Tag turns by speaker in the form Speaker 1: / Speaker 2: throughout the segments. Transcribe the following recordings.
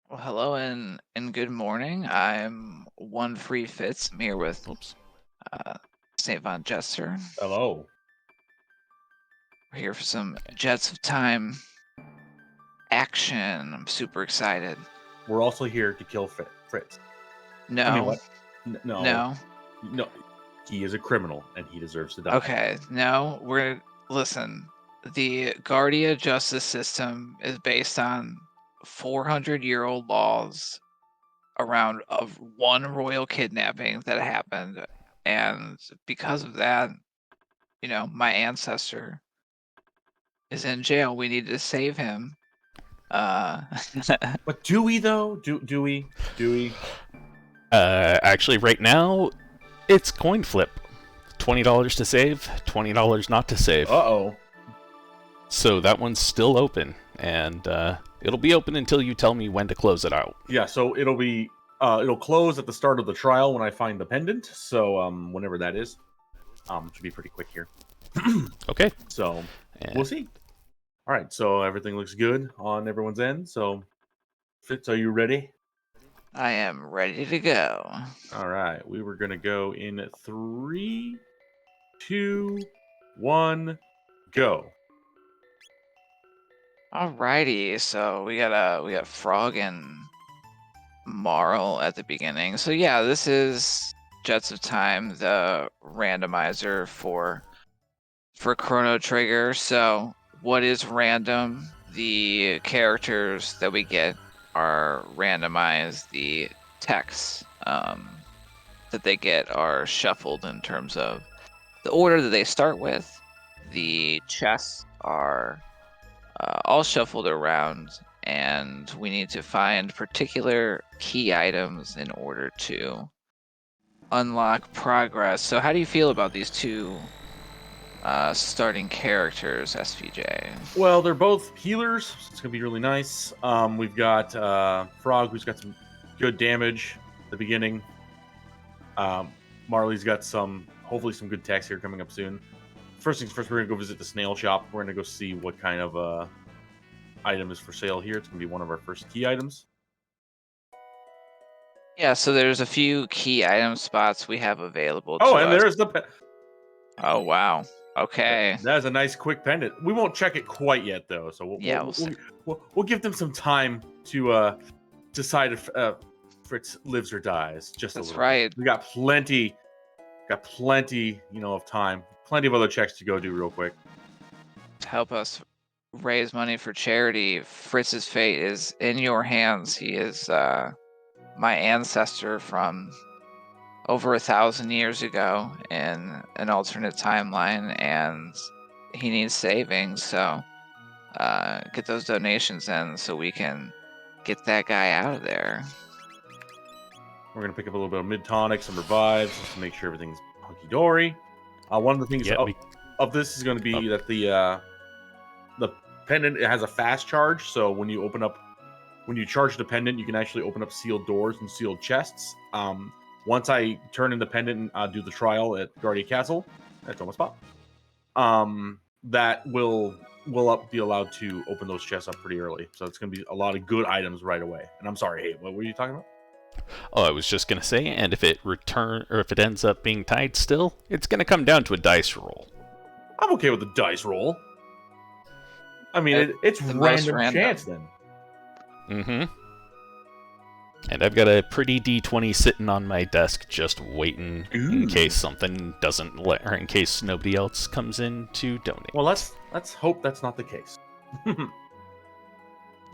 Speaker 1: Well, hello and good morning. I'm one free Fitz. I'm here with
Speaker 2: Oops.
Speaker 1: uh, St. Von Jester.
Speaker 3: Hello.
Speaker 1: We're here for some Jets of Time action. I'm super excited.
Speaker 3: We're also here to kill Fritz. I mean,
Speaker 1: No,
Speaker 3: what? No,
Speaker 1: no.
Speaker 3: no. He is a criminal, and he deserves to die.
Speaker 1: Okay, no. Listen. The Guardia justice system is based on 400-year-old laws around of one royal kidnapping that happened, and because of that, my ancestor is in jail. We need to save him. Uh,
Speaker 3: But do we though? Do we? Do we?
Speaker 2: Actually, right now, it's coin flip. $20 to save, $20 not to save.
Speaker 3: Uh-oh.
Speaker 2: So that one's still open, and it'll be open until you tell me when to close it out.
Speaker 3: Yeah. So it'll close at the start of the trial when I find the pendant. So whenever that is, should be pretty quick here.
Speaker 2: Okay.
Speaker 3: So
Speaker 2: And
Speaker 3: we'll see. All right. So everything looks good on everyone's end. So Fitz, are you ready?
Speaker 1: I am ready to go.
Speaker 3: All right. We were gonna go in 3, 2, 1, go.
Speaker 1: Alrighty, so we got Frog and Marl at the beginning. So yeah, this is Jets of Time, the randomizer for Chrono Trigger. So what is random? The characters that we get are randomized. The texts that they get are shuffled in terms of the order that they start with. The chests are all shuffled around, and we need to find particular key items in order to unlock progress. So how do you feel about these two starting characters, SVJ?
Speaker 3: Well, they're both healers, so it's gonna be really nice. We've got Frog, who's got some good damage at the beginning. Marley's got hopefully some good techs here coming up soon. First things first, we're gonna go visit the snail shop. We're gonna go see what kind of item is for sale here. It's gonna be one of our first key items.
Speaker 1: Yeah, so there's a few key item spots we have available
Speaker 3: Oh,
Speaker 1: to
Speaker 3: and
Speaker 1: us.
Speaker 3: there's
Speaker 1: Oh, wow. Okay.
Speaker 3: That's a nice quick pendant. We won't check it quite yet though, so
Speaker 1: Yeah, we'll see.
Speaker 3: we'll give them some time to decide if Fritz lives or dies. Just
Speaker 1: That's
Speaker 3: a little
Speaker 1: right.
Speaker 3: bit. We got plenty, of time. Plenty of other checks to go do real quick.
Speaker 1: To help us raise money for charity. Fritz's fate is in your hands. He is my ancestor from over 1,000 years ago in an alternate timeline, and he needs saving. So get those donations in so we can get that guy out of there.
Speaker 3: We're gonna pick up a little bit of mid tonic, some revives, just to make sure everything's hunky dory. One of the things
Speaker 2: Yeah,
Speaker 3: of this is going to be that the pendant, it has a fast charge. So when you charge the pendant, you can actually open up sealed doors and sealed chests. Once I turn in the pendant and do the trial at Guardia Castle, that's on my spot. That will be allowed to open those chests up pretty early. So it's going to be a lot of good items right away. And I'm sorry, hey, what were you talking about?
Speaker 2: Oh, I was just gonna say, and if it ends up being tied still, it's gonna come down to a dice roll.
Speaker 3: I'm okay with the dice roll. I mean, it's
Speaker 1: the most
Speaker 3: random
Speaker 1: random.
Speaker 3: chance then.
Speaker 2: Mm-hmm. And I've got a pretty D20 sitting on my desk, just waiting in case something doesn't or in case nobody else comes in to donate.
Speaker 3: Well, let's hope that's not the case.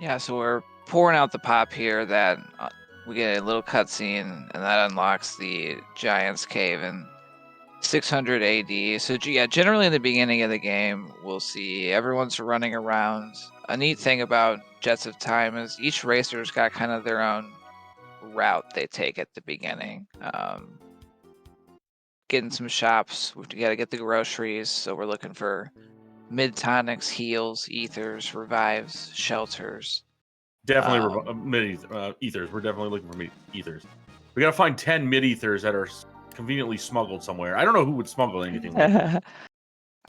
Speaker 1: Yeah, so we're pouring out the pop here that we get a little cutscene, and that unlocks the Giant's Cave in 600 AD. So yeah, generally in the beginning of the game, we'll see everyone's running around. A neat thing about Jets of Time is each racer's got kind of their own route they take at the beginning. Getting some shops, we've got to get the groceries, so we're looking for mid-tonics, heals, ethers, revives, shelters.
Speaker 3: Definitely mid ethers. We're definitely looking for ethers. We gotta find 10 mid ethers that are conveniently smuggled somewhere. I don't know who would smuggle anything like that.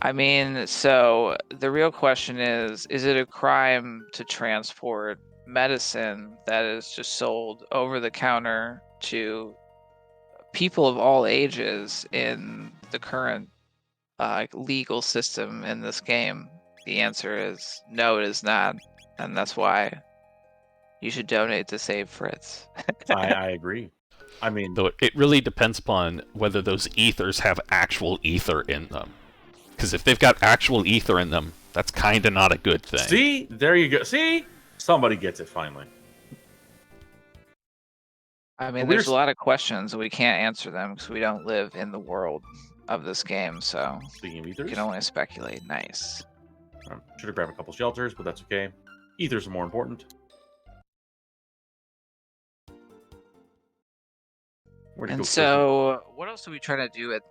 Speaker 1: I mean, so the real question is it a crime to transport medicine that is just sold over the counter to people of all ages in the current legal system in this game? The answer is no, it is not, and that's why you should donate to Save Fritz.
Speaker 3: I agree. I mean,
Speaker 2: Though it really depends upon whether those ethers have actual ether in them. Because if they've got actual ether in them, that's kind of not a good thing.
Speaker 3: see, there you go. See, somebody gets it finally.
Speaker 1: I mean,
Speaker 3: But
Speaker 1: there's a lot of questions and we can't answer them because we don't live in the world of this game, so
Speaker 3: Speaking of
Speaker 1: we
Speaker 3: ethers,
Speaker 1: can only speculate. Nice.
Speaker 3: should have grabbed a couple shelters, but that's okay. Ethers are more important. Where'd it
Speaker 1: And
Speaker 3: go,
Speaker 1: so, what else are we trying to do at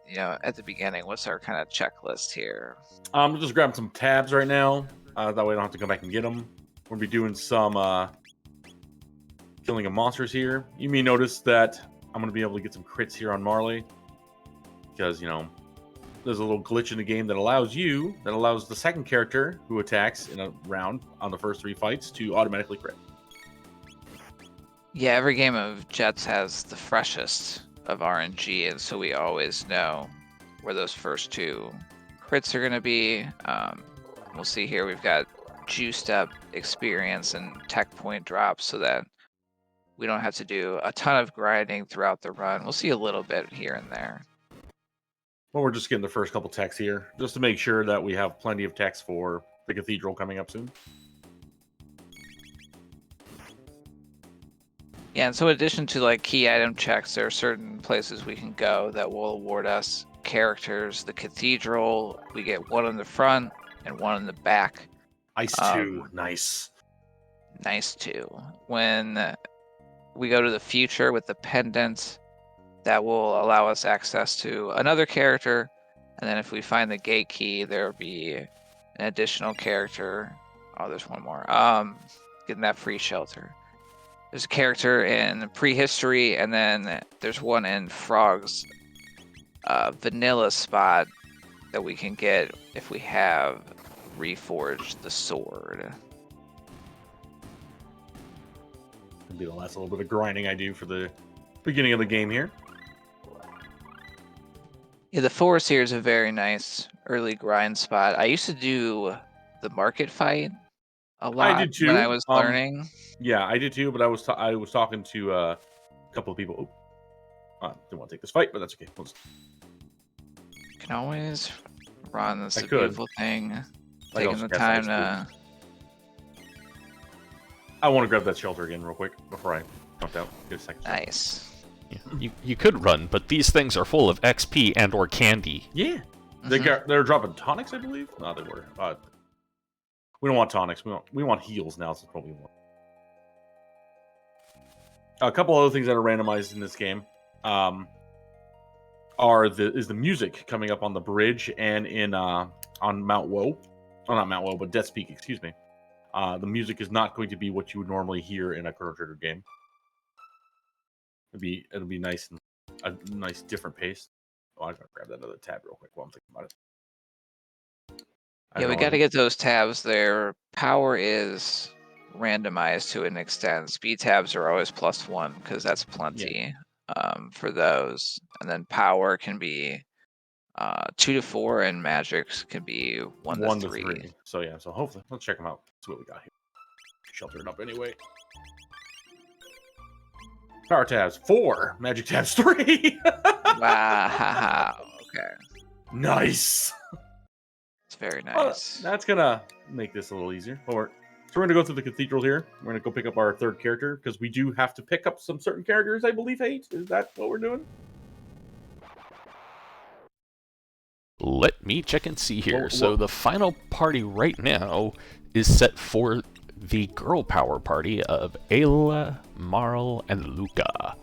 Speaker 1: the beginning? What's our kind of checklist here?
Speaker 3: I'm just grabbing some tabs right now. That way I don't have to come back and get them. We'll be doing some killing of monsters here. You may notice that I'm going to be able to get some crits here on Marley. Because, there's a little glitch in the game that allows the second character who attacks in a round on the first 3 fights to automatically crit.
Speaker 1: Yeah, every game of Jets has the freshest of RNG, and so we always know where those first 2 crits are going to be. We'll see here we've got juiced up experience and tech point drops so that we don't have to do a ton of grinding throughout the run. We'll see a little bit here and there.
Speaker 3: Well, we're just getting the first couple techs here, just to make sure that we have plenty of techs for the Cathedral coming up soon.
Speaker 1: Yeah, and so in addition to like key item checks, there are certain places we can go that will award us characters. The Cathedral, we get 1 on the front and 1 on the back.
Speaker 3: Ice 2, nice.
Speaker 1: Nice too. When we go to the future with the pendant, that will allow us access to another character, and then if we find the gate key, there will be an additional character. Oh, there's one more. Getting that free shelter. There's a character in prehistory, and then there's one in Frog's vanilla spot that we can get if we have reforged the sword.
Speaker 3: It'll be the last little bit of grinding I do for the beginning of the game here.
Speaker 1: Yeah, the forest here is a very nice early grind spot. I used to do the market fight a lot
Speaker 3: I did too.
Speaker 1: when I was learning.
Speaker 3: Yeah, I did too, but I was talking to a couple of people. Didn't want to take this fight, but that's okay.
Speaker 1: You can always run. This is a
Speaker 3: could.
Speaker 1: beautiful thing.
Speaker 3: I
Speaker 1: Taking
Speaker 3: also
Speaker 1: the
Speaker 3: guess
Speaker 1: time
Speaker 3: I
Speaker 1: to.
Speaker 3: I want to grab that shelter again real quick before I jump out. Get a second.
Speaker 1: Nice.
Speaker 2: Yeah. You could run, but these things are full of XP and or candy.
Speaker 3: Yeah,
Speaker 1: Mhm.
Speaker 3: they're dropping tonics, I believe. No, they were. We don't want tonics. We want heals now. That's what we want. A couple other things that are randomized in this game is the music coming up on the bridge and in on Mount Woe. Oh, not Mount Woe, but Death's Peak. Excuse me. The music is not going to be what you would normally hear in a Chrono Trigger game. It'll be nice and a nice different pace. Oh, I gotta grab that other tab real quick while I'm thinking about it.
Speaker 1: Yeah, we got to get those tabs there. Power is randomized to an extent. Speed tabs are always +1 because that's plenty for those. And then power can be 2 to 4, and magics can be 1 to 3.
Speaker 3: So yeah, so hopefully let's check them out. See what we got here. Sheltered up anyway. Power tabs 4, magic tabs 3.
Speaker 1: Wow. Okay.
Speaker 3: Nice.
Speaker 1: It's very
Speaker 3: Well,
Speaker 1: nice.
Speaker 3: that's gonna make this a little easier. So we're gonna go through the cathedral here. We're gonna go pick up our 3rd character because we do have to pick up some certain characters. I believe 8. Is that what we're doing?
Speaker 2: Let me check and see here.
Speaker 3: Well,
Speaker 2: So the final party right now is set for the girl power party of Ayla, Marl, and Luca.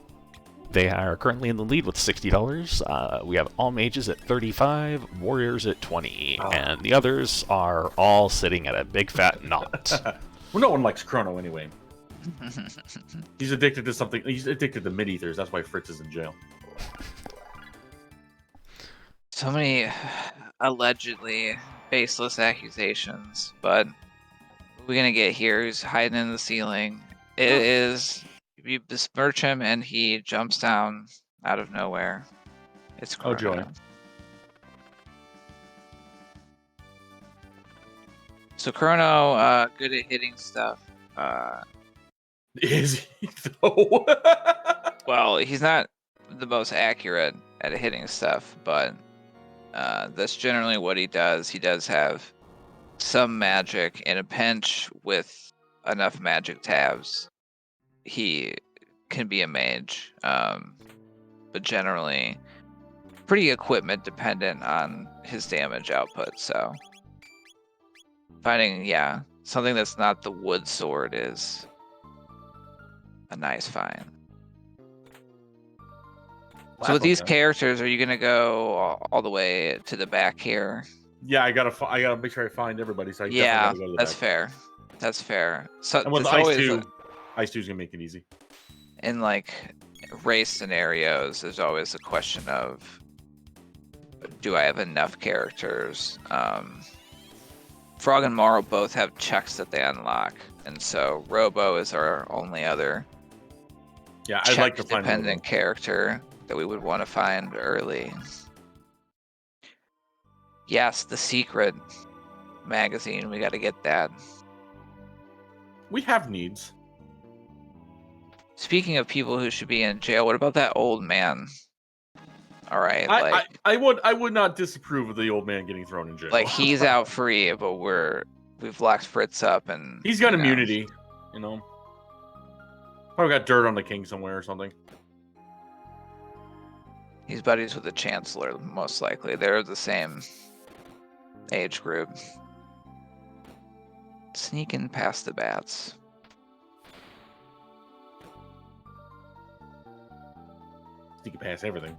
Speaker 2: They are currently in the lead with $60. We have all mages at 35, warriors at 20, and the others are all sitting at a big fat knot.
Speaker 3: Well, no one likes Chrono anyway. He's addicted to something. He's addicted to mid-ethers. That's why Fritz is in jail.
Speaker 1: So many allegedly baseless accusations, but we gonna get here? He's hiding in the ceiling. It is. You besmirch him and he jumps down out of nowhere. It's Chrono.
Speaker 3: Oh, joy.
Speaker 1: So Chrono, good at hitting stuff.
Speaker 3: Is he though?
Speaker 1: Well, he's not the most accurate at hitting stuff, but that's generally what he does. He does have some magic in a pinch with enough magic tabs. He can be a mage, but generally pretty equipment dependent on his damage output. So finding, something that's not the wood sword is a nice find. So with these characters, are you gonna go all the way to the back here?
Speaker 3: Yeah, I gotta make sure I find everybody. So I
Speaker 1: Yeah,
Speaker 3: definitely gotta go to the
Speaker 1: that's
Speaker 3: back.
Speaker 1: fair. That's fair. So
Speaker 3: And with
Speaker 1: there's
Speaker 3: Ice
Speaker 1: always
Speaker 3: 2, Ice 2 is gonna make it easy.
Speaker 1: in like race scenarios, there's always a question of, do I have enough characters? Frog and Marl both have checks that they unlock, and so Robo is our only other
Speaker 3: Yeah, I'd like to find
Speaker 1: dependent character that we would want to find early. Yes, the secret magazine, we got to get that.
Speaker 3: We have needs.
Speaker 1: Speaking of people who should be in jail, what about that old man? All right,
Speaker 3: I would not disapprove of the old man getting thrown in jail.
Speaker 1: like he's out free, but we've locked Fritz up, and
Speaker 3: he's got immunity, you know. Probably got dirt on the king somewhere or something.
Speaker 1: He's buddies with the Chancellor, most likely. They're the same age group. Sneaking past the bats.
Speaker 3: Sneaking past everything.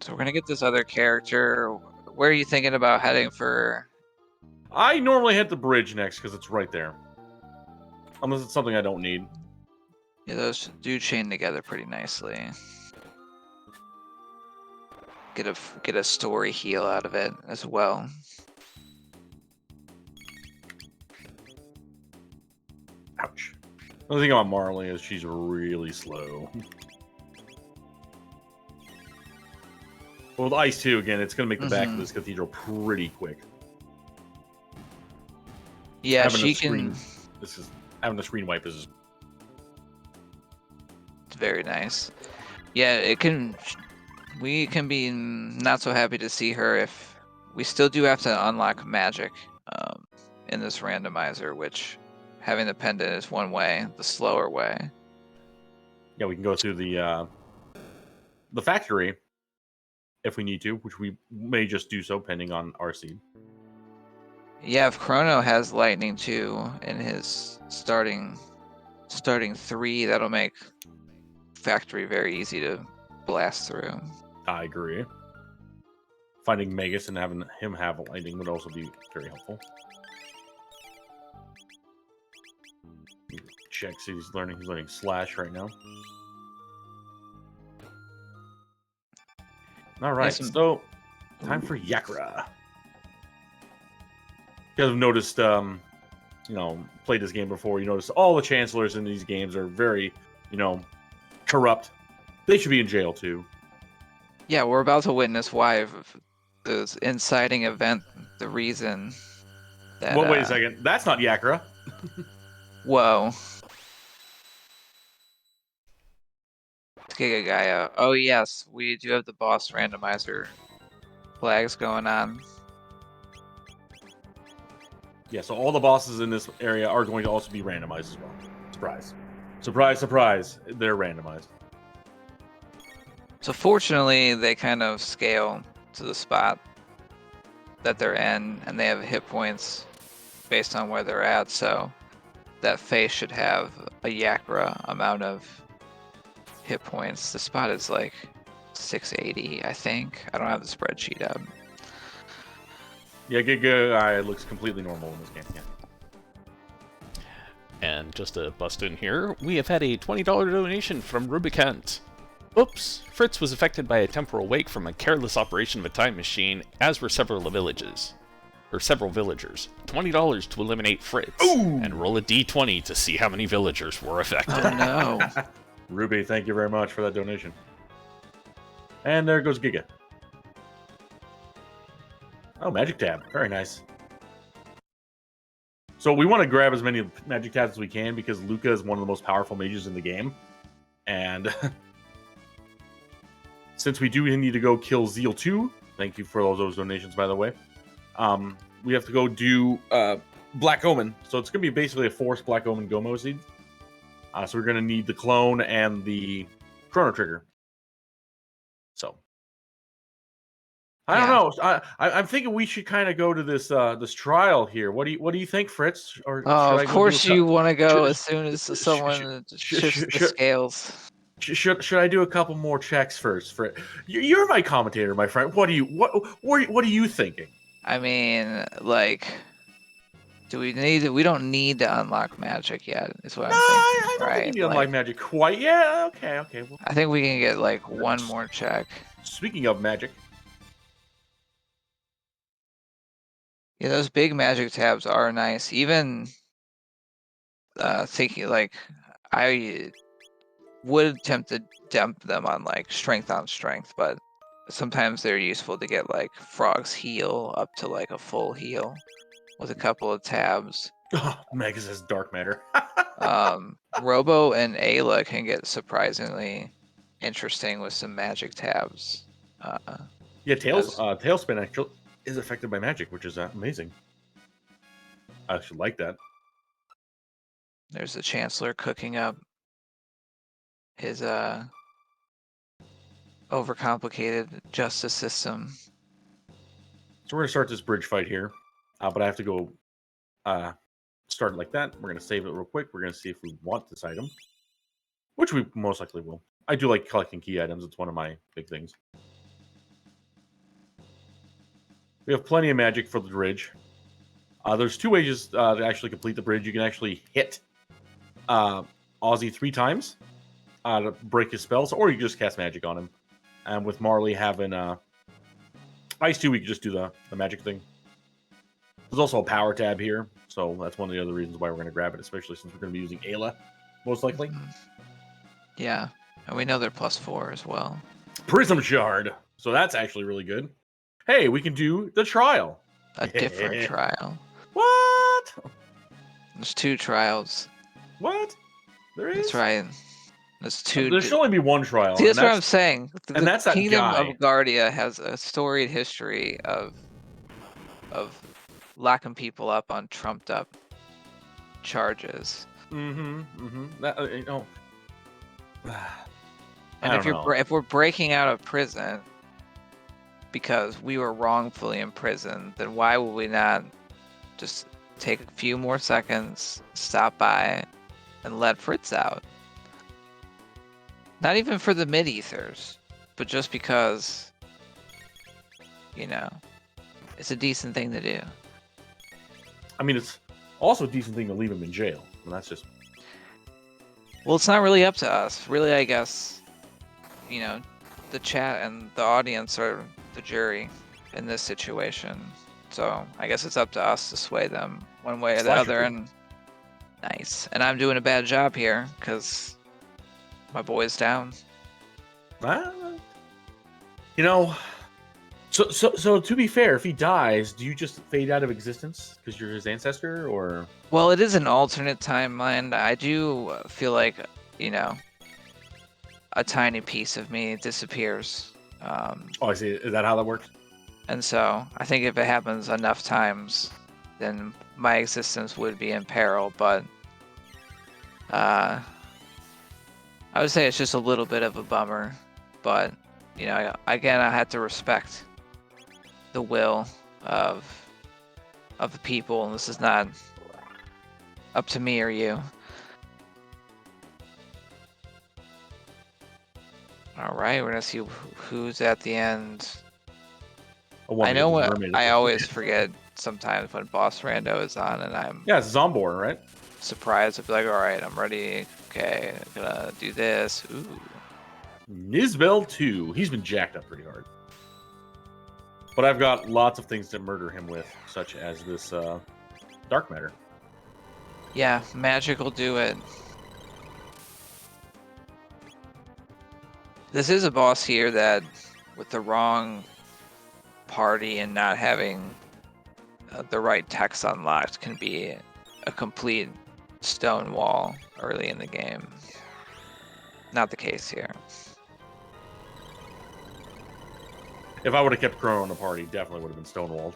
Speaker 1: So we're gonna get this other character. Where are you thinking about heading for?
Speaker 3: I normally hit the bridge next because it's right there. Unless it's something I don't need.
Speaker 1: Yeah, those do chain together pretty nicely. Get a story heal out of it as well.
Speaker 3: Ouch. The thing about Marley is she's really slow. Well, with Ice 2, again, it's going to make the back of this cathedral pretty quick.
Speaker 1: Yeah, she can...
Speaker 3: Having the screen wipe is...
Speaker 1: It's very nice. Yeah, it can... We can be not so happy to see her if... We still do have to unlock magic in this randomizer, which having the pendant is one way, the slower way.
Speaker 3: Yeah, we can go through the factory if we need to, which we may just do so pending on our seed.
Speaker 1: Yeah, if Chrono has lightning too in his starting 3, that'll make factory very easy to blast through.
Speaker 3: I agree. Finding Magus and having him have lightning would also be very helpful. Check, see he's learning Slash right now. All right, so time for Yakra. You guys have noticed, played this game before. You notice all the chancellors in these games are very, corrupt. They should be in jail too.
Speaker 1: Yeah, we're about to witness why this inciting event, the reason that...
Speaker 3: Well, wait a second. That's not Yakra.
Speaker 1: Whoa. Giga Gaia. Oh yes, we do have the boss randomizer flags going on.
Speaker 3: Yeah, so all the bosses in this area are going to also be randomized as well. Surprise. Surprise, surprise. They're randomized.
Speaker 1: So fortunately, they kind of scale to the spot that they're in, and they have hit points based on where they're at, so that face should have a Yakra amount of hit points. The spot is like 680, I think. I don't have the spreadsheet up.
Speaker 3: Yeah, Giga looks completely normal in this game, yeah.
Speaker 2: And just to bust in here, we have had a $20 donation from Rubicant. Oops, Fritz was affected by a temporal wake from a careless operation of a time machine, as were several villages. or several villagers. $20 to eliminate Fritz.
Speaker 3: Ooh.
Speaker 2: And roll a d20 to see how many villagers were affected.
Speaker 1: Oh no.
Speaker 3: Ruby, thank you very much for that donation. And there goes Giga. Oh, magic tab. Very nice. So we want to grab as many magic tabs as we can because Luca is one of the most powerful mages in the game. And since we do need to go kill Zeal 2, thank you for all those donations, by the way. We have to go do Black Omen. So it's going to be basically a forced Black Omen Gomo seed. So we're going to need the clone and the Chrono Trigger. So I don't know. I'm thinking we should kind of go to this this trial here. What do you think, Fritz? Or
Speaker 1: Oh,
Speaker 3: should I
Speaker 1: of
Speaker 3: go
Speaker 1: course
Speaker 3: do
Speaker 1: you want to go
Speaker 3: should-
Speaker 1: as soon as someone shifts the scales.
Speaker 3: should I do a couple more checks first? You're my commentator, my friend. What are you thinking?
Speaker 1: I mean, like, do we need? We don't need to unlock magic yet. Is what I'm thinking.
Speaker 3: I don't
Speaker 1: right?
Speaker 3: think you need to unlock magic quite. Yeah, okay. Well,
Speaker 1: I think we can get like one more check.
Speaker 3: speaking of magic,
Speaker 1: Yeah, those big magic tabs are nice. Even thinking like I would attempt to dump them on like strength on strength, but sometimes they're useful to get like Frog's heal up to like a full heal with a couple of tabs.
Speaker 3: Mega says dark matter.
Speaker 1: Robo and Ayla can get surprisingly interesting with some magic tabs.
Speaker 3: Yeah, Tailspin actually is affected by magic, which is amazing. I should like that.
Speaker 1: There's the Chancellor cooking up his overcomplicated justice system.
Speaker 3: So we're gonna start this bridge fight here, but I have to go start it like that. We're gonna save it real quick. We're gonna see if we want this item, which we most likely will. I do like collecting key items. It's one of my big things. We have plenty of magic for the bridge. There's two ways to actually complete the bridge. You can actually hit Ozzy 3 times to break his spells, or you can just cast magic on him. And with Marley having Ice 2, we can just do the magic thing. There's also a power tab here, so that's one of the other reasons why we're going to grab it, especially since we're going to be using Ayla, most likely.
Speaker 1: Yeah, and we know they're +4 as well.
Speaker 3: Prism Shard. So that's actually really good. Hey, we can do the trial.
Speaker 1: A different trial.
Speaker 3: What?
Speaker 1: There's 2 trials.
Speaker 3: What? There is?
Speaker 1: That's right. There's 2.
Speaker 3: There should only be one trial.
Speaker 1: See, that's what I'm saying.
Speaker 3: And that's that
Speaker 1: Kingdom
Speaker 3: guy.
Speaker 1: of Guardia has a storied history of locking people up on trumped up charges.
Speaker 3: That, you know.
Speaker 1: And if we're breaking out of prison because we were wrongfully imprisoned, then why would we not just take a few more seconds, stop by, and let Fritz out? Not even for the mid-ethers, but just because, you know, it's a decent thing to do.
Speaker 3: I mean, it's also a decent thing to leave him in jail. And that's just...
Speaker 1: Well, it's not really up to us. Really, I guess, you know, the chat and the audience are the jury in this situation. So I guess it's up to us to sway them one way or the other. And nice. And I'm doing a bad job here because my boy's down.
Speaker 3: You know, so to be fair, if he dies, do you just fade out of existence because you're his ancestor, or?
Speaker 1: Well, it is an alternate timeline. I do feel like, you know, a tiny piece of me disappears.
Speaker 3: Oh, I see. Is that how that works?
Speaker 1: And so I think if it happens enough times, then my existence would be in peril. But I would say it's just a little bit of a bummer. But, you know, again, I had to respect the will of the people, and this is not up to me or you. All right, we're gonna see who's at the end. I know what I always forget sometimes when Boss Rando is on, and I'm
Speaker 3: it's Zombor, right?
Speaker 1: surprised. I'll be like, all right, I'm ready. Okay, I'm gonna do this. Ooh.
Speaker 3: Nizbel 2. He's been jacked up pretty hard. But I've got lots of things to murder him with, such as this dark matter.
Speaker 1: Yeah, magic will do it. This is a boss here that, with the wrong party and not having the right text unlocked, can be a complete stone wall early in the game. Not the case here.
Speaker 3: If I would have kept Chrono in the party, definitely would have been stonewalled.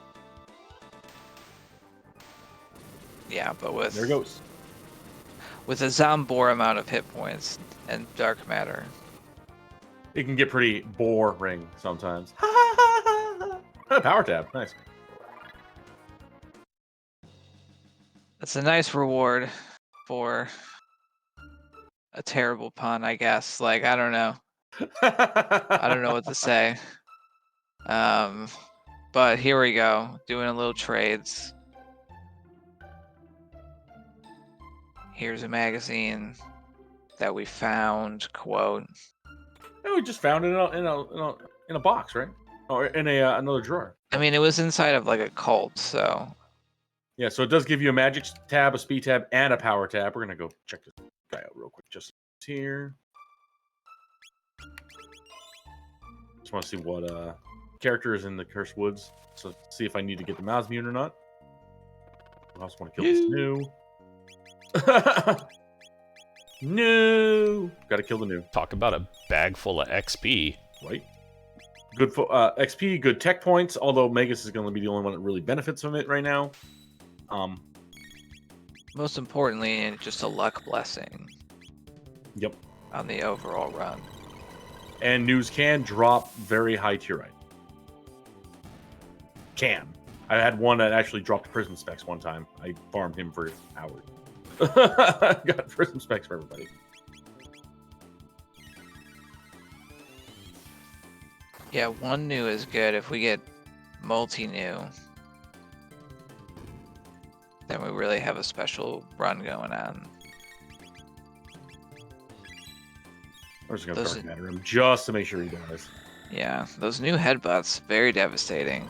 Speaker 1: Yeah, but with
Speaker 3: There goes.
Speaker 1: with a Zambor amount of hit points and dark matter.
Speaker 3: It can get pretty boring sometimes. Power tab, nice.
Speaker 1: That's a nice reward for a terrible pun, I guess. Like, I don't know. I don't know what to say. But here we go, doing a little trades. Here's a magazine that we found. Quote.
Speaker 3: No, we just found it in a box, right? Or in another drawer.
Speaker 1: I mean, it was inside of like a cult, so.
Speaker 3: Yeah, so it does give you a magic tab, a speed tab, and a power tab. We're gonna go check this guy out real quick. Just here. Just want to see what character is in the Cursed Woods. So see if I need to get the mouse mute or not. I also want to kill this new. No, gotta kill the new.
Speaker 2: Talk about a bag full of XP.
Speaker 3: Right. Good for XP, good tech points. Although Magus is going to be the only one that really benefits from it right now.
Speaker 1: Most importantly, just a luck blessing.
Speaker 3: Yep.
Speaker 1: On the overall run.
Speaker 3: And news can drop very high tier item. Can. I had one that actually dropped prison specs one time. I farmed him for hours. Got prison specs for everybody.
Speaker 1: Yeah, one new is good. If we get multi-new, then we really have a special run going on.
Speaker 3: I'm just going to dark matter him just to make sure he dies.
Speaker 1: Yeah, those new headbutts, very devastating.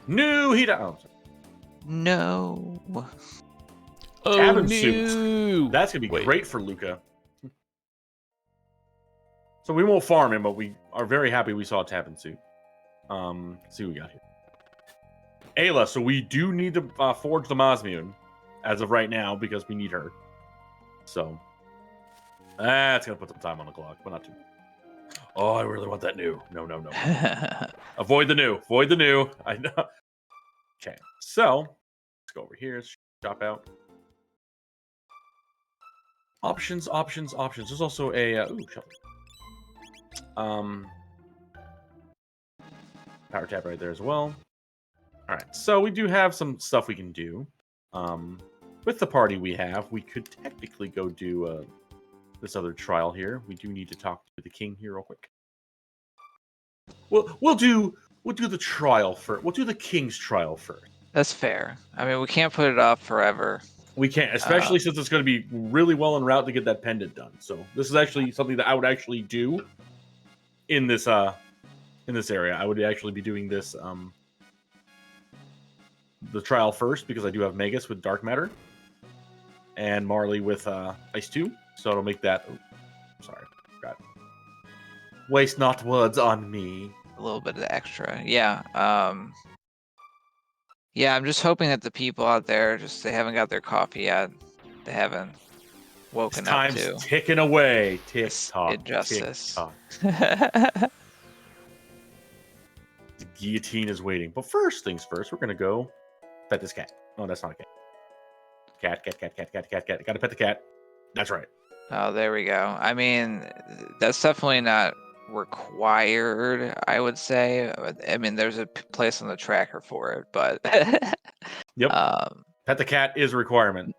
Speaker 3: No, he died. Oh,
Speaker 1: no.
Speaker 3: Cabin
Speaker 2: no.
Speaker 3: suit. That's going to be great for Luca. So we won't farm him, but we are very happy we saw a Tabin suit. Let's see what we got here. Ayla, so we do need to forge the Mosmune as of right now because we need her. So that's going to put some time on the clock, but not too much. Oh, I really want that new. No. Avoid the new. Avoid the new. I know. Okay, so let's go over here. Let's shop out. Options. There's also a shovel. Power tab right there as well. All right, so we do have some stuff we can do. With the party we have, we could technically go do this other trial here. We do need to talk to the king here real quick. We'll do the trial first. We'll do the king's trial first.
Speaker 1: That's fair. I mean, we can't put it off forever.
Speaker 3: We can't, especially since it's going to be really well en route to get that pendant done. So this is actually something that I would actually do in this area. I would actually be doing this the trial first because I do have Magus with Dark Matter and Marley with Ice 2. So it'll make that. Oh, sorry, forgot. Waste not words on me.
Speaker 1: A little bit of the extra, yeah. Yeah, I'm just hoping that the people out there they haven't got their coffee yet. They haven't woken up to.
Speaker 3: Time's ticking away. Tick tock.
Speaker 1: Injustice.
Speaker 3: The guillotine is waiting. But first things first, we're gonna go pet this cat. Oh, that's not a cat. Cat. Gotta pet the cat. That's right.
Speaker 1: Oh, there we go. I mean, that's definitely not required, I would say. I mean, there's a place on the tracker for it, but
Speaker 3: yep. Pet the cat is a requirement.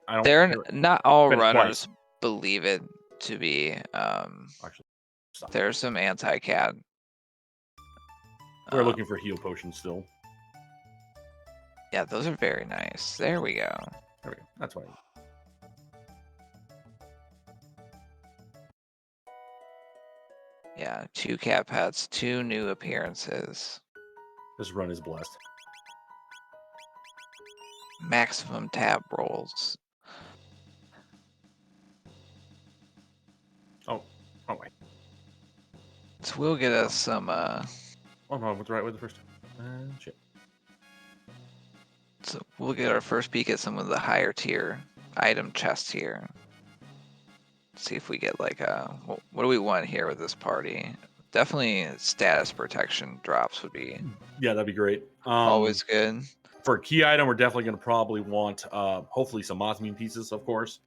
Speaker 1: Not all runners believe it to be.
Speaker 3: Actually,
Speaker 1: there's some anti-cat.
Speaker 3: We're looking for heal potions still.
Speaker 1: Yeah, those are very nice. There we go.
Speaker 3: There we go. That's why.
Speaker 1: Yeah, 2 cat pets, 2 new appearances.
Speaker 3: This run is blessed.
Speaker 1: Maximum tab rolls.
Speaker 3: Oh, wait.
Speaker 1: So we'll get us some.
Speaker 3: Oh no, I went the right way the first time. Shit.
Speaker 1: So we'll get our first peek at some of the higher tier item chests here. See if we get like a. What do we want here with this party? Definitely status protection drops would be
Speaker 3: Yeah, that'd be great.
Speaker 1: always good.
Speaker 3: For a key item, we're definitely going to probably want, hopefully, some Osmium pieces, of course.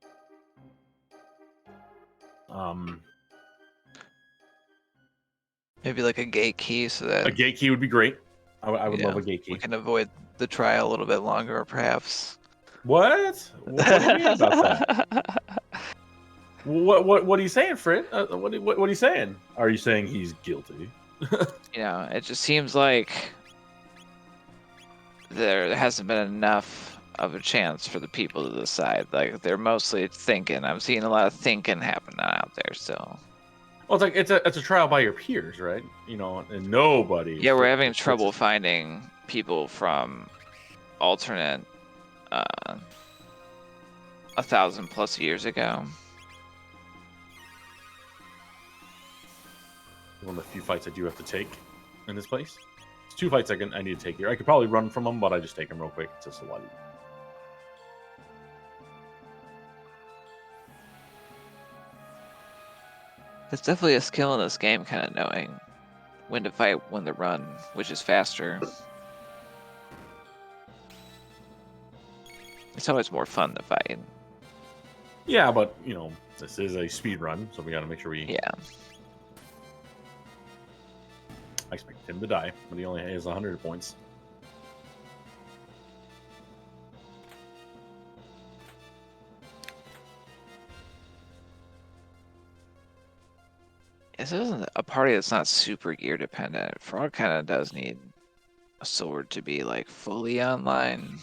Speaker 1: Maybe like a gate key so that
Speaker 3: A gate key would be great. I would love a gate key.
Speaker 1: we can avoid the trial a little bit longer, perhaps.
Speaker 3: What? What do you mean about that? What are you saying, Fred? What are you saying? Are you saying he's guilty?
Speaker 1: It just seems like there hasn't been enough of a chance for the people to decide. Like they're mostly thinking. I'm seeing a lot of thinking happening out there still.
Speaker 3: Well, it's like it's a trial by your peers, right? And nobody.
Speaker 1: Yeah, we're having trouble finding people from alternate 1,000+ years ago.
Speaker 3: One of the few fights I do have to take in this place. It's 2 fights I need to take here. I could probably run from them, but I just take them real quick. It's just a lot easier.
Speaker 1: It's definitely a skill in this game, kind of knowing when to fight, when to run, which is faster. It's always more fun to fight.
Speaker 3: Yeah, but this is a speed run, so we got to make sure we.
Speaker 1: Yeah.
Speaker 3: I expect him to die, but he only has 100 points.
Speaker 1: This isn't a party that's not super gear dependent. Frog kind of does need a sword to be like fully online.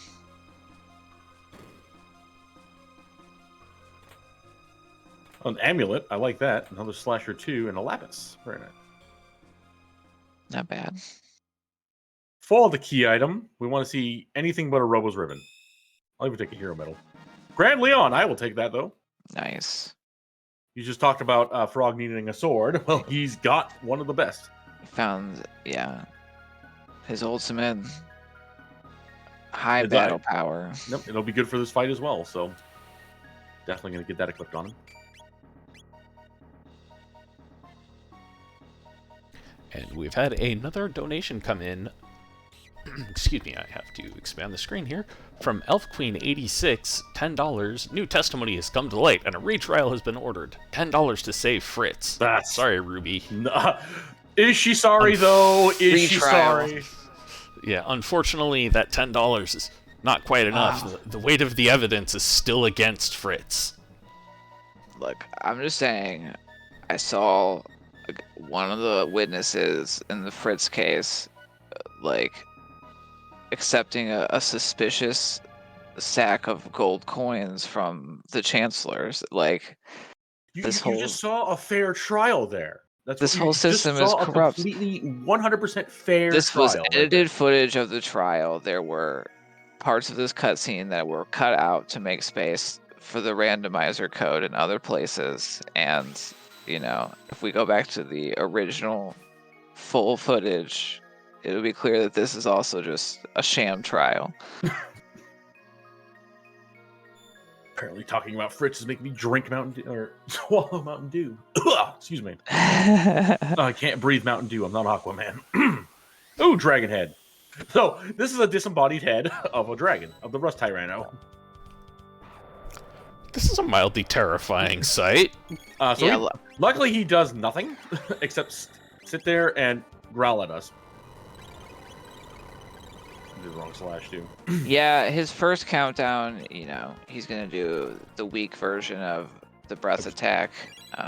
Speaker 3: An amulet, I like that. Another slasher 2 and a lapis. Very nice.
Speaker 1: Not bad.
Speaker 3: For the key item, we want to see anything but a Robo's ribbon. I'll even take a hero medal. Grand Leon, I will take that though.
Speaker 1: Nice.
Speaker 3: You just talked about Frog needing a sword. Well, he's got one of the best.
Speaker 1: Found, his ultimate high battle power.
Speaker 3: Yep, it'll be good for this fight as well. So definitely going to get that equipped on him.
Speaker 2: And we've had another donation come in. Excuse me, I have to expand the screen here. From Elf Queen 86, $10. New testimony has come to light, and a retrial has been ordered. $10 to save Fritz.
Speaker 3: That's
Speaker 2: sorry, Ruby.
Speaker 3: Is she sorry though? Is she sorry?
Speaker 2: Yeah, unfortunately, that $10 is not quite enough. The weight of the evidence is still against Fritz.
Speaker 1: Look, I'm just saying, I saw one of the witnesses in the Fritz case, accepting a suspicious sack of gold coins from the chancellors.
Speaker 3: You just saw a fair trial there.
Speaker 1: This whole system is corrupt.
Speaker 3: Completely 100% fair.
Speaker 1: This was edited footage of the trial. There were parts of this cutscene that were cut out to make space for the randomizer code in other places. And, if we go back to the original full footage, it'll be clear that this is also just a sham trial.
Speaker 3: Apparently talking about Fritz is making me drink Mountain Dew, or swallow Mountain Dew. Excuse me. I can't breathe Mountain Dew. I'm not Aquaman. Ooh, dragon head. So this is a disembodied head of a dragon, of the Rust Tyranno.
Speaker 2: This is a mildly terrifying sight.
Speaker 3: Luckily he does nothing except sit there and growl at us. The wrong slash too.
Speaker 1: Yeah, his first countdown, he's gonna do the weak version of the breath attack.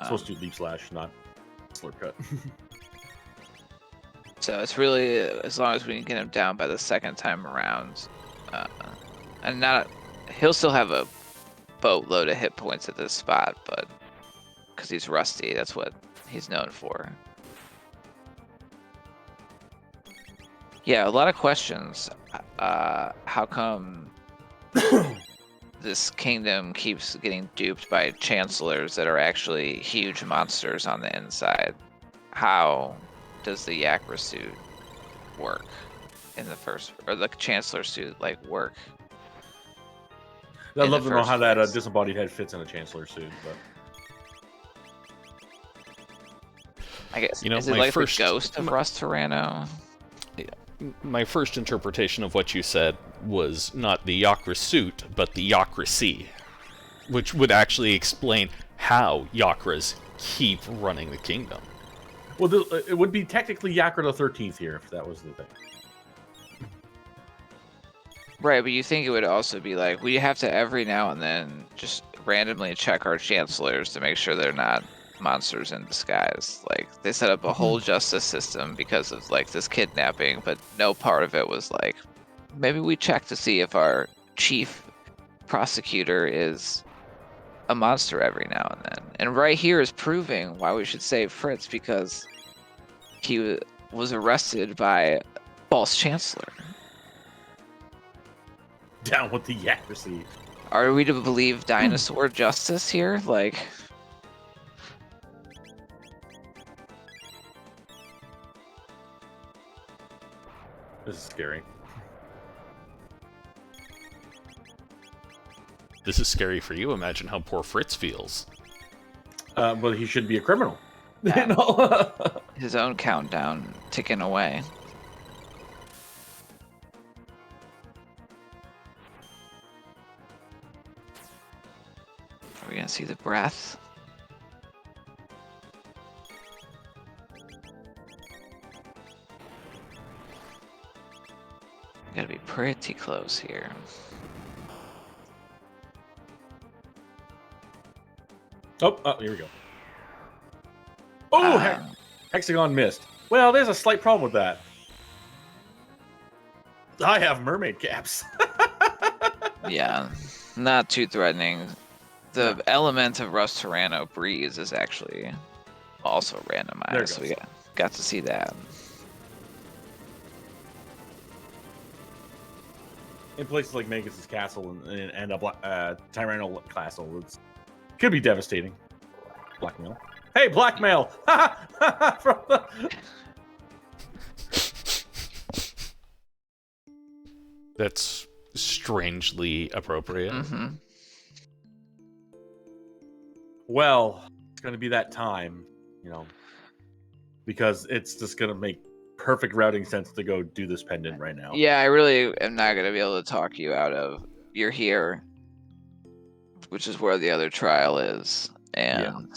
Speaker 3: Supposed to do leap slash, not slurp cut.
Speaker 1: So it's really as long as we can get him down by the second time around, and he'll still have a boatload of hit points at this spot, but because he's rusty, that's what he's known for. Yeah, a lot of questions. How come this kingdom keeps getting duped by chancellors that are actually huge monsters on the inside? How does the Yakra suit work in the first, or the chancellor suit like work?
Speaker 3: I'd
Speaker 1: In
Speaker 3: love
Speaker 1: the
Speaker 3: to know
Speaker 1: first
Speaker 3: how that
Speaker 1: place.
Speaker 3: disembodied head fits in a chancellor suit, but
Speaker 1: I guess,
Speaker 2: You know,
Speaker 1: is it like the ghost of Rust Tyranno?
Speaker 2: my first interpretation of what you said was not the Yakra suit, but the Yakracy, which would actually explain how Yakras keep running the kingdom.
Speaker 3: well, it would be technically Yakra the 13th here if that was the thing.
Speaker 1: Right, but you think it would also be like, we have to every now and then just randomly check our chancellors to make sure they're not monsters in disguise. Like, they set up a whole justice system because of like this kidnapping, but no part of it was like, maybe we check to see if our chief prosecutor is a monster every now and then. And right here is proving why we should save Fritz, because he was arrested by false chancellor.
Speaker 3: Down with the accuracy.
Speaker 1: Are we to believe dinosaur justice here? Like,
Speaker 3: This is scary.
Speaker 2: This is scary for you. Imagine how poor Fritz feels.
Speaker 3: But he should be a criminal.
Speaker 1: Yeah.
Speaker 3: You know?
Speaker 1: his own countdown ticking away. Are we gonna see the breath? Gotta be pretty close here.
Speaker 3: Oh, here we go. Oh, hexagon missed. Well, there's a slight problem with that. I have mermaid caps.
Speaker 1: Yeah, not too threatening. The element of Rust Tyranno breeze is actually also randomized, so we got to see that.
Speaker 3: In places like Magus's castle and a Tyranno castle, it could be devastating. Blackmail. Hey, blackmail! From the...
Speaker 2: That's strangely appropriate.
Speaker 1: Mm-hmm.
Speaker 3: Well, it's going to be that time, because it's just going to make perfect routing sense to go do this pendant right now.
Speaker 1: Yeah, I really am not going to be able to talk you out of. You're here, which is where the other trial is, and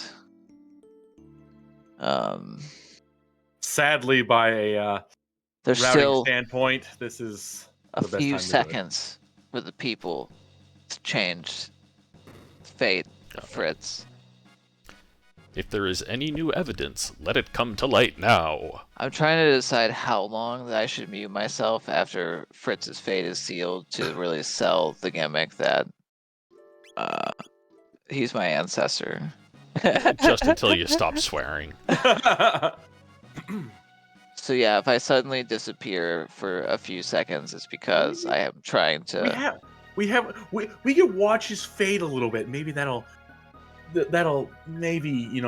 Speaker 3: sadly, by a
Speaker 1: there's
Speaker 3: routing
Speaker 1: still
Speaker 3: standpoint, this is
Speaker 1: a few seconds for the people to change fate of Fritz.
Speaker 2: If there is any new evidence, let it come to light now.
Speaker 1: I'm trying to decide how long that I should mute myself after Fritz's fate is sealed to really sell the gimmick that he's my ancestor.
Speaker 2: Just until you stop swearing.
Speaker 1: So yeah, if I suddenly disappear for a few seconds, it's because I am trying to.
Speaker 3: We can watch his fate a little bit. Maybe that'll maybe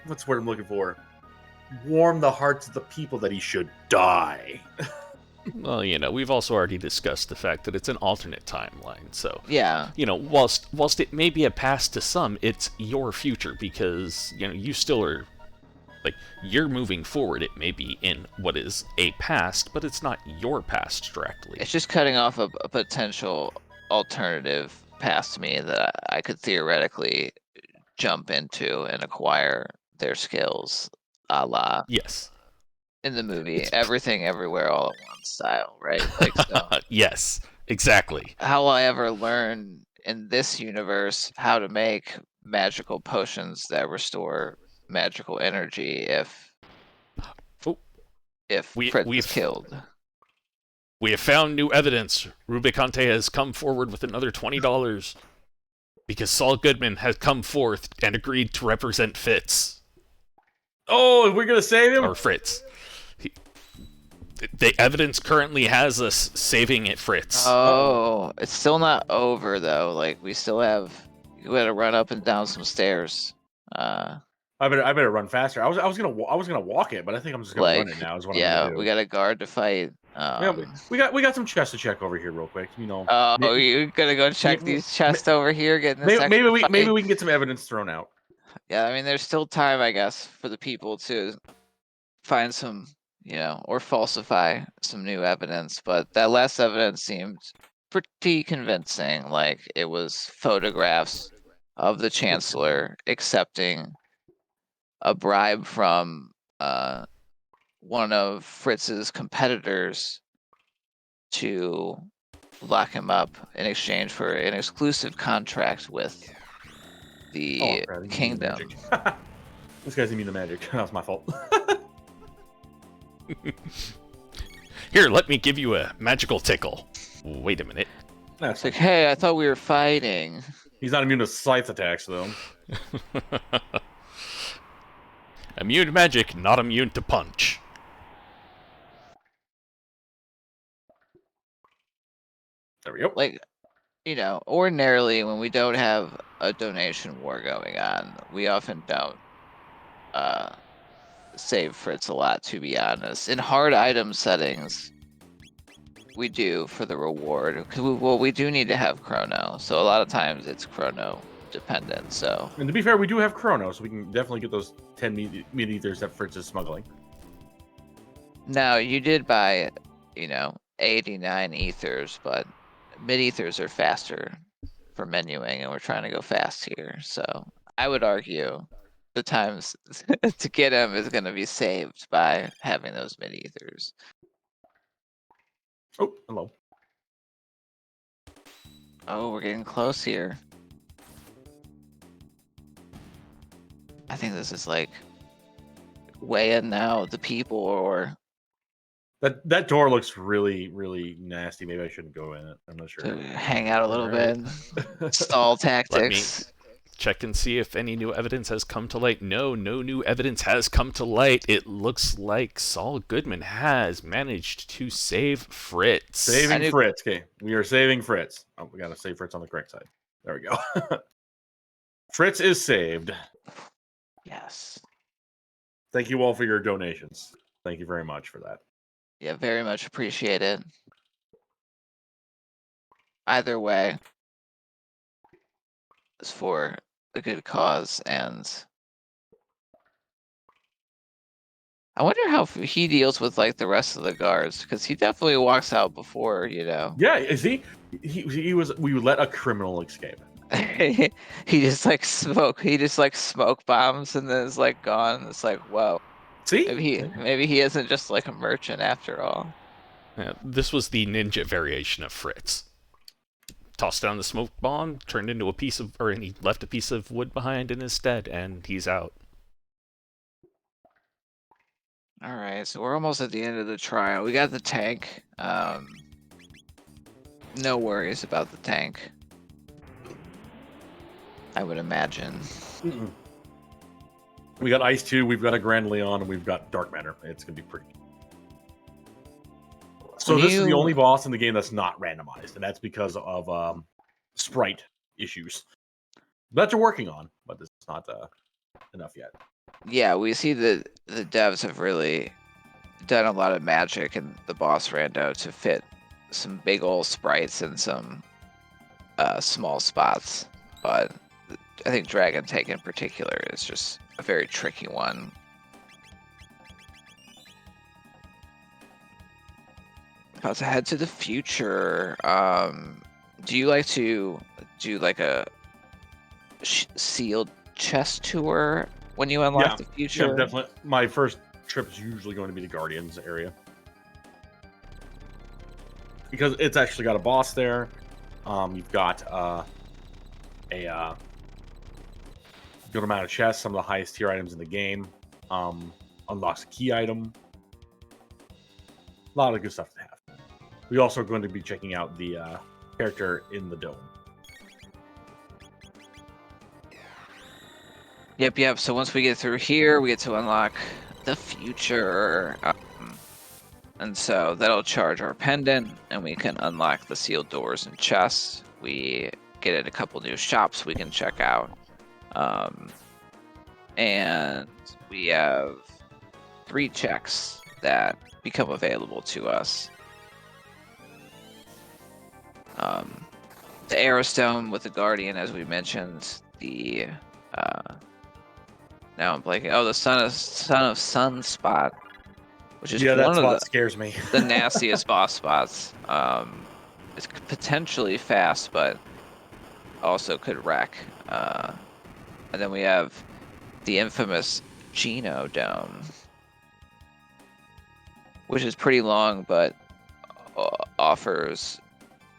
Speaker 3: what's the word I'm looking for? Warm the hearts of the people that he should die.
Speaker 2: Well, we've also already discussed the fact that it's an alternate timeline, so
Speaker 1: Yeah.
Speaker 2: Whilst it may be a past to some, it's your future because you still are. Like, you're moving forward, it may be in what is a past, but it's not your past directly.
Speaker 1: It's just cutting off a potential alternative past me that I could theoretically jump into and acquire their skills, a la in the movie Everything Everywhere All at Once style, right? Like, so
Speaker 2: yes, exactly.
Speaker 1: how will I ever learn in this universe how to make magical potions that restore magical energy if Fritz is killed?
Speaker 2: We have found new evidence. Rubicante has come forward with another $20 because Saul Goodman has come forth and agreed to represent Fitz.
Speaker 3: Oh, we're gonna save him?
Speaker 2: Or Fritz. the evidence currently has us saving it, Fritz.
Speaker 1: Oh, it's still not over though. Like we still have. You gotta run up and down some stairs.
Speaker 3: I better run faster. I was gonna walk it, but I think I'm just gonna run it now. Is what I'm
Speaker 1: yeah,
Speaker 3: gonna do.
Speaker 1: we got a guard to fight.
Speaker 3: Yeah, we got some chests to check over here real quick. You know.
Speaker 1: Oh, you're gonna go check these chests over here, getting this
Speaker 3: maybe
Speaker 1: extra fight?
Speaker 3: maybe we can get some evidence thrown out.
Speaker 1: Yeah, I mean, there's still time, I guess, for the people to find some, or falsify some new evidence. But that last evidence seemed pretty convincing. Like it was photographs of the chancellor accepting a bribe from one of Fritz's competitors to lock him up in exchange for an exclusive contract with the
Speaker 3: crap,
Speaker 1: kingdom.
Speaker 3: This guy's immune to magic. That was my fault.
Speaker 2: Here, let me give you a magical tickle. Wait a minute.
Speaker 1: It's like, hey, I thought we were fighting.
Speaker 3: He's not immune to scythe attacks, though.
Speaker 2: Immune to magic, not immune to punch.
Speaker 3: There we go.
Speaker 1: Like, ordinarily when we don't have a donation war going on, we often don't save Fritz a lot, to be honest. In hard item settings, we do for the reward. Because we do need to have Chrono, so a lot of times it's Chrono dependent. So,
Speaker 3: and to be fair, we do have Chrono, so we can definitely get those 10 meat ethers that Fritz is smuggling.
Speaker 1: Now, you did buy, 89 ethers, but mid-ethers are faster for menuing, and we're trying to go fast here. So I would argue the times to get him is going to be saved by having those mid-ethers.
Speaker 3: Oh, hello.
Speaker 1: Oh, we're getting close here. I think this is like way in now, the people, or
Speaker 3: that door looks really, really nasty. Maybe I shouldn't go in it. I'm not sure.
Speaker 1: to hang out a little bit. Stall tactics.
Speaker 2: Let me check and see if any new evidence has come to light. No new evidence has come to light. It looks like Saul Goodman has managed to save Fritz.
Speaker 3: Saving Fritz. Okay, we are saving Fritz. Oh, we gotta save Fritz on the correct side. There we go. Fritz is saved.
Speaker 1: Yes.
Speaker 3: Thank you all for your donations. Thank you very much for that.
Speaker 1: Yeah, very much appreciated. Either way, it's for a good cause, and I wonder how he deals with like the rest of the guards, because he definitely walks out before,
Speaker 3: Yeah, is he was. We let a criminal escape.
Speaker 1: he just like smoke bombs and then is like gone. It's like, whoa.
Speaker 3: See,
Speaker 1: maybe he isn't just like a merchant after all.
Speaker 2: Yeah, this was the ninja variation of Fritz. Tossed down the smoke bomb, turned into a piece of, and he left a piece of wood behind in his stead, and he's out.
Speaker 1: All right, so we're almost at the end of the trial. We got the tank. No worries about the tank, I would imagine.
Speaker 3: Mm-mm. We got Ice 2, we've got a Grand Leon, and we've got Dark Matter. It's going to be pretty. So this is the only boss in the game that's not randomized, and that's because of sprite issues that you're working on, but it's not enough yet.
Speaker 1: Yeah, we see that the devs have really done a lot of magic in the boss rando to fit some big old sprites in some small spots, but I think Dragon Tank in particular is just a very tricky one. About to head to the future. Do you like to do like a sealed chest tour when you unlock the future?
Speaker 3: Yeah, definitely. My first trip is usually going to be the Guardians area, because it's actually got a boss there. You've got a good amount of chests, some of the highest tier items in the game. Unlocks a key item. A lot of good stuff to have. We also are going to be checking out the character in the dome.
Speaker 1: Yep. So once we get through here, we get to unlock the future. And so that'll charge our pendant, and we can unlock the sealed doors and chests. We get at a couple new shops we can check out. And we have 3 checks that become available to us. The Aerostone with the Guardian, as we mentioned. The now I'm blanking. Oh, the Son of Sunspot, which is
Speaker 3: Yeah, that
Speaker 1: one of
Speaker 3: spot scares me.
Speaker 1: the nastiest boss spots. It's potentially fast, but also could wreck. And then we have the infamous Geno Dome, which is pretty long, but offers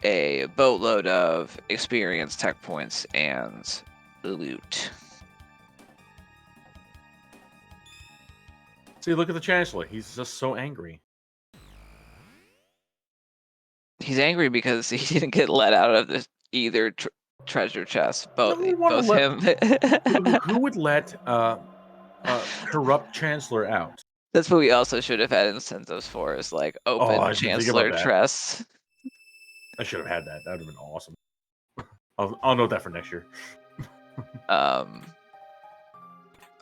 Speaker 1: a boatload of experience, tech points, and loot.
Speaker 3: See, look at the Chancellor. He's just so angry.
Speaker 1: He's angry because he didn't get let out of either treasure chest. Both him.
Speaker 3: Who would let corrupt Chancellor out?
Speaker 1: That's what we also should have had incentives for, is like open
Speaker 3: I didn't think
Speaker 1: Chancellor
Speaker 3: about that.
Speaker 1: chests.
Speaker 3: I should have had that. That would have been awesome. I'll note that for next year.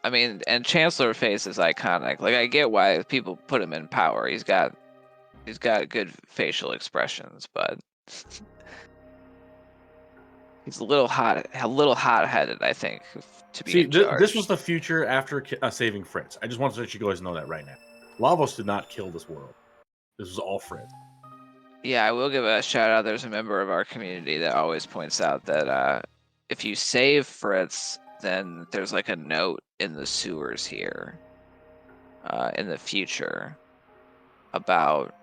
Speaker 1: I mean, and Chancellor face is iconic. Like, I get why people put him in power. He's got good facial expressions, but he's a little hot-headed, I think, to be in charge.
Speaker 3: This was the future after saving Fritz. I just want to let you guys know that right now. Lavos did not kill this world. This was all Fritz.
Speaker 1: Yeah, I will give a shout out. There's a member of our community that always points out that if you save Fritz, then there's like a note in the sewers here in the future about,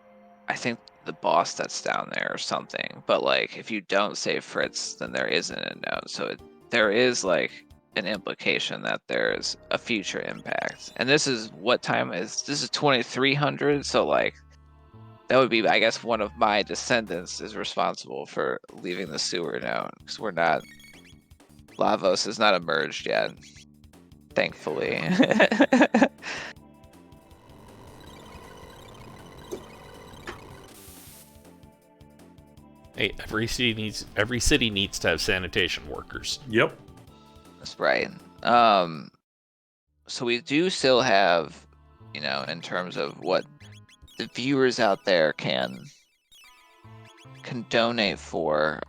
Speaker 1: I think, the boss that's down there or something. But like, if you don't save Fritz, then there isn't a note. So there is like an implication that there's a future impact. And this is what time is this? Is 2300. So like, that would be, I guess, one of my descendants is responsible for leaving the sewer note, because Lavos has not emerged yet, thankfully.
Speaker 2: Hey, every city needs to have sanitation workers.
Speaker 3: Yep.
Speaker 1: That's right. So we do still have, in terms of what the viewers out there can donate for,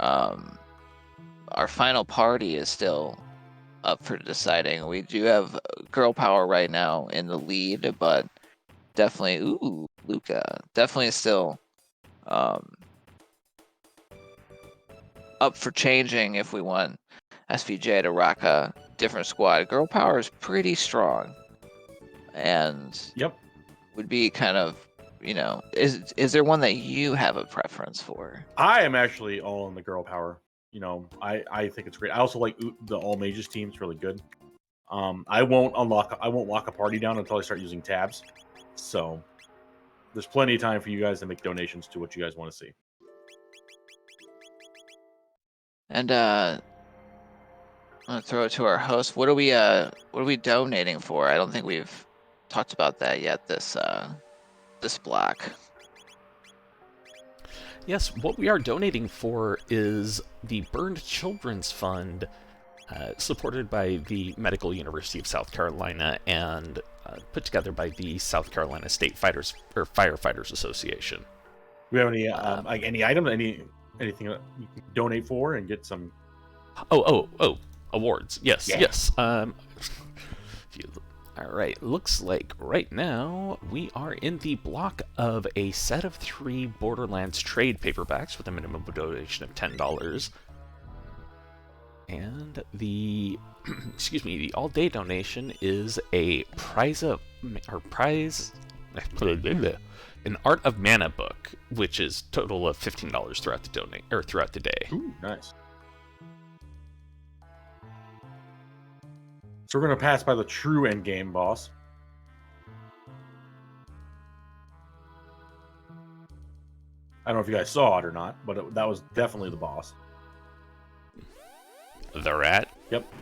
Speaker 1: our final party is still up for deciding. We do have Girl Power right now in the lead, but definitely, Luca, definitely still up for changing if we want SVJ to rock a different squad. Girl Power is pretty strong, and would be kind of, is there one that you have a preference for?
Speaker 3: I am actually all in the Girl Power. I think it's great. I also like the All Mages team. It's really good. I won't lock a party down until I start using tabs. So there's plenty of time for you guys to make donations to what you guys want to see.
Speaker 1: And I'm gonna throw it to our host. What are we donating for? I don't think we've talked about that yet this block.
Speaker 2: Yes, what we are donating for is the Burned Children's Fund, supported by the Medical University of South Carolina and put together by the South Carolina State Firefighters Association.
Speaker 3: Do we have any any item, anything that you can donate for and get some?
Speaker 2: Awards. Yes,
Speaker 3: yeah.
Speaker 2: Yes. All right, looks like right now we are in the block of a set of 3 Borderlands trade paperbacks with a minimum donation of $10. And the the all-day donation is an Art of Mana book, which is total of $15 throughout the day.
Speaker 3: Ooh, nice. So we're going to pass by the true endgame boss. I don't know if you guys saw it or not, but that was definitely the boss.
Speaker 2: The rat?
Speaker 3: Yep.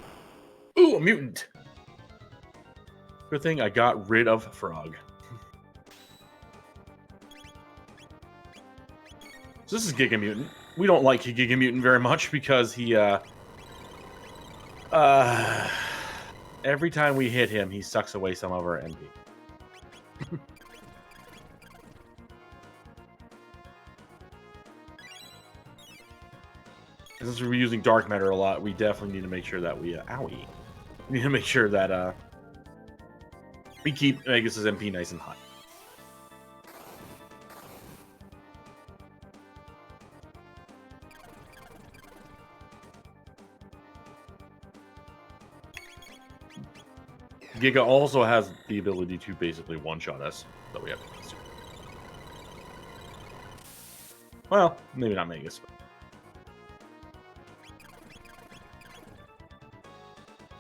Speaker 3: Ooh, a mutant! Good thing I got rid of Frog. So this is Giga Mutant. We don't like Giga Mutant very much because he every time we hit him, he sucks away some of our envy. Since we're using dark matter a lot, we definitely need to make sure that we owie. We need to make sure that we keep Magus's MP nice and high. Giga also has the ability to basically one-shot us, so we have to be super. Well, maybe not Magus.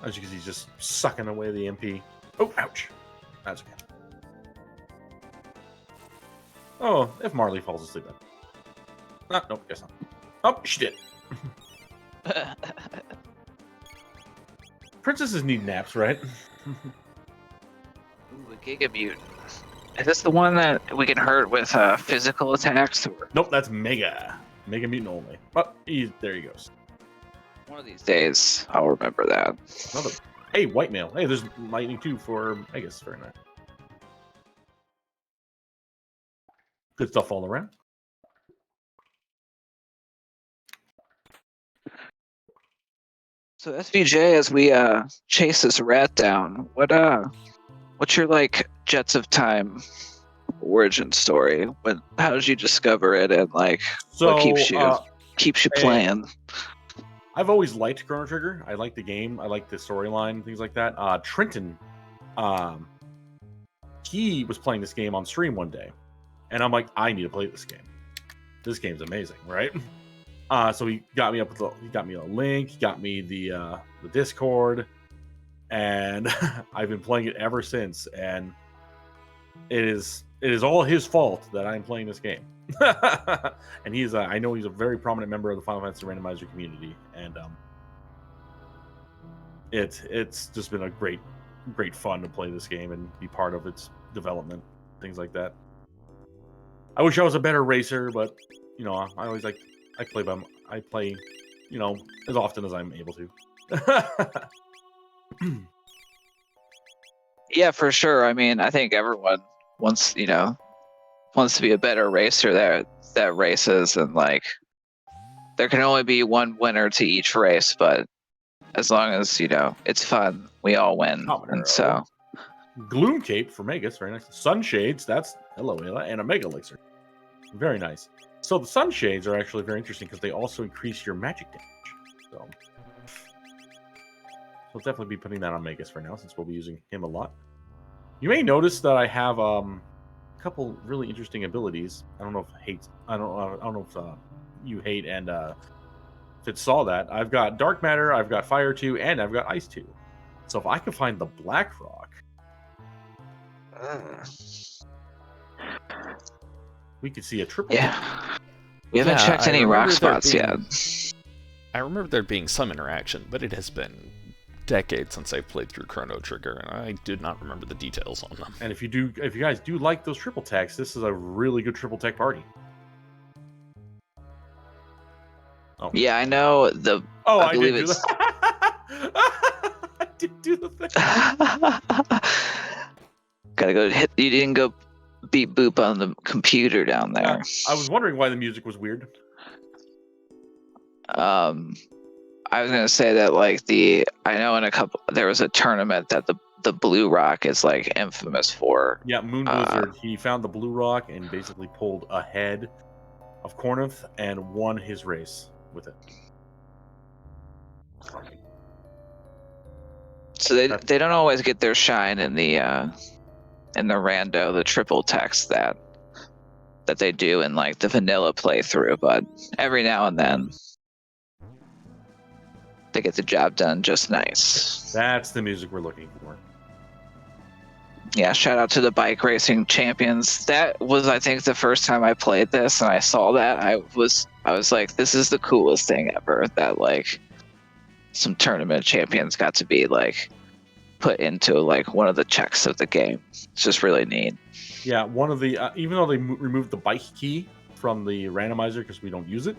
Speaker 3: As you can see, he's just sucking away the MP. Oh, ouch. That's okay. Oh, if Marley falls asleep then. Nope, guess not. Oh, she did. Princesses need naps, right?
Speaker 1: Ooh, a Giga Mutant. Is this the one that we can hurt with physical attacks? Or...
Speaker 3: Nope, that's Mega. Mega Mutant only. Oh, there he goes.
Speaker 1: One of these days, I'll remember that.
Speaker 3: Another. Hey, white mail. Hey, there's lightning too for Megas. Very nice. Good stuff all around.
Speaker 1: So SVJ, as we chase this rat down, what's your like Jets of Time origin story? How did you discover it, and like what keeps you playing?
Speaker 3: I've always liked Chrono Trigger. I like the game. I like the storyline, things like that. Trenton, he was playing this game on stream one day, and I'm like, I need to play this game. This game's amazing, right? So he got me he got me a link, he got me the Discord, and I've been playing it ever since. And it is all his fault that I'm playing this game. And he's I know he's a very prominent member of the Final Fantasy Randomizer community, and it's just been a great fun to play this game and be part of its development, things like that. I wish I was a better racer, but you know, I always like I play, you know, as often as I'm able to.
Speaker 1: Yeah, for sure. I mean, I think everyone wants to be a better racer that races, and like there can only be one winner to each race, but as long as it's fun, we all win. And so
Speaker 3: Gloom Cape for Megas, very nice. Sunshades, that's hello Ayla, and a Mega Elixir. Very nice. So the Sunshades are actually very interesting because they also increase your magic damage. So we'll definitely be putting that on Megas for now, since we'll be using him a lot. You may notice that I have a couple really interesting abilities. I don't know if you hate and Fitz saw that. I've got Dark Matter, I've got Fire 2, and I've got Ice 2. So if I can find the Black Rock, we could see a triple.
Speaker 1: Yeah. We haven't checked any rock spots yet.
Speaker 2: I remember there being some interaction, but it has been decades since I played through Chrono Trigger, and I did not remember the details on them.
Speaker 3: And if you guys do like those triple techs, this is a really good triple tech party.
Speaker 1: Oh. Yeah, I know the.
Speaker 3: Oh, I believe it's. I didn't do the thing.
Speaker 1: Gotta go hit. You didn't go beep boop on the computer down there.
Speaker 3: Yeah, I was wondering why the music was weird.
Speaker 1: I was gonna say that I know there was a tournament that the Blue Rock is like infamous for.
Speaker 3: Yeah, Moon Blizzard. He found the Blue Rock and basically pulled ahead of Cornith and won his race with it.
Speaker 1: So they don't always get their shine in the rando, the triple text that they do in like the vanilla playthrough, but every now and then they get the job done just nice.
Speaker 3: That's the music we're looking for.
Speaker 1: Yeah, shout out to the bike racing champions. That was, I think, the first time I played this and I saw that. I was like, this is the coolest thing ever, that like some tournament champions got to be like put into like one of the checks of the game. It's just really neat.
Speaker 3: Yeah, one of the even though they removed the bike key, from the randomizer because we don't use it.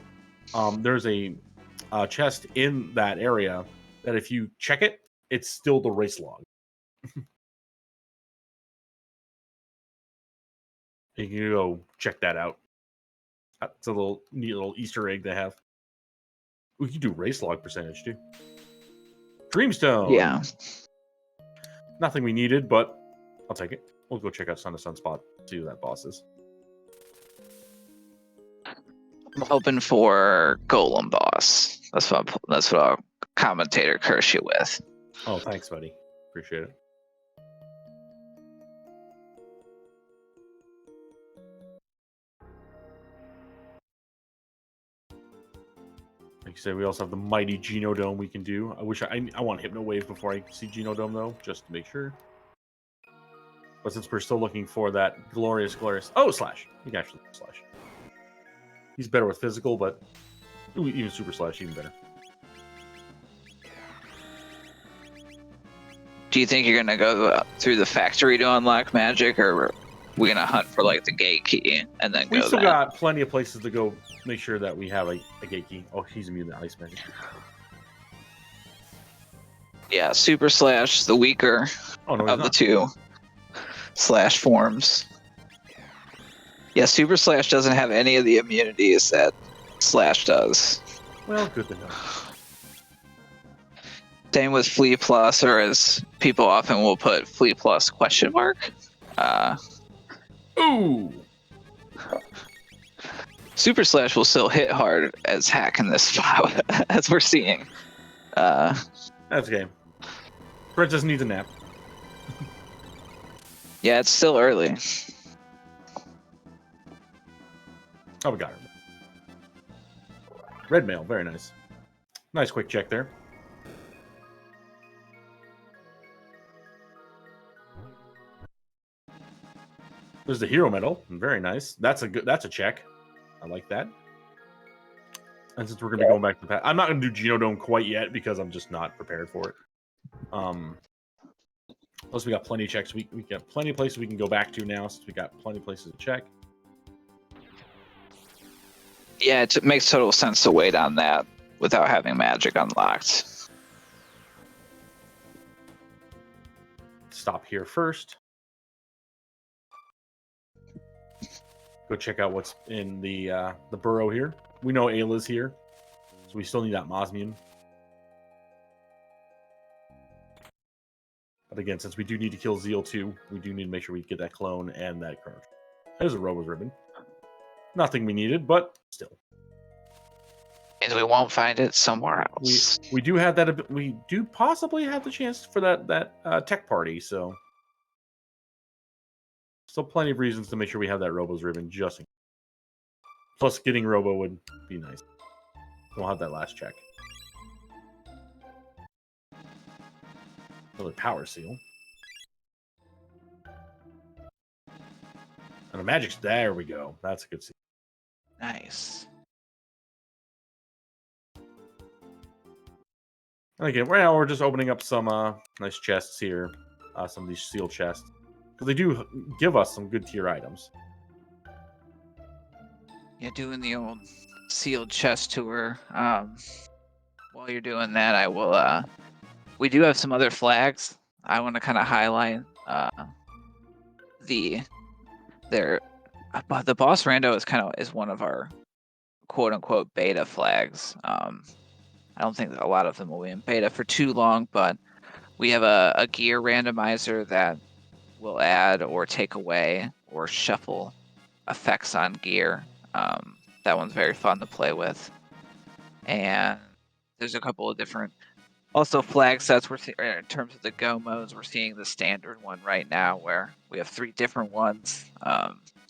Speaker 3: There's a chest in that area that if you check it, it's still the race log. You can go check that out. It's a neat little Easter egg they have. We can do race log percentage too. Dreamstone.
Speaker 1: Yeah.
Speaker 3: Nothing we needed, but I'll take it. We'll go check out Sun to Sunspot, see who that boss is.
Speaker 1: I'm hoping for Golem Boss. That's what I'll commentator curse you with.
Speaker 3: Oh, thanks, buddy. Appreciate it. Like you said, we also have the mighty Genodome we can do. I wish I want Hypno Wave before I see Genodome though, just to make sure. But since we're still looking for that glorious Slash. You can actually Slash. He's better with physical, but even Super Slash even better.
Speaker 1: Do you think you're gonna go through the factory to unlock magic, or are we gonna hunt for like the gate key and then
Speaker 3: We
Speaker 1: go
Speaker 3: still
Speaker 1: that?
Speaker 3: got plenty of places to go. Make sure that we have a gate key. Oh, he's immune to ice magic.
Speaker 1: Yeah, Super Slash, the weaker
Speaker 3: Oh no, he's
Speaker 1: of the
Speaker 3: not.
Speaker 1: two Slash forms. Yeah, Super Slash doesn't have any of the immunities that Slash does.
Speaker 3: Well, good to know.
Speaker 1: Same with Flea Plus, or as people often will put, Flea Plus question mark.
Speaker 3: Ooh.
Speaker 1: Super Slash will still hit hard as heck in this spot, as we're seeing.
Speaker 3: That's okay. Princess needs a nap.
Speaker 1: Yeah, it's still early.
Speaker 3: Oh, we got her. Red mail, very nice. Nice quick check there. There's the hero medal, very nice. That's a check. I like that. And since we're gonna be going back to the past, I'm not gonna do Genodome quite yet because I'm just not prepared for it. Plus we got plenty of checks. We got plenty of places we can go back to now since we got plenty of places to check.
Speaker 1: Yeah, it makes total sense to wait on that without having magic unlocked.
Speaker 3: Stop here first. Go check out what's in the burrow here. We know Ayla's here, so we still need that Mosmian. But again, since we do need to kill Zeal too, we do need to make sure we get that clone and that Chrono. There's a Robo's ribbon. Nothing we needed, but still.
Speaker 1: And we won't find it somewhere else.
Speaker 3: We do have that. We do possibly have the chance for that tech party. So still plenty of reasons to make sure we have that Robo's ribbon. Just in case. Plus, getting Robo would be nice. We'll have that last check. Another power seal. And a magic's there we go. That's a good seal.
Speaker 1: Nice.
Speaker 3: And again, right now we're just opening up some nice chests here. Some of these sealed chests. Because they do give us some good tier items.
Speaker 1: Yeah, doing the old sealed chest tour. While you're doing that, I will. We do have some other flags. I want to kind of highlight. The boss Rando is one of our quote unquote beta flags. I don't think that a lot of them will be in beta for too long, but we have a gear randomizer that will add or take away or shuffle effects on gear. That one's very fun to play with. And there's a couple of different also flag sets. We're in terms of the go modes, we're seeing the standard one right now where we have 3 different ones.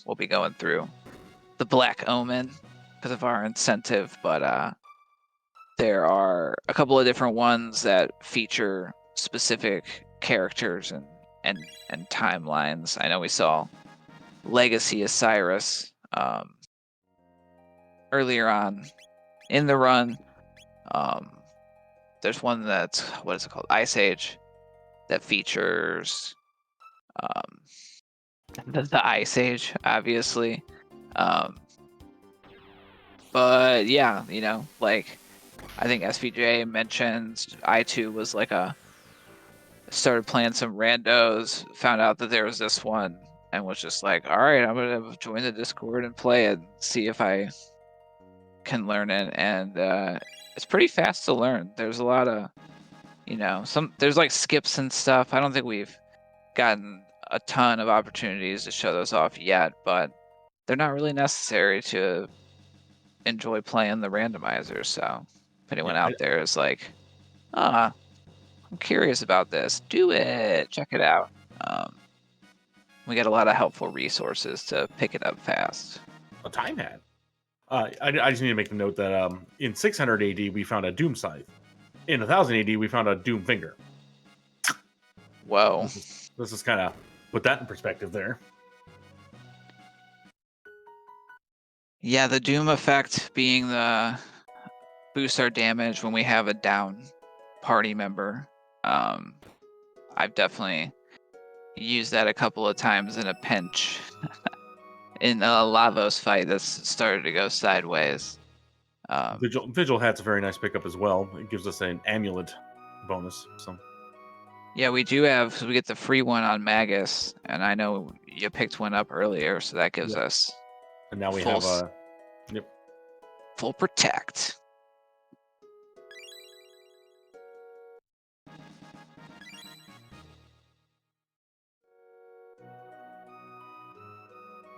Speaker 1: We'll be going through the Black Omen because of our incentive, but there are a couple of different ones that feature specific characters and timelines. I know we saw Legacy Osiris earlier on in the run. There's one that's, what is it called? Ice Age, that features the Ice Age, obviously. But yeah, like I think SVJ mentioned I2 was like started playing some randos, found out that there was this one, and was just like, all right, I'm gonna join the Discord and play it, and see if I can learn it. And it's pretty fast to learn. There's a lot of, there's like skips and stuff. I don't think we've gotten a ton of opportunities to show those off yet, but they're not really necessary to enjoy playing the randomizer. So if anyone
Speaker 3: Yeah,
Speaker 1: out there is like, ah, I'm curious about this, do it, check it out. We got a lot of helpful resources to pick it up fast.
Speaker 3: a time hat. I just need to make the note that in 600 AD we found a Doom Scythe. In 1000 AD we found a Doom Finger.
Speaker 1: Whoa.
Speaker 3: This is kind of put that in perspective there.
Speaker 1: Yeah, the Doom effect being the boost our damage when we have a down party member. I've definitely used that a couple of times in a pinch. In a Lavos fight that's started to go sideways.
Speaker 3: Vigil hat's a very nice pickup as well. It gives us an amulet bonus. So
Speaker 1: yeah, we do have, so we get the free one on Magus, and I know you picked one up earlier, so that gives us.
Speaker 3: And now we
Speaker 1: full,
Speaker 3: have a
Speaker 1: full protect.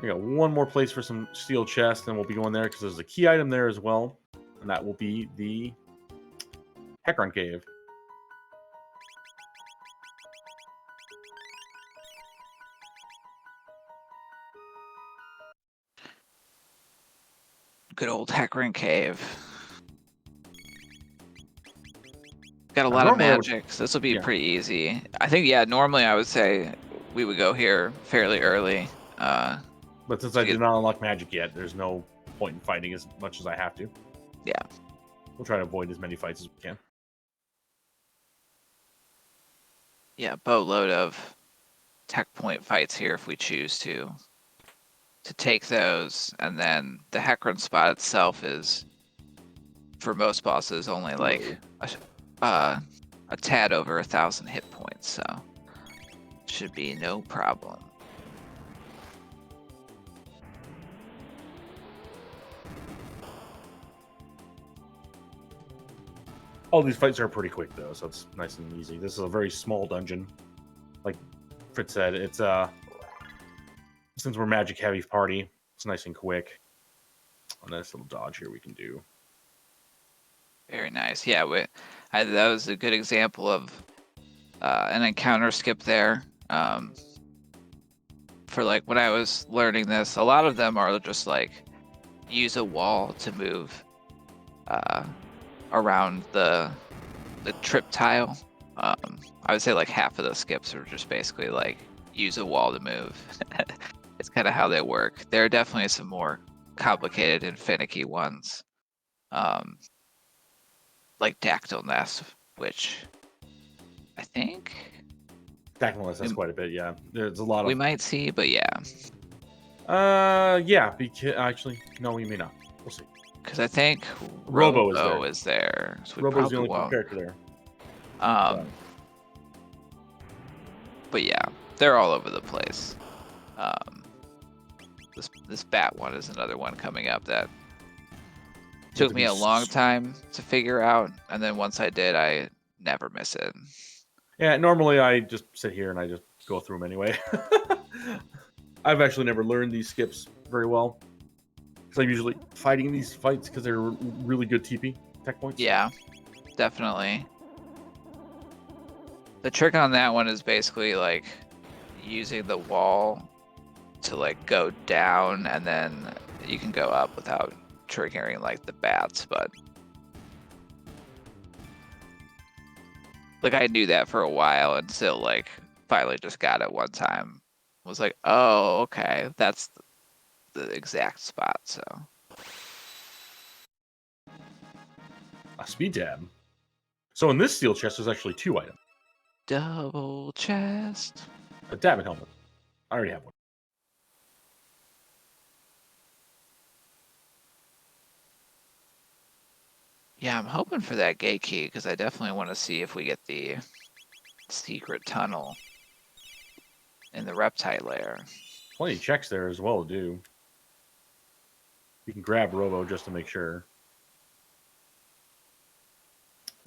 Speaker 3: We got one more place for some steel chest, and we'll be going there because there's a key item there as well, and that will be the Hecarim Cave.
Speaker 1: Good old Hecarim Cave. Got a lot of magic, so this will be pretty easy. I think, yeah, normally I would say we would go here fairly early.
Speaker 3: But since I did not unlock magic yet, there's no point in fighting as much as I have to.
Speaker 1: Yeah.
Speaker 3: We'll try to avoid as many fights as we can.
Speaker 1: Yeah, boatload of tech point fights here if we choose to take those. And then the Hecarim spot itself is, for most bosses, only like a tad over 1,000 hit points, so should be no problem.
Speaker 3: All these fights are pretty quick though, so it's nice and easy. This is a very small dungeon. Like Fritz said, it's since we're magic heavy party, it's nice and quick. A nice little dodge here we can do.
Speaker 1: Very nice. Yeah, that was a good example of an encounter skip there. For like when I was learning this, a lot of them are just like use a wall to move around the trip tile. I would say like half of the skips are just basically like use a wall to move. It's kind of how they work. There are definitely some more complicated and finicky ones, like Dactyl Nest, which I think
Speaker 3: Dactyl Nest has quite a bit. Yeah, there's a lot of
Speaker 1: we might see, but yeah.
Speaker 3: Yeah. Because actually, no, we may not. We'll see.
Speaker 1: Because I think
Speaker 3: Robo
Speaker 1: is there. So
Speaker 3: Robo's the only character there.
Speaker 1: But yeah, they're all over the place. This bat one is another one coming up that took me a long time to figure out, and then once I did, I never miss it.
Speaker 3: Yeah, normally I just sit here and I just go through them anyway. I've actually never learned these skips very well, because I'm usually fighting these fights because they're really good TP tech points.
Speaker 1: Yeah, definitely. The trick on that one is basically like using the wall to like go down, and then you can go up without triggering like the bats. But like I knew that for a while until like finally just got it one time. Was like, oh, okay, that's the exact spot. So
Speaker 3: a speed tab. So in this steel chest, there's actually 2 items.
Speaker 1: Double chest.
Speaker 3: A Davin helmet. I already have one.
Speaker 1: Yeah, I'm hoping for that gate key because I definitely want to see if we get the secret tunnel in the reptile lair.
Speaker 3: Plenty of checks there as well to do. You can grab Robo just to make sure.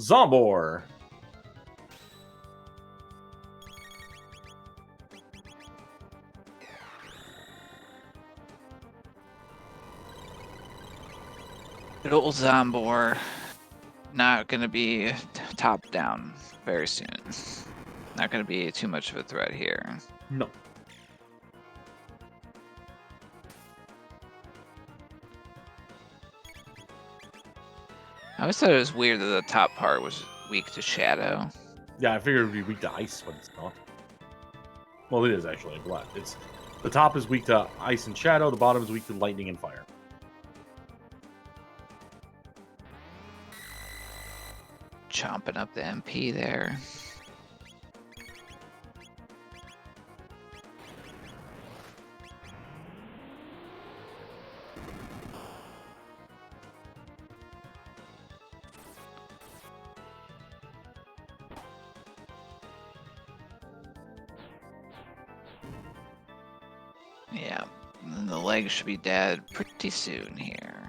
Speaker 3: Zombor.
Speaker 1: Good old Zombor. Not gonna be top down very soon. Not gonna be too much of a threat here.
Speaker 3: No.
Speaker 1: I always thought it was weird that the top part was weak to shadow.
Speaker 3: Yeah, I figured it would be weak to ice, but it's not. Well, it is actually. It's the top is weak to ice and shadow. The bottom is weak to lightning and fire.
Speaker 1: Chomping up the MP there. Yeah, and the leg should be dead pretty soon here.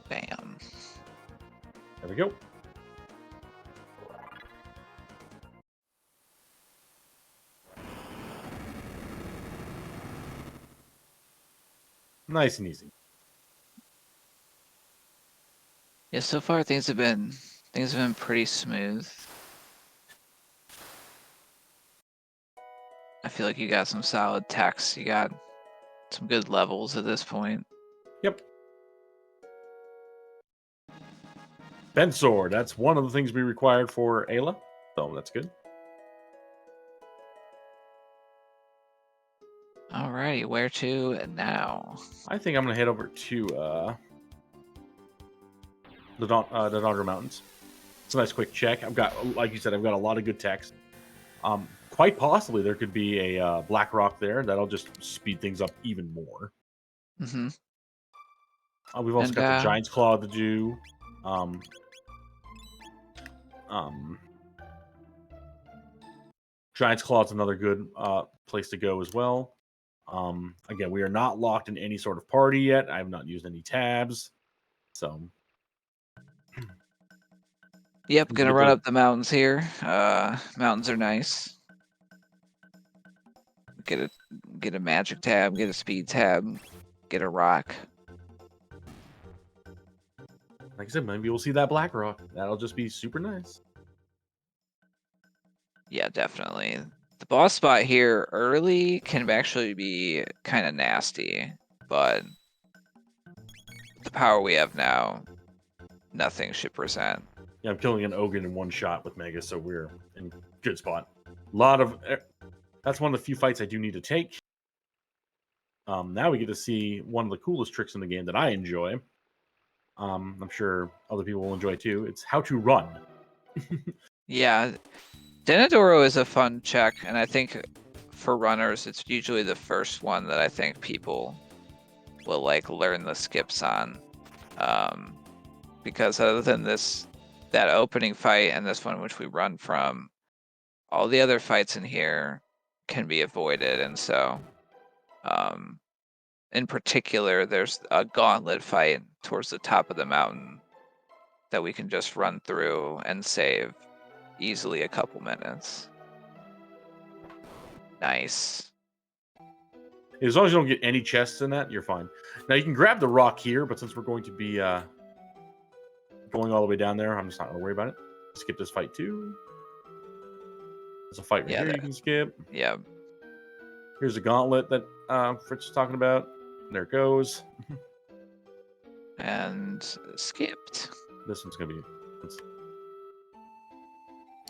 Speaker 1: Bam.
Speaker 3: There we go. Nice and easy.
Speaker 1: Yeah, so far things have been pretty smooth. I feel like you got some solid techs. You got some good levels at this point.
Speaker 3: Yep. Bent sword. That's one of the things we required for Ayla. So that's good.
Speaker 1: Alrighty, where to now?
Speaker 3: I think I'm gonna head over to the Dondra Mountains. It's a nice quick check. I've got, like you said, I've got a lot of good techs. Quite possibly there could be a Black Rock there that'll just speed things up even more.
Speaker 1: Mm-hmm.
Speaker 3: We've also got the Giant's Claw to do. Giant's Claw is another good place to go as well. Again, we are not locked in any sort of party yet. I have not used any tabs. So
Speaker 1: Yep, gonna run up the mountains here. Mountains are nice. Get a magic tab, get a speed tab, get a rock.
Speaker 3: Like I said, maybe we'll see that Black Rock. That'll just be super nice.
Speaker 1: Yeah, definitely. The boss spot here early can actually be kind of nasty, but the power we have now, nothing should present.
Speaker 3: Yeah, I'm killing an Ogun in one shot with Mega, so we're in good spot. A lot of that's one of the few fights I do need to take. Now we get to see one of the coolest tricks in the game that I enjoy. I'm sure other people will enjoy too. It's how to run.
Speaker 1: Yeah, Denadoro is a fun check, and I think for runners, it's usually the first one that I think people will like learn the skips on. Because other than that opening fight and this one which we run from, all the other fights in here can be avoided, and so in particular there's a gauntlet fight towards the top of the mountain that we can just run through and save easily a couple minutes. Nice.
Speaker 3: As long as you don't get any chests in that, you're fine. Now you can grab the rock here, but since we're going to be going all the way down there, I'm just not going to worry about it. Skip this fight too. There's a fight right here you can skip.
Speaker 1: Yeah.
Speaker 3: Here's a gauntlet that Fritz was talking about. There it goes.
Speaker 1: And skipped.
Speaker 3: This one's going to be...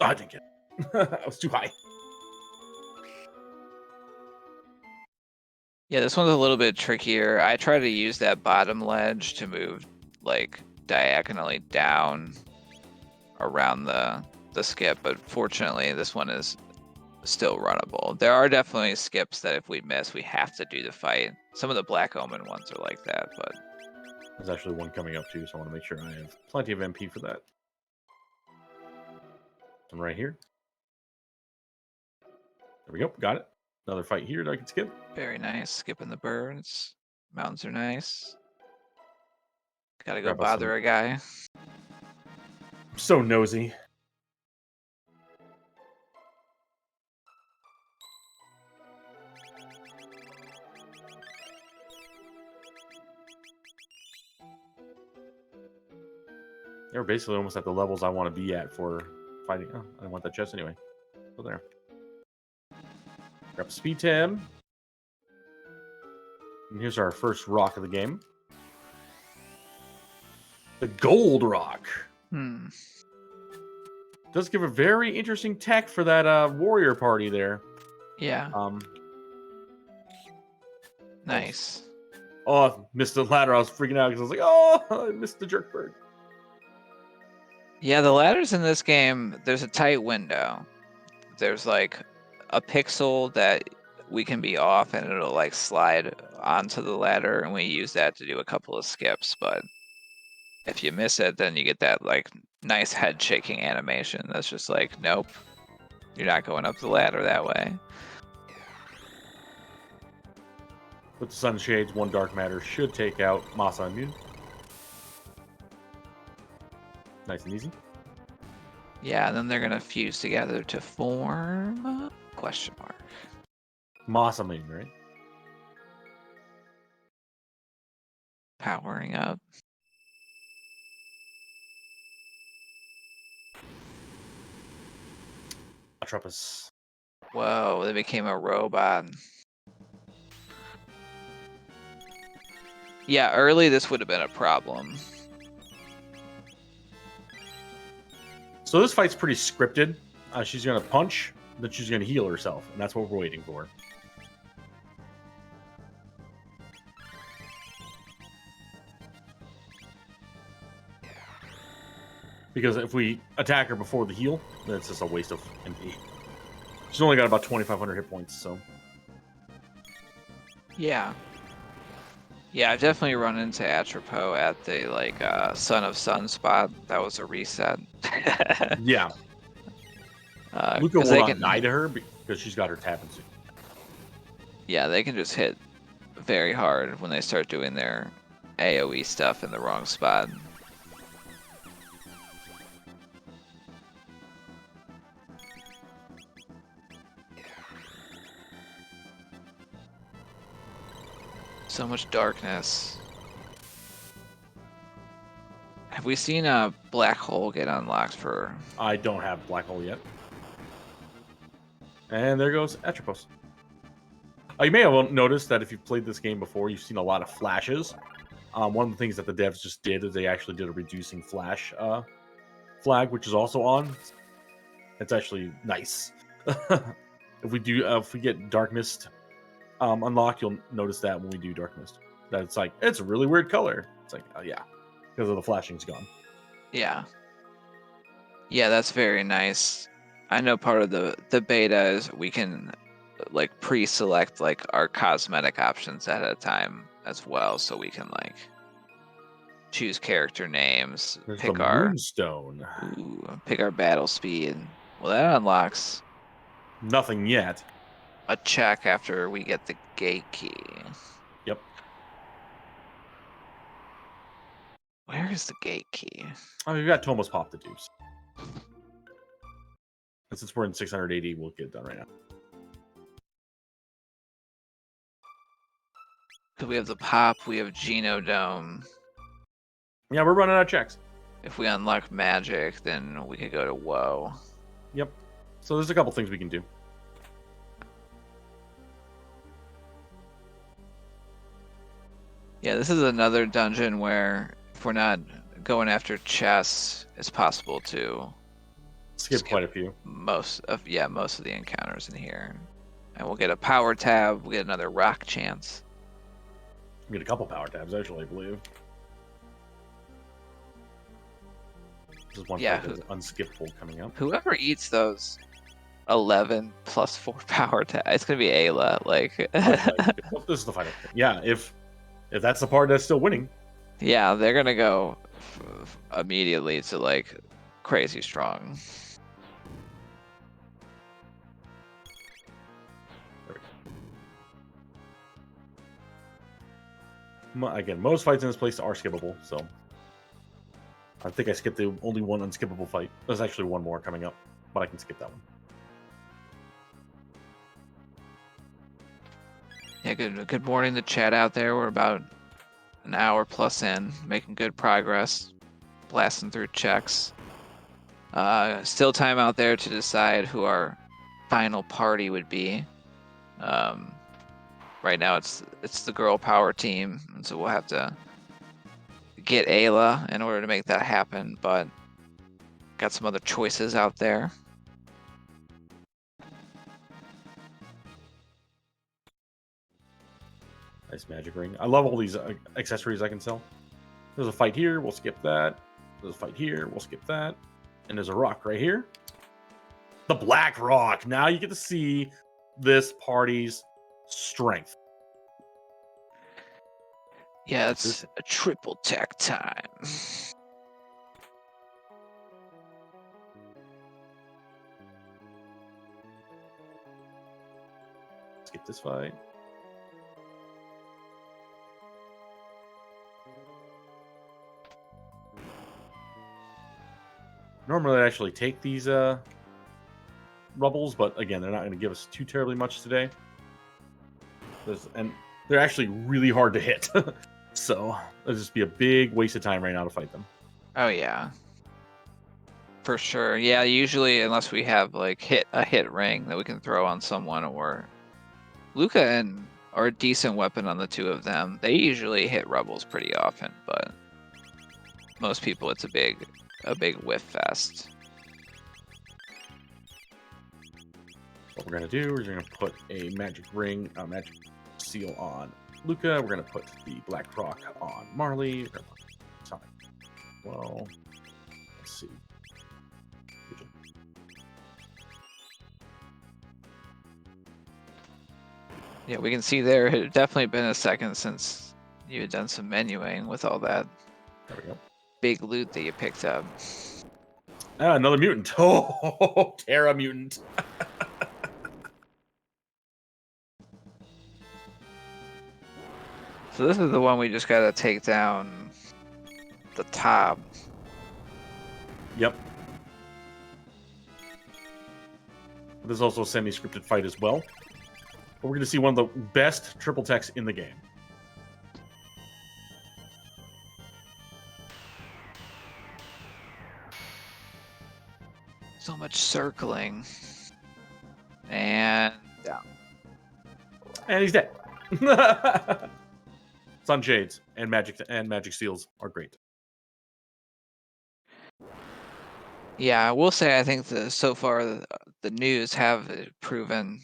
Speaker 3: Oh, I didn't get it. I was too high.
Speaker 1: Yeah, this one's a little bit trickier. I try to use that bottom ledge to move like diagonally down around the skip, but fortunately this one is still runnable. There are definitely skips that if we miss, we have to do the fight. Some of the Black Omen ones are like that, but
Speaker 3: There's actually one coming up too, so I want to make sure I have plenty of MP for that. One right here. There we go. Got it. Another fight here that I can skip.
Speaker 1: very nice. Skipping the birds. Mountains are nice. Gotta go
Speaker 3: Grab us
Speaker 1: bother a guy.
Speaker 3: I'm so nosy. They're basically almost at the levels I want to be at for fighting. Oh, I didn't want that chest anyway. Go there. Grab a speed tab. And here's our first rock of the game. The gold rock. Does give a very interesting tech for that warrior party there.
Speaker 1: Yeah. Nice.
Speaker 3: Oh, missed the ladder. I was freaking out because I was like, oh, I missed the jerk bird.
Speaker 1: Yeah, the ladders in this game, there's a tight window. There's like a pixel that we can be off and it'll like slide onto the ladder, and we use that to do a couple of skips, but if you miss it, then you get that like nice head shaking animation. That's just like, nope, you're not going up the ladder that way.
Speaker 3: With the sunshades, one dark matter should take out Masa Immune. Nice and easy.
Speaker 1: Yeah, and then they're gonna fuse together to form question mark.
Speaker 3: Masa Immune, right?
Speaker 1: Powering up.
Speaker 3: Atropos.
Speaker 1: Whoa, they became a robot. Yeah, early this would have been a problem.
Speaker 3: So this fight's pretty scripted. She's going to punch, then she's going to heal herself, and that's what we're waiting for. Because if we attack her before the heal, then it's just a waste of MP. She's only got about 2,500 hit points, so...
Speaker 1: Yeah. Yeah, I've definitely run into Atropos at the like Son of Sun spot. That was a reset.
Speaker 3: Yeah. Luca will not die to her because she's got her tapping suit.
Speaker 1: Yeah, they can just hit very hard when they start doing their AoE stuff in the wrong spot. So much darkness. Have we seen a black hole get unlocked for...
Speaker 3: I don't have black hole yet. And there goes Atropos. You may have noticed that if you've played this game before, you've seen a lot of flashes. One of the things that the devs just did is they actually did a reducing flash flag, which is also on. It's actually nice. If we get Dark Mist unlocked, you'll notice that when we do Dark Mist, that it's a really weird color. It's like, oh yeah, because of the flashing's gone.
Speaker 1: Yeah. Yeah, that's very nice. I know part of the beta is we can like pre-select like our cosmetic options ahead of time as well, so we can like choose character names, pick our
Speaker 3: Moonstone.
Speaker 1: Pick our battle speed. Well, that unlocks
Speaker 3: nothing yet.
Speaker 1: A check after we get the gate key.
Speaker 3: Yep.
Speaker 1: Where is the gate key?
Speaker 3: Oh, we've got to almost pop the dupes. And since we're in 680, we'll get it done right now.
Speaker 1: Because we have the pop, we have Genodome.
Speaker 3: Yeah, we're running out of checks.
Speaker 1: If we unlock magic, then we could go to Woe.
Speaker 3: Yep. So there's a couple things we can do.
Speaker 1: Yeah, this is another dungeon where if we're not going after chests, it's possible to
Speaker 3: skip quite a few.
Speaker 1: Most of the encounters in here. And we'll get a power tab, we'll get another rock chance.
Speaker 3: We'll get a couple power tabs, actually, I believe. This is one fight that's unskippable coming up.
Speaker 1: Whoever eats those 11 plus 4 power attack. It's gonna be Ayla. Like,
Speaker 3: This is the final thing. Yeah, if that's the part that's still winning.
Speaker 1: yeah, they're gonna go immediately to like crazy strong.
Speaker 3: Again, most fights in this place are skippable, so I think I skipped the only one unskippable fight. There's actually one more coming up, but I can skip that one.
Speaker 1: Yeah, good morning to chat out there. We're about an hour plus in, making good progress, blasting through checks. Still time out there to decide who our final party would be. Right now it's the girl power team, and so we'll have to get Ayla in order to make that happen, but got some other choices out there.
Speaker 3: Nice magic ring. I love all these accessories I can sell. There's a fight here, we'll skip that. There's a fight here, we'll skip that. And there's a rock right here. The Black Rock. Now you get to see this party's strength.
Speaker 1: Yeah, it's a triple tech time.
Speaker 3: Let's get this fight. Normally I actually take these rubbles, but again, they're not going to give us too terribly much today. And they're actually really hard to hit. So it'll just be a big waste of time right now to fight them.
Speaker 1: Oh yeah, for sure. Yeah, usually unless we have like a hit ring that we can throw on someone, or Luca and or a decent weapon on the two of them, they usually hit rebels pretty often, but most people it's a big whiff fest.
Speaker 3: What we're gonna do is we're gonna put a magic ring, a magic seal on Luca. We're gonna put the Black Rock on Marley. We're gonna put Sonic. Well, let's see.
Speaker 1: Yeah, we can see there it had definitely been a second since you had done some menuing with all that
Speaker 3: There we go.
Speaker 1: big loot that you picked up.
Speaker 3: Ah, another mutant. Oh, Terra mutant.
Speaker 1: So this is the one we just gotta take down the top.
Speaker 3: Yep. There's also a semi-scripted fight as well. But we're going to see one of the best triple techs in the game.
Speaker 1: So much circling. And down.
Speaker 3: And he's dead. Sunshades and magic seals are great.
Speaker 1: Yeah, I will say I think so far the news have proven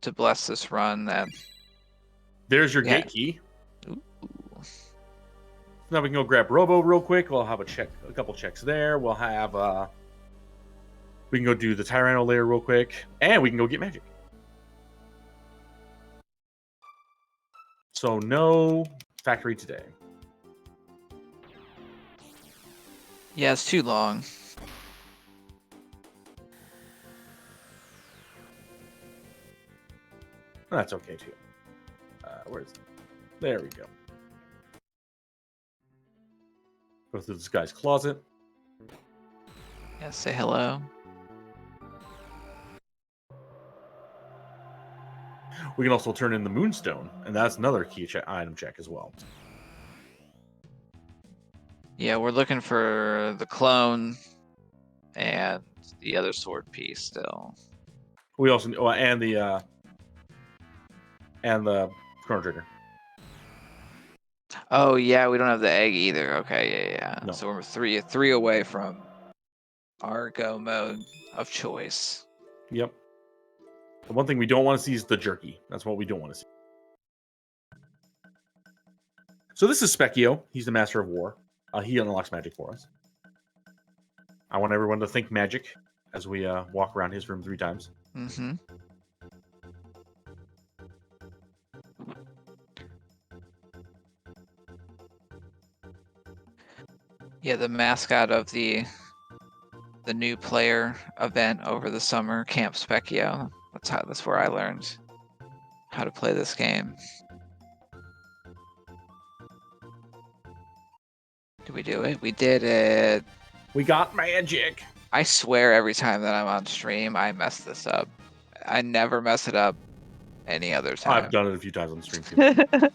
Speaker 1: to bless this run that
Speaker 3: There's your gate key.
Speaker 1: Ooh.
Speaker 3: Now we can go grab Robo real quick. We'll have a couple checks there. We'll have we can go do the Tyranno layer real quick, and we can go get magic. So no factory today.
Speaker 1: Yeah, it's too long.
Speaker 3: That's okay too. Where is it? There we go. Go through this guy's closet.
Speaker 1: Yeah, say hello.
Speaker 3: We can also turn in the Moonstone, and that's another key item check as well.
Speaker 1: Yeah, we're looking for the clone and the other sword piece still.
Speaker 3: We also and the Chrono Trigger.
Speaker 1: Oh yeah, we don't have the egg either. Okay, yeah.
Speaker 3: No.
Speaker 1: So we're three away from our go mode of choice.
Speaker 3: Yep. The one thing we don't want to see is the jerky. That's what we don't want to see. So this is Specchio. He's the Master of War. He unlocks magic for us. I want everyone to think magic as we walk around his room 3 times.
Speaker 1: Mm-hmm. Yeah, the mascot of the new player event over the summer, Camp Specchio. That's where I learned how to play this game. Did we do it? We did it.
Speaker 3: We got magic.
Speaker 1: I swear every time that I'm on stream, I mess this up. I never mess it up any other time.
Speaker 3: I've done it a few times on the stream too.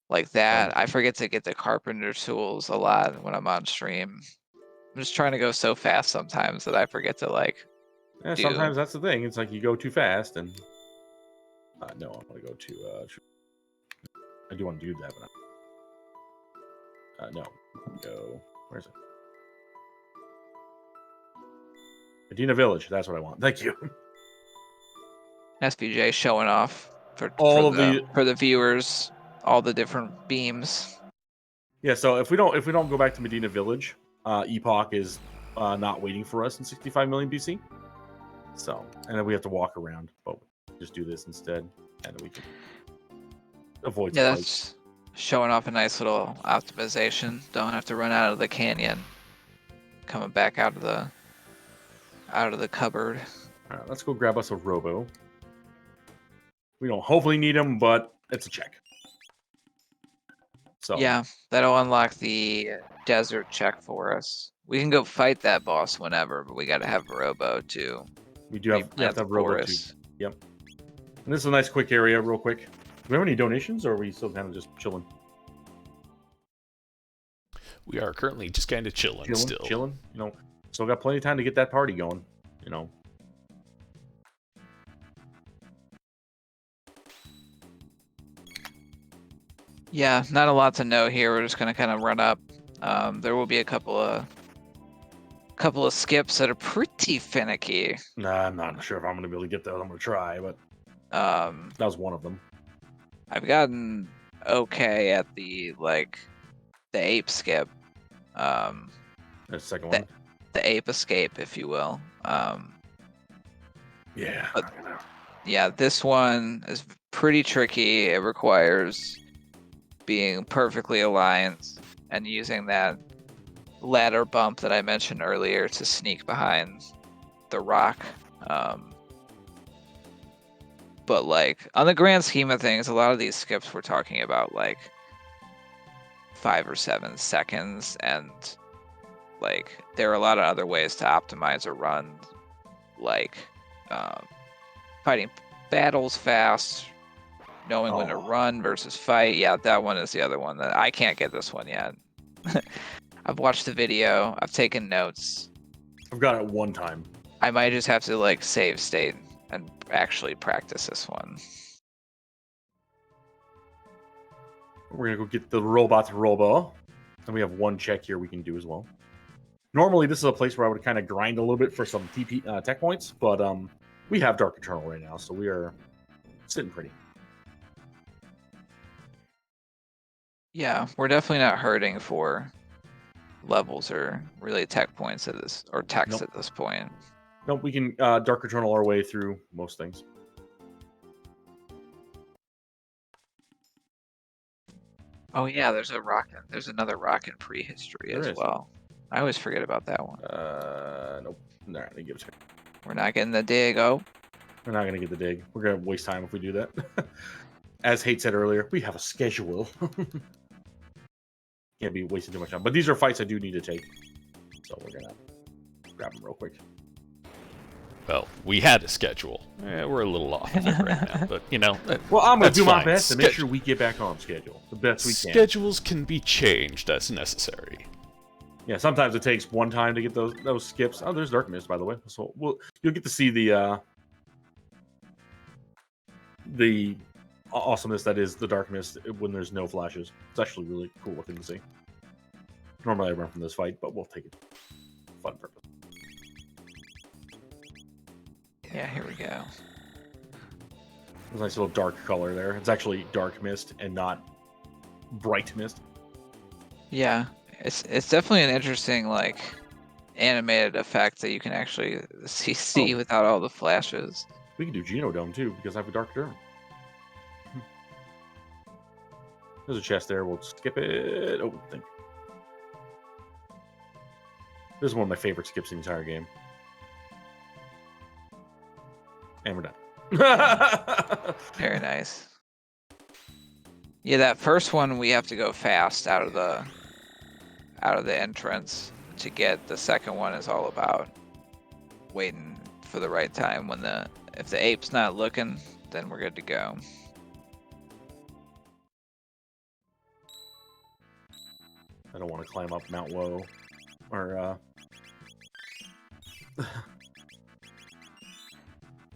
Speaker 1: Like that. I forget to get the carpenter tools a lot when I'm on stream. I'm just trying to go so fast sometimes that I forget to
Speaker 3: Yeah, sometimes that's the thing. It's like you go too fast, and no, I want to go to. I do want to do that, but no. Go. Where's it? Medina Village. That's what I want. Thank you.
Speaker 1: SVJ showing off for the viewers all the different beams.
Speaker 3: Yeah. So if we don't go back to Medina Village, Epoch is not waiting for us in 65 million BC. So, and then we have to walk around, but just do this instead, and then we can avoid.
Speaker 1: Yeah, that's showing off a nice little optimization. Don't have to run out of the canyon. Coming back out of the cupboard.
Speaker 3: All right, let's go grab us a robo. We don't hopefully need him, but it's a check. So
Speaker 1: yeah, that'll unlock the desert check for us. We can go fight that boss whenever, but we got to have a robo too.
Speaker 3: We do have to have robo too. Yep. And this is a nice quick area, real quick. Do we have any donations, or are we still kind of just chilling?
Speaker 2: We are currently just kind of chilling still.
Speaker 3: Chilling. You know, still got plenty of time to get that party going. You know.
Speaker 1: Yeah, not a lot to know here. We're just gonna kind of run up. There will be a couple of skips that are pretty finicky.
Speaker 3: Nah, I'm not sure if I'm gonna be able to get those. I'm gonna try, but that was one of them.
Speaker 1: I've gotten okay at the ape skip.
Speaker 3: The second one.
Speaker 1: The ape escape, if you will.
Speaker 3: Yeah.
Speaker 1: But, yeah, this one is pretty tricky. It requires being perfectly aligned and using that ladder bump that I mentioned earlier to sneak behind the rock. But on the grand scheme of things, a lot of these skips we're talking about 5 or 7 seconds, and there are a lot of other ways to optimize a run, fighting battles fast, knowing when to run versus fight. Yeah, that one is the other one that I can't get this one yet. I've watched the video. I've taken notes.
Speaker 3: I've got it one time.
Speaker 1: I might just have to save state and actually practice this one.
Speaker 3: We're gonna go get the robot robo, and we have one check here we can do as well. Normally, this is a place where I would kind of grind a little bit for some TP tech points, but we have Dark Eternal right now, so we are sitting pretty.
Speaker 1: Yeah, we're definitely not hurting for levels or really tech points at this point.
Speaker 3: Nope, we can Dark Eternal our way through most things.
Speaker 1: Oh yeah, there's another rock in prehistory as well. I always forget about that one.
Speaker 3: Nope. All right, give it to me.
Speaker 1: We're not getting the dig. Oh,
Speaker 3: we're not gonna get the dig. We're gonna waste time if we do that. As Hate said earlier, we have a schedule. Can't be wasting too much time. But these are fights I do need to take, so we're gonna grab them real quick.
Speaker 2: Well, we had a schedule. We're a little off of it right now, but
Speaker 3: well, I'm gonna do my
Speaker 2: fine.
Speaker 3: best to make sure we get back on schedule the best we can.
Speaker 2: Schedules can be changed as necessary.
Speaker 3: Yeah, sometimes it takes one time to get those skips. Oh, there's Dark Mist, by the way. So you'll get to see the awesomeness that is the Dark Mist when there's no flashes. It's actually really cool looking to see. Normally I run from this fight, but we'll take it for fun purpose.
Speaker 1: yeah, here we go.
Speaker 3: There's a nice little dark color there. It's actually Dark Mist and not Bright Mist.
Speaker 1: Yeah, it's definitely an interesting animated effect that you can actually see
Speaker 3: Oh.
Speaker 1: without all the flashes.
Speaker 3: We can do Genodome too because I have a Dark Derm. There's a chest there. We'll skip it. Oh, thank you. This is one of my favorite skips in the entire game. And we're done.
Speaker 1: Very nice. Yeah, that first one we have to go fast out of the entrance to get. The second one is all about waiting for the right time. If the ape's not looking, then we're good to go.
Speaker 3: I don't want to climb up Mount Woe or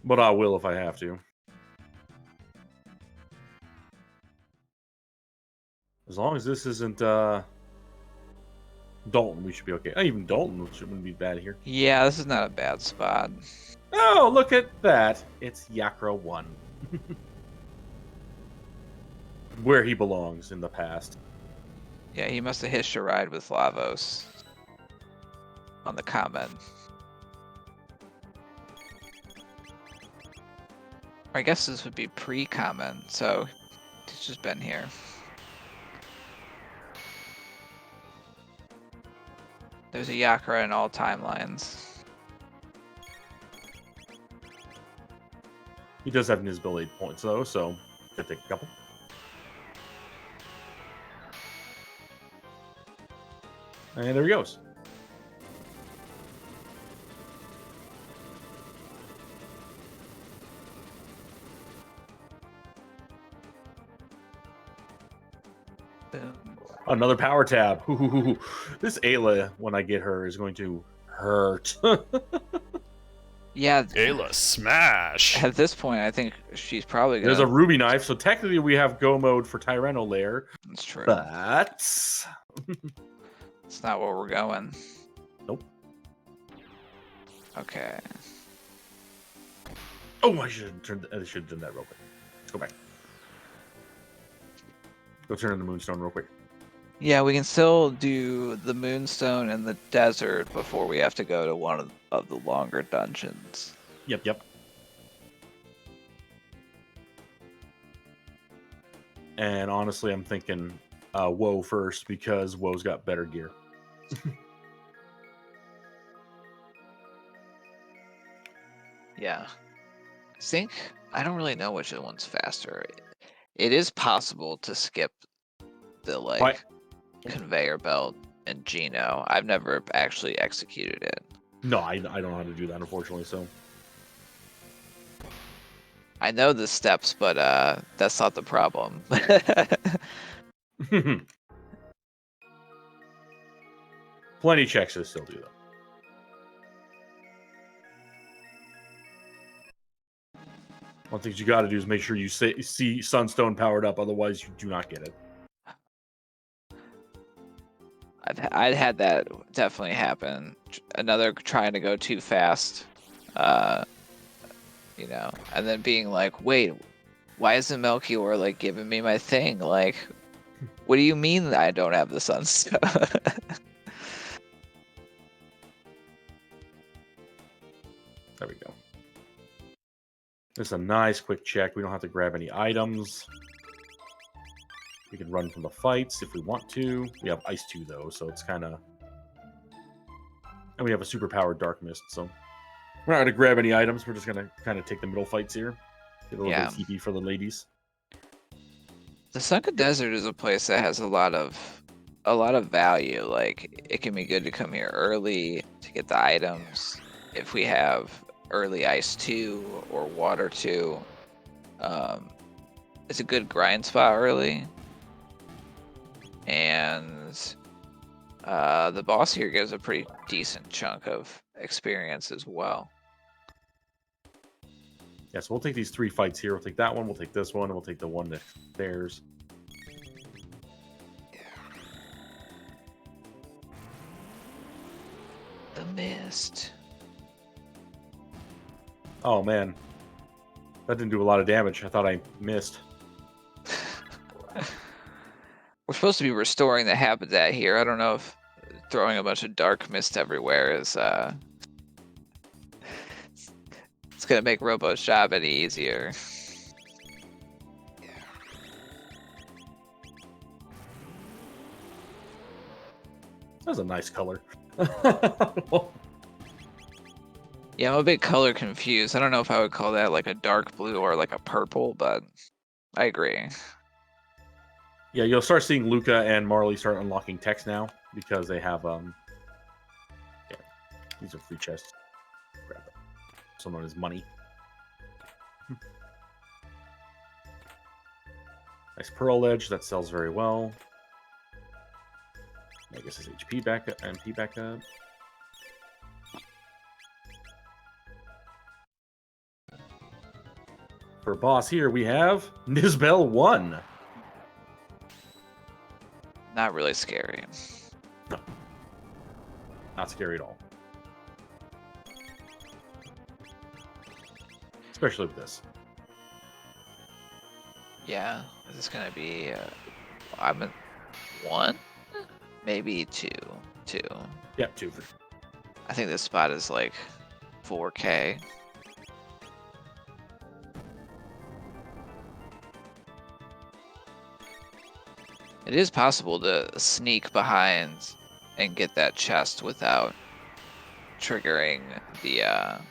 Speaker 3: but I will if I have to. As long as this isn't Dalton, we should be okay. Even Dalton shouldn't be bad here.
Speaker 1: Yeah, this is not a bad spot.
Speaker 3: Oh, look at that. It's Yakra 1. Where he belongs in the past.
Speaker 1: Yeah, he must have hitched a ride with Lavos on the comment. Or I guess this would be pre-comment, so he's just been here. There's a Yakra in all timelines.
Speaker 3: He does have invisibility points though, so could take a couple. And there he goes.
Speaker 1: Boom.
Speaker 3: Another power tab. This Ayla, when I get her, is going to hurt.
Speaker 1: Yeah.
Speaker 2: Ayla, smash!
Speaker 1: At this point, I think she's probably gonna...
Speaker 3: There's a ruby knife, so technically we have go mode for Tyranno Lair.
Speaker 1: That's true.
Speaker 3: But
Speaker 1: It's not where we're going.
Speaker 3: Nope.
Speaker 1: Okay.
Speaker 3: Oh, I should have done that real quick. Let's go back. Go turn on the Moonstone real quick.
Speaker 1: Yeah, we can still do the Moonstone in the desert before we have to go to one of the longer dungeons.
Speaker 3: Yep. And honestly, I'm thinking Woe first because Woe's got better gear.
Speaker 1: Yeah. I don't really know which one's faster. It is possible to skip the conveyor belt and Geno. I've never actually executed it.
Speaker 3: No, I don't know how to do that, unfortunately, so.
Speaker 1: I know the steps, but that's not the problem.
Speaker 3: Plenty of checks to still do, though. One thing you got to do is make sure you see Sunstone powered up, otherwise you do not get it.
Speaker 1: I'd had that definitely happen. Another trying to go too fast, and then being like, wait, why isn't Melchior like giving me my thing? Like, what do you mean that I don't have the Sunstone?
Speaker 3: There we go. It's a nice quick check. We don't have to grab any items. We can run from the fights if we want to. We have Ice 2, though, so it's kind of... And we have a super-powered Dark Mist, so... We're not going to grab any items. We're just going to kind of take the middle fights here. Get a little bit of TP for the ladies.
Speaker 1: The Sunken Desert is a place that has a lot of value. Like, it can be good to come here early to get the items. If we have early Ice 2 or Water 2, it's a good grind spot early. And the boss here gives a pretty decent chunk of experience as well.
Speaker 3: Yeah, so we'll take these 3 fights here. We'll take that one, we'll take this one, and we'll take the one next theirs.
Speaker 1: The mist.
Speaker 3: Oh, man. That didn't do a lot of damage. I thought I missed.
Speaker 1: We're supposed to be restoring the habitat here. I don't know if throwing a bunch of dark mist everywhere is it's gonna make Robo's job any easier.
Speaker 3: That's a nice color.
Speaker 1: Yeah, I'm a bit color confused. I don't know if I would call that like a dark blue or like a purple, but I agree.
Speaker 3: Yeah, you'll start seeing Luca and Marley start unlocking techs now because they have yeah, these are free chests. Grab them. Also known as money. Nice pearl edge that sells very well. I guess his HP back up, MP back up. For boss here, we have Nizbel 1.
Speaker 1: Not really scary.
Speaker 3: No. Not scary at all. Especially with this.
Speaker 1: Yeah, this is gonna be. I'm at 1, maybe 2. 2.
Speaker 3: Yeah, 2 for sure.
Speaker 1: I think this spot is like 4K. It is possible to sneak behind and get that chest without triggering the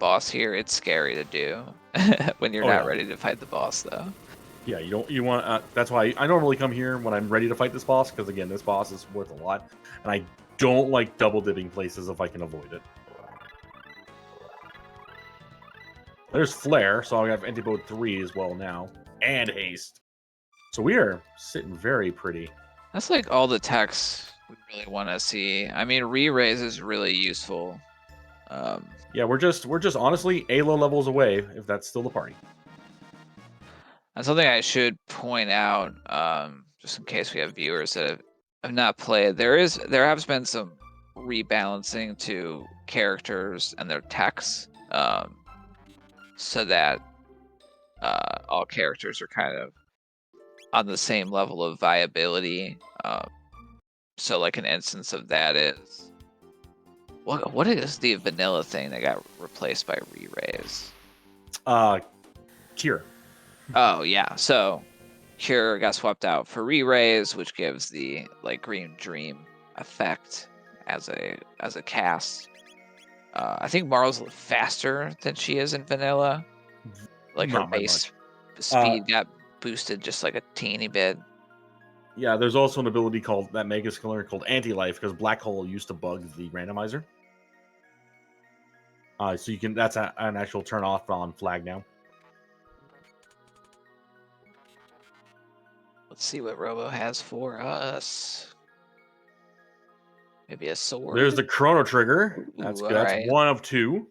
Speaker 1: boss here. It's scary to do when you're not ready to fight the boss, though.
Speaker 3: Yeah, you want. That's why I normally come here when I'm ready to fight this boss, because again, this boss is worth a lot, and I don't like double dipping places if I can avoid it. There's Flare, so I have Antibode 3 as well now, and Haste. So we are sitting very pretty.
Speaker 1: That's like all the techs we really want to see. I mean, re-raise is really useful.
Speaker 3: Yeah, we're just honestly A-low levels away, if that's still the party.
Speaker 1: And something I should point out, just in case we have viewers that have not played, there has been some rebalancing to characters and their techs, so that all characters are kind of on the same level of viability. So like an instance of that is what is the vanilla thing that got replaced by re-raise?
Speaker 3: Cure.
Speaker 1: Oh yeah, so Cure got swapped out for re-raise, which gives the like green dream effect as a cast. I think Marl's faster than she is in vanilla. Like her
Speaker 3: Not by
Speaker 1: base
Speaker 3: much.
Speaker 1: speed got boosted just like a teeny bit.
Speaker 3: Yeah, there's also an ability called that Mega Skiller called Anti-Life, because Black Hole used to bug the randomizer. So you can that's an actual turn off on flag now.
Speaker 1: Let's see what Robo has for us. Maybe a sword.
Speaker 3: There's the Chrono Trigger. That's
Speaker 1: Ooh,
Speaker 3: good. That's
Speaker 1: right.
Speaker 3: 1 of 2.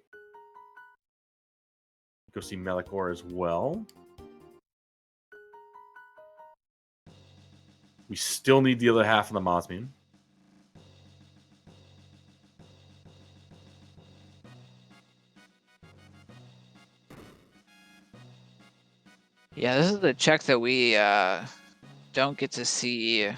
Speaker 3: Go see Melikor as well. We still need the other half of the Mosmian.
Speaker 1: Yeah, this is the check that we don't get to see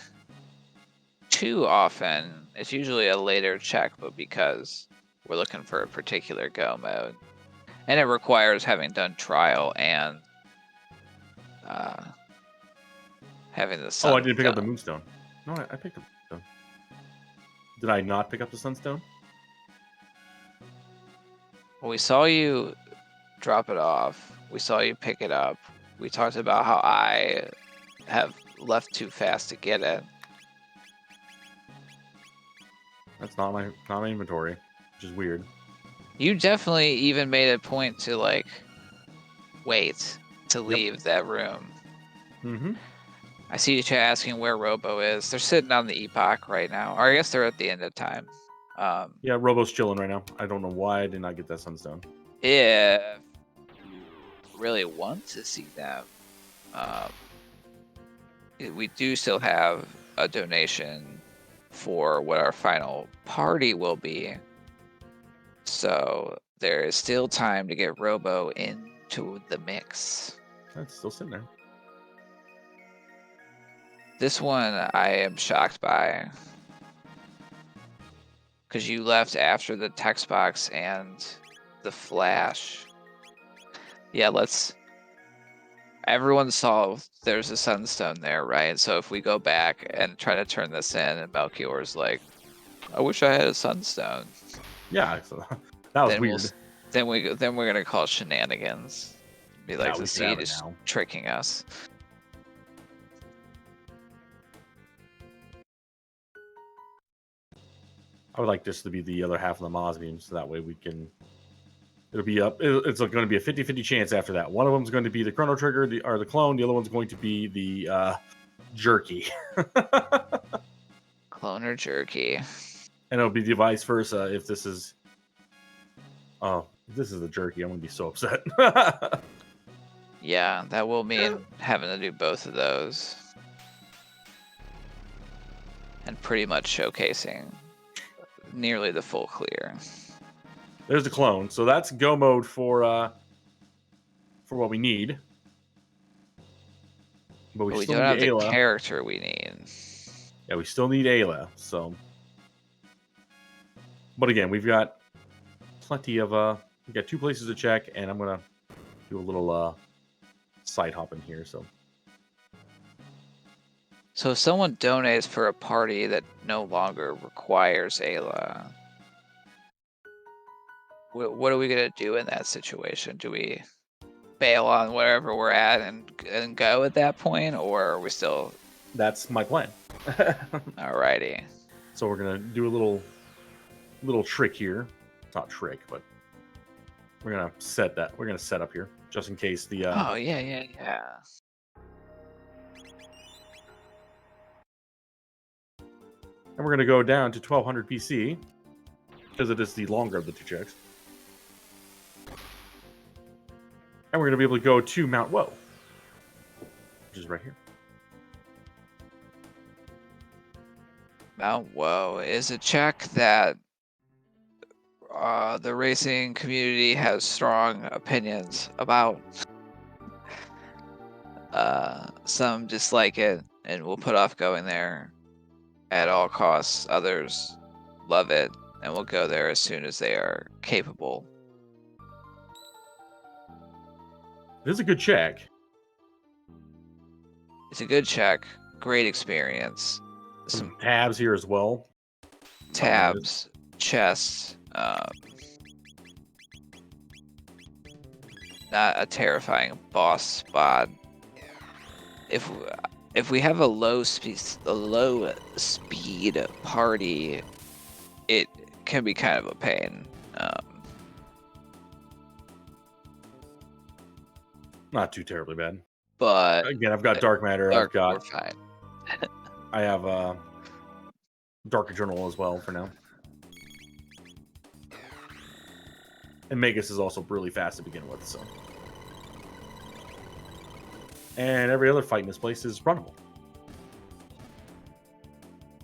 Speaker 1: too often. It's usually a later check, but because we're looking for a particular go mode, and it requires having done trial and having the sun.
Speaker 3: Oh, I didn't pick up the Moonstone. No, I picked up the Moonstone. Did I not pick up the Sunstone?
Speaker 1: Well, we saw you drop it off. We saw you pick it up. We talked about how I have left too fast to get it.
Speaker 3: That's not my inventory, which is weird.
Speaker 1: You definitely even made a point to like wait to leave that room.
Speaker 3: Mm-hmm.
Speaker 1: I see you asking where Robo is. They're sitting on the Epoch right now, or I guess they're at the end of time.
Speaker 3: Yeah, Robo's chilling right now. I don't know why I did not get that Sunstone.
Speaker 1: If you really want to see them, we do still have a donation for what our final party will be. So there is still time to get Robo into the mix.
Speaker 3: That's still sitting there.
Speaker 1: This one I am shocked by. Because you left after the text box and the flash. Yeah, everyone saw there's a sunstone there, right? So if we go back and try to turn this in, and Melchior's like, I wish I had a sunstone.
Speaker 3: Yeah, so that was
Speaker 1: then
Speaker 3: weird.
Speaker 1: Then we're gonna call shenanigans. Be like,
Speaker 3: Yeah, we
Speaker 1: the
Speaker 3: should have
Speaker 1: seed
Speaker 3: it
Speaker 1: is
Speaker 3: now.
Speaker 1: tricking us.
Speaker 3: I would like this to be the other half of the Mosbeam, so that way we can. It'll be up. It's going to be a 50-50 chance after that. One of them's going to be the Chrono Trigger, or the clone. The other one's going to be the jerky.
Speaker 1: Cloner jerky.
Speaker 3: And it'll be the vice versa if this is. Oh, if this is the jerky, I'm going to be so upset.
Speaker 1: Yeah, that will mean having to do both of those. And pretty much showcasing nearly the full clear.
Speaker 3: There's the clone. So that's go mode for what we need. But we
Speaker 1: But we
Speaker 3: still
Speaker 1: don't have
Speaker 3: need
Speaker 1: the
Speaker 3: Ayla.
Speaker 1: character we need.
Speaker 3: Yeah, we still need Ayla. So, but again, we've got plenty of we got 2 places to check, and I'm gonna do a little side hop in here.
Speaker 1: So if someone donates for a party that no longer requires Ayla, what are we gonna do in that situation? Do we bail on wherever we're at and go at that point, or are we still?
Speaker 3: That's my plan.
Speaker 1: Alrighty.
Speaker 3: So we're gonna do a little trick here. It's not trick, but we're gonna set that. We're gonna set up here just in case the.
Speaker 1: Oh yeah.
Speaker 3: And we're gonna go down to 1200 PC because it is the longer of the 2 checks. And we're gonna be able to go to Mount Woe, which is right here.
Speaker 1: Mount Woe is a check that the racing community has strong opinions about. Some dislike it and will put off going there at all costs. Others love it and will go there as soon as they are capable.
Speaker 3: It is a good check.
Speaker 1: It's a good check. Great experience.
Speaker 3: Some tabs here as well.
Speaker 1: Tabs, chests. Not a terrifying boss spot. If we have a low speed party, it can be kind of a pain.
Speaker 3: Not too terribly bad.
Speaker 1: But
Speaker 3: Again, I've got Dark Matter.
Speaker 1: we're fine.
Speaker 3: I have Dark Journal as well for now. And Magus is also really fast to begin with, so. And every other fight in this place is runnable.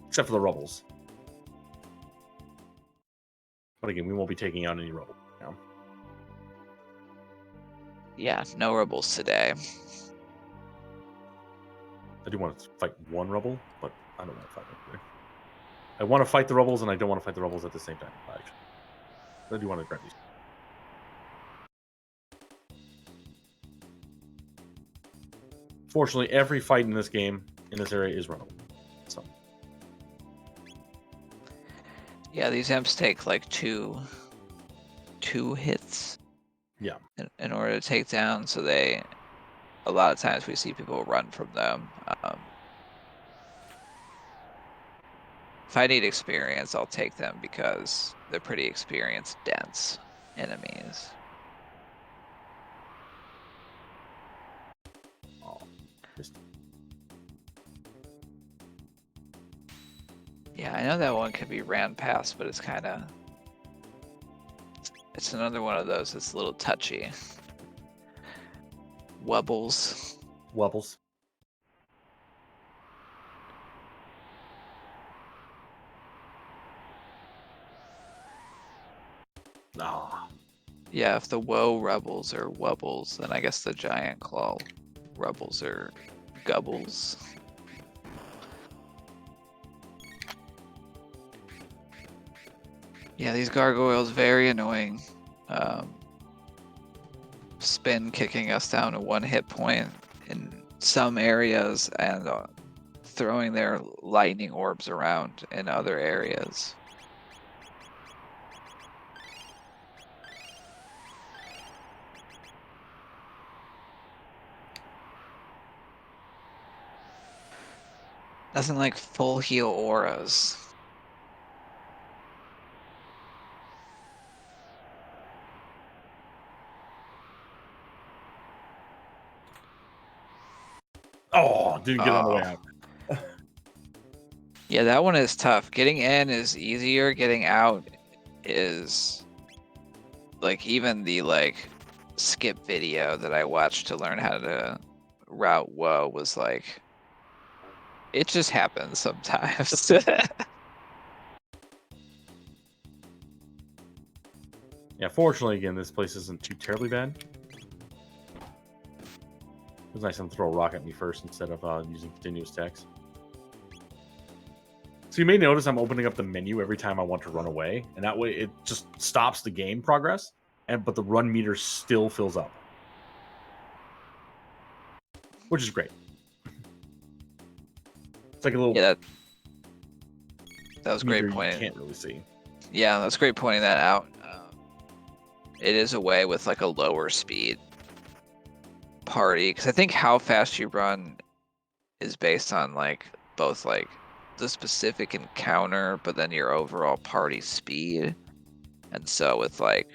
Speaker 3: Except for the Rubbles. But again, we won't be taking out any Rubble now.
Speaker 1: Yeah, no rebels today.
Speaker 3: I do want to fight one Rubble, but I don't want to fight them. I want to fight the Rubbles, and I don't want to fight the Rubbles at the same time, actually. I do want to grab these. Fortunately, every fight in this game, in this area, is runnable. So.
Speaker 1: Yeah, these imps take like two hits.
Speaker 3: Yeah.
Speaker 1: In order to take down, so a lot of times we see people run from them. If I need experience, I'll take them because they're pretty experience dense enemies. Yeah, I know that one could be ran past, but it's kind of... It's another one of those that's a little touchy. Wubbles.
Speaker 3: Wubbles. Ah.
Speaker 1: Yeah, if the Woe Rebels are Wubbles, then I guess the Giant Claw Rebels are Gubbles. Yeah, these gargoyles very annoying. Spin kicking us down to 1 hit point in some areas and throwing their lightning orbs around in other areas. Nothing like full heal auras.
Speaker 3: Oh, didn't get on the way out.
Speaker 1: Yeah, that one is tough. Getting in is easier. Getting out is like even the skip video that I watched to learn how to route woe was like it just happens sometimes.
Speaker 3: Yeah, fortunately, again, this place isn't too terribly bad. It was nice of them to throw a rock at me first instead of using continuous attacks. So you may notice I'm opening up the menu every time I want to run away, and that way it just stops the game progress, but the run meter still fills up, which is great. It's like a little
Speaker 1: Yeah, that was
Speaker 3: meter
Speaker 1: great
Speaker 3: you
Speaker 1: pointing.
Speaker 3: can't really see.
Speaker 1: Yeah, that's great pointing that out. It is a way with like a lower speed party because I think how fast you run is based on like both like the specific encounter, but then your overall party speed. And so with like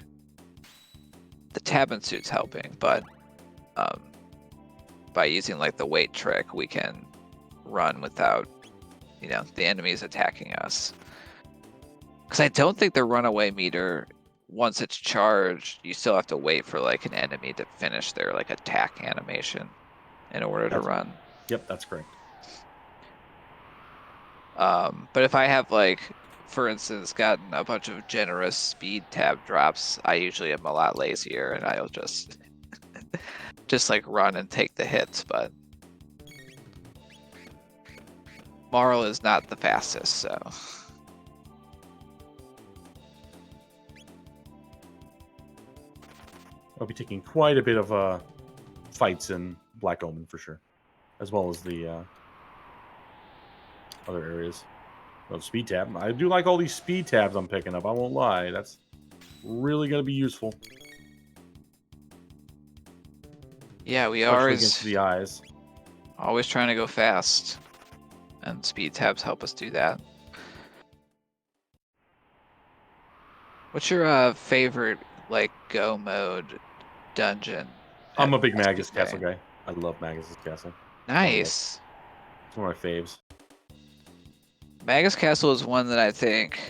Speaker 1: the Tabin suit's helping, but by using like the weight trick, we can run without, the enemies attacking us. Because I don't think the runaway meter, once it's charged, you still have to wait for like an enemy to finish their like attack animation in order to run.
Speaker 3: Yep, that's correct.
Speaker 1: But if I have like, for instance, gotten a bunch of generous speed tab drops, I usually am a lot lazier and I'll just like run and take the hits. But Marl is not the fastest, so.
Speaker 3: I'll be taking quite a bit of fights in Black Omen for sure, as well as the other areas of speed tab. I do like all these speed tabs I'm picking up. I won't lie. That's really going to be useful.
Speaker 1: Yeah, we
Speaker 3: Especially
Speaker 1: are
Speaker 3: against the eyes.
Speaker 1: Always trying to go fast, and speed tabs help us do that. What's your favorite like go mode dungeon?
Speaker 3: I'm a big Magus
Speaker 1: SPK?
Speaker 3: Castle guy. I love Magus' Castle.
Speaker 1: Nice.
Speaker 3: It's one of my faves.
Speaker 1: Magus Castle is one that I think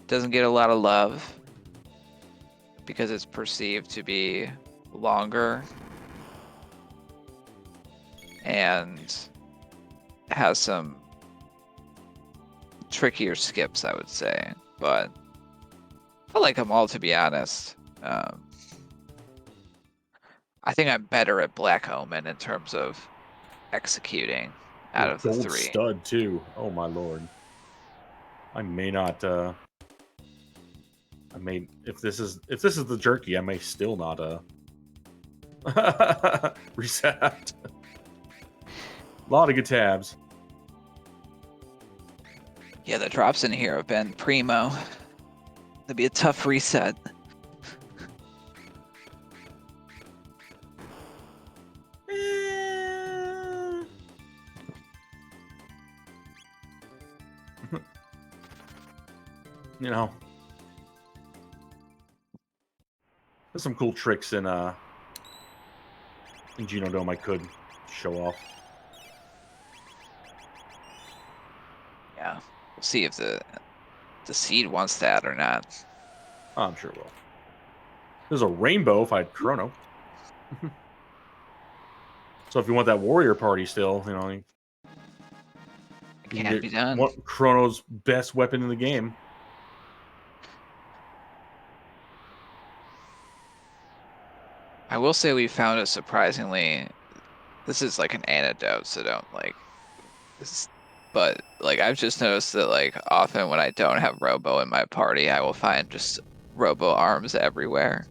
Speaker 1: doesn't get a lot of love because it's perceived to be longer and has some trickier skips, I would say, but I like them all, to be honest. I think I'm better at Black Omen in terms of executing out of the
Speaker 3: Gold
Speaker 1: 3.
Speaker 3: stud too. Oh my lord. I may not. I may if this is the jerky, I may still not reset. A lot of good tabs.
Speaker 1: Yeah, the drops in here have been primo. It'd be a tough reset.
Speaker 3: You know, there's some cool tricks in Genodome I could show off.
Speaker 1: Yeah, we'll see if the seed wants that or not.
Speaker 3: I'm sure it will. There's a rainbow if I had Chrono. So if you want that warrior party still,
Speaker 1: It can't be done.
Speaker 3: Chrono's best weapon in the game.
Speaker 1: I will say we found a surprisingly. This is like an antidote, so don't like. This But like I've just noticed that like often when I don't have Robo in my party, I will find just Robo arms everywhere.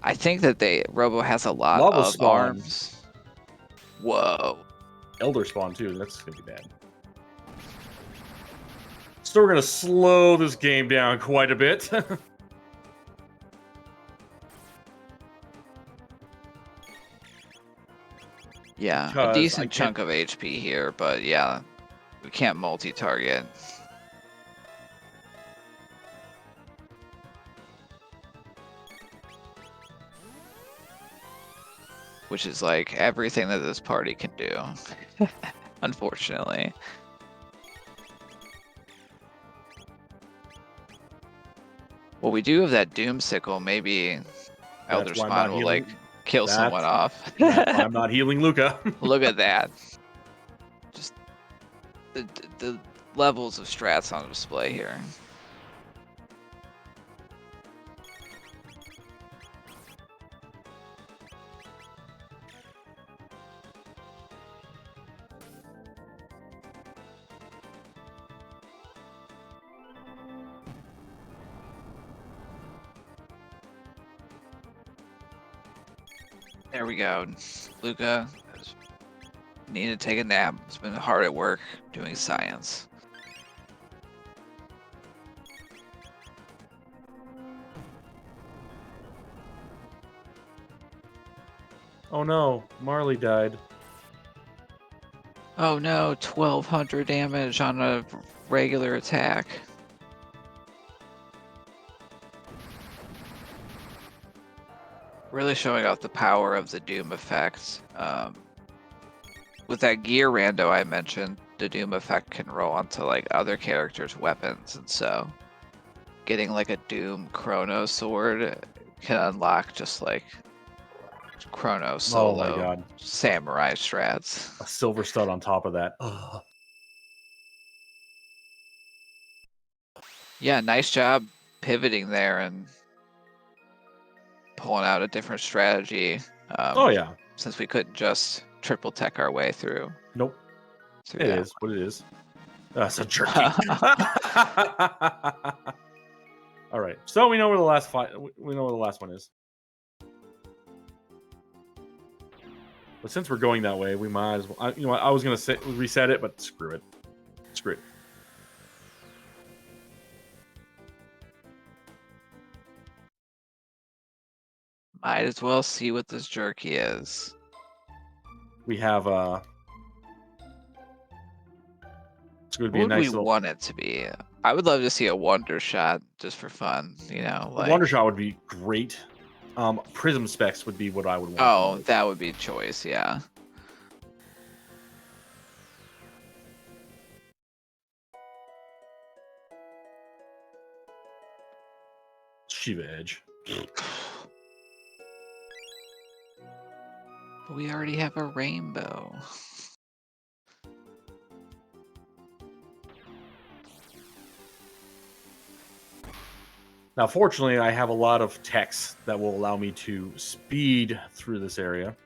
Speaker 1: I think that Robo has a lot
Speaker 3: Lava
Speaker 1: of
Speaker 3: spawn.
Speaker 1: arms. Whoa.
Speaker 3: Elder spawn too. That's gonna be bad. So we're gonna slow this game down quite a bit.
Speaker 1: Yeah, a
Speaker 3: Because I
Speaker 1: decent
Speaker 3: can't-
Speaker 1: chunk of HP here, but yeah, we can't multi-target. Which is like everything that this party can do, unfortunately. Well, we do have that Doom Sickle. Maybe Elder
Speaker 3: That's why I'm
Speaker 1: Spawn
Speaker 3: not
Speaker 1: will
Speaker 3: healing.
Speaker 1: like kill someone off.
Speaker 3: That's why I'm not healing Luca.
Speaker 1: Look at that. Just the levels of strats on display here. There we go. Luca need to take a nap. He's been hard at work doing science.
Speaker 3: Oh no, Marley died.
Speaker 1: Oh no, 1200 damage on a regular attack. Really showing off the power of the Doom effect. With that gear rando I mentioned, the Doom effect can roll onto like other characters' weapons, and so getting like a Doom Chrono sword can unlock just like Chrono solo
Speaker 3: Oh my god.
Speaker 1: samurai strats.
Speaker 3: A silver stud on top of that. Ugh.
Speaker 1: Yeah, nice job pivoting there and pulling out a different strategy.
Speaker 3: Oh yeah.
Speaker 1: Since we couldn't just triple tech our way through.
Speaker 3: Nope.
Speaker 1: through
Speaker 3: It
Speaker 1: that.
Speaker 3: is what it is. That's a jerky. All right. So we know where the last fight. We know where the last one is. But since we're going that way, we might as well. You know what? I was gonna reset it, but screw it. Screw it.
Speaker 1: Might as well see what this jerky is.
Speaker 3: We have it's going to be
Speaker 1: What
Speaker 3: a
Speaker 1: would
Speaker 3: nice
Speaker 1: we
Speaker 3: little.
Speaker 1: want it to be? I would love to see a wonder shot just for fun, you know,
Speaker 3: The
Speaker 1: like
Speaker 3: Wonder Shot would be great. Prism specs would be what I would want.
Speaker 1: oh, that would be choice, yeah.
Speaker 3: Shiva Edge.
Speaker 1: But we already have a rainbow.
Speaker 3: Now, fortunately, I have a lot of techs that will allow me to speed through this area.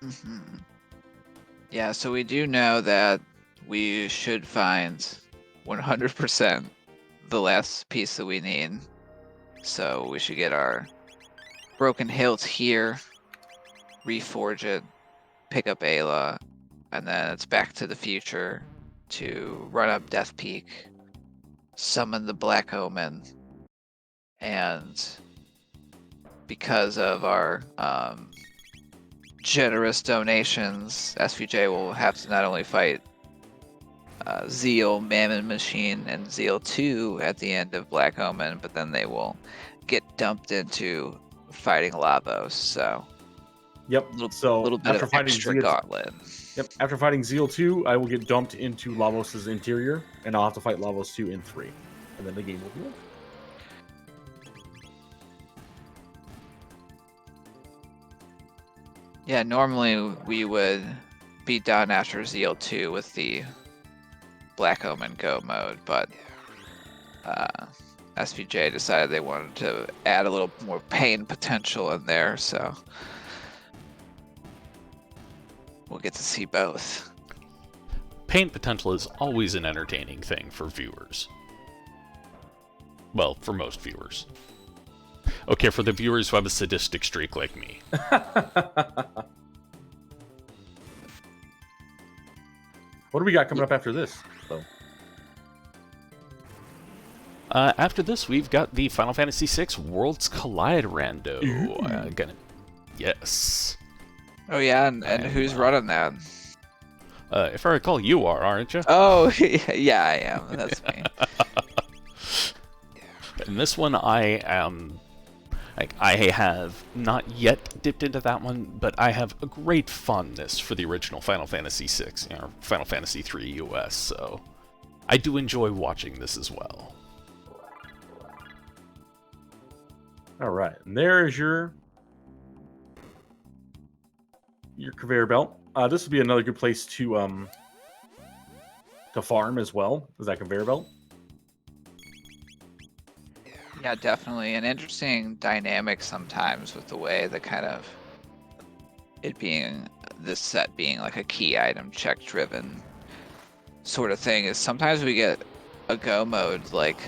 Speaker 1: Mm-hmm. Yeah, so we do know that we should find 100% the last piece that we need. So we should get our broken hilt here, reforge it, pick up Ayla, and then it's back to the future to run up Death Peak, summon the Black Omen, and because of our generous donations, SVJ will have to not only fight Zeal, Mammon Machine, and Zeal 2 at the end of Black Omen, but then they will get dumped into fighting Lavos. So,
Speaker 3: Yep. So
Speaker 1: a little bit
Speaker 3: after
Speaker 1: of
Speaker 3: fighting
Speaker 1: extra
Speaker 3: Zeal,
Speaker 1: gauntlet.
Speaker 3: yep. After fighting Zeal 2, I will get dumped into Lavos' interior, and I'll have to fight Lavos 2 in 3, and then the game will be over.
Speaker 1: Yeah, normally we would beat down after Zeal 2 with the Black Omen Go mode, but SVJ decided they wanted to add a little more pain potential in there, so we'll get to see both.
Speaker 2: paint potential is always an entertaining thing for viewers. Well, for most viewers. Okay, for the viewers who have a sadistic streak like me.
Speaker 3: What do we got coming up after this, though?
Speaker 2: After this, we've got the Final Fantasy VI Worlds Collide Rando. Yes.
Speaker 1: Oh yeah, and who's running that?
Speaker 2: If I recall, you are, aren't you?
Speaker 1: Oh yeah, I am. That's me.
Speaker 2: In this one, I am. I have not yet dipped into that one, but I have a great fondness for the original Final Fantasy VI, or Final Fantasy III US, so I do enjoy watching this as well.
Speaker 3: All right, and there is your conveyor belt. This would be another good place to farm as well. Is that conveyor belt?
Speaker 1: Yeah, definitely an interesting dynamic sometimes with the way the kind of it being this set being like a key item check driven sort of thing is sometimes we get a go mode like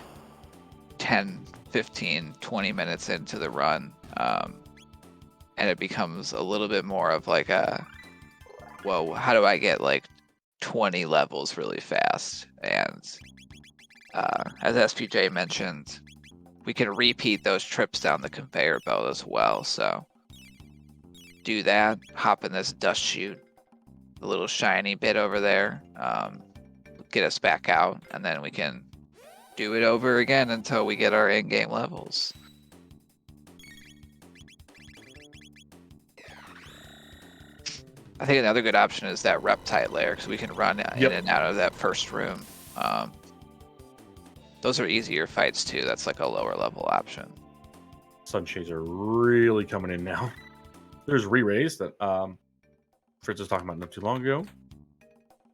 Speaker 1: 10, 15, 20 minutes into the run, and it becomes a little bit more of like a, well, how do I get like 20 levels really fast? And as SPJ mentioned, we can repeat those trips down the conveyor belt as well. So do that, hop in this dust chute, the little shiny bit over there, get us back out, and then we can do it over again until we get our in-game levels. I think another good option is that reptile layer, because we can run in and out of that first room. Those are easier fights too. That's like a lower level option.
Speaker 3: Sunshades are really coming in now. There's re-raise that Fritz was talking about not too long ago.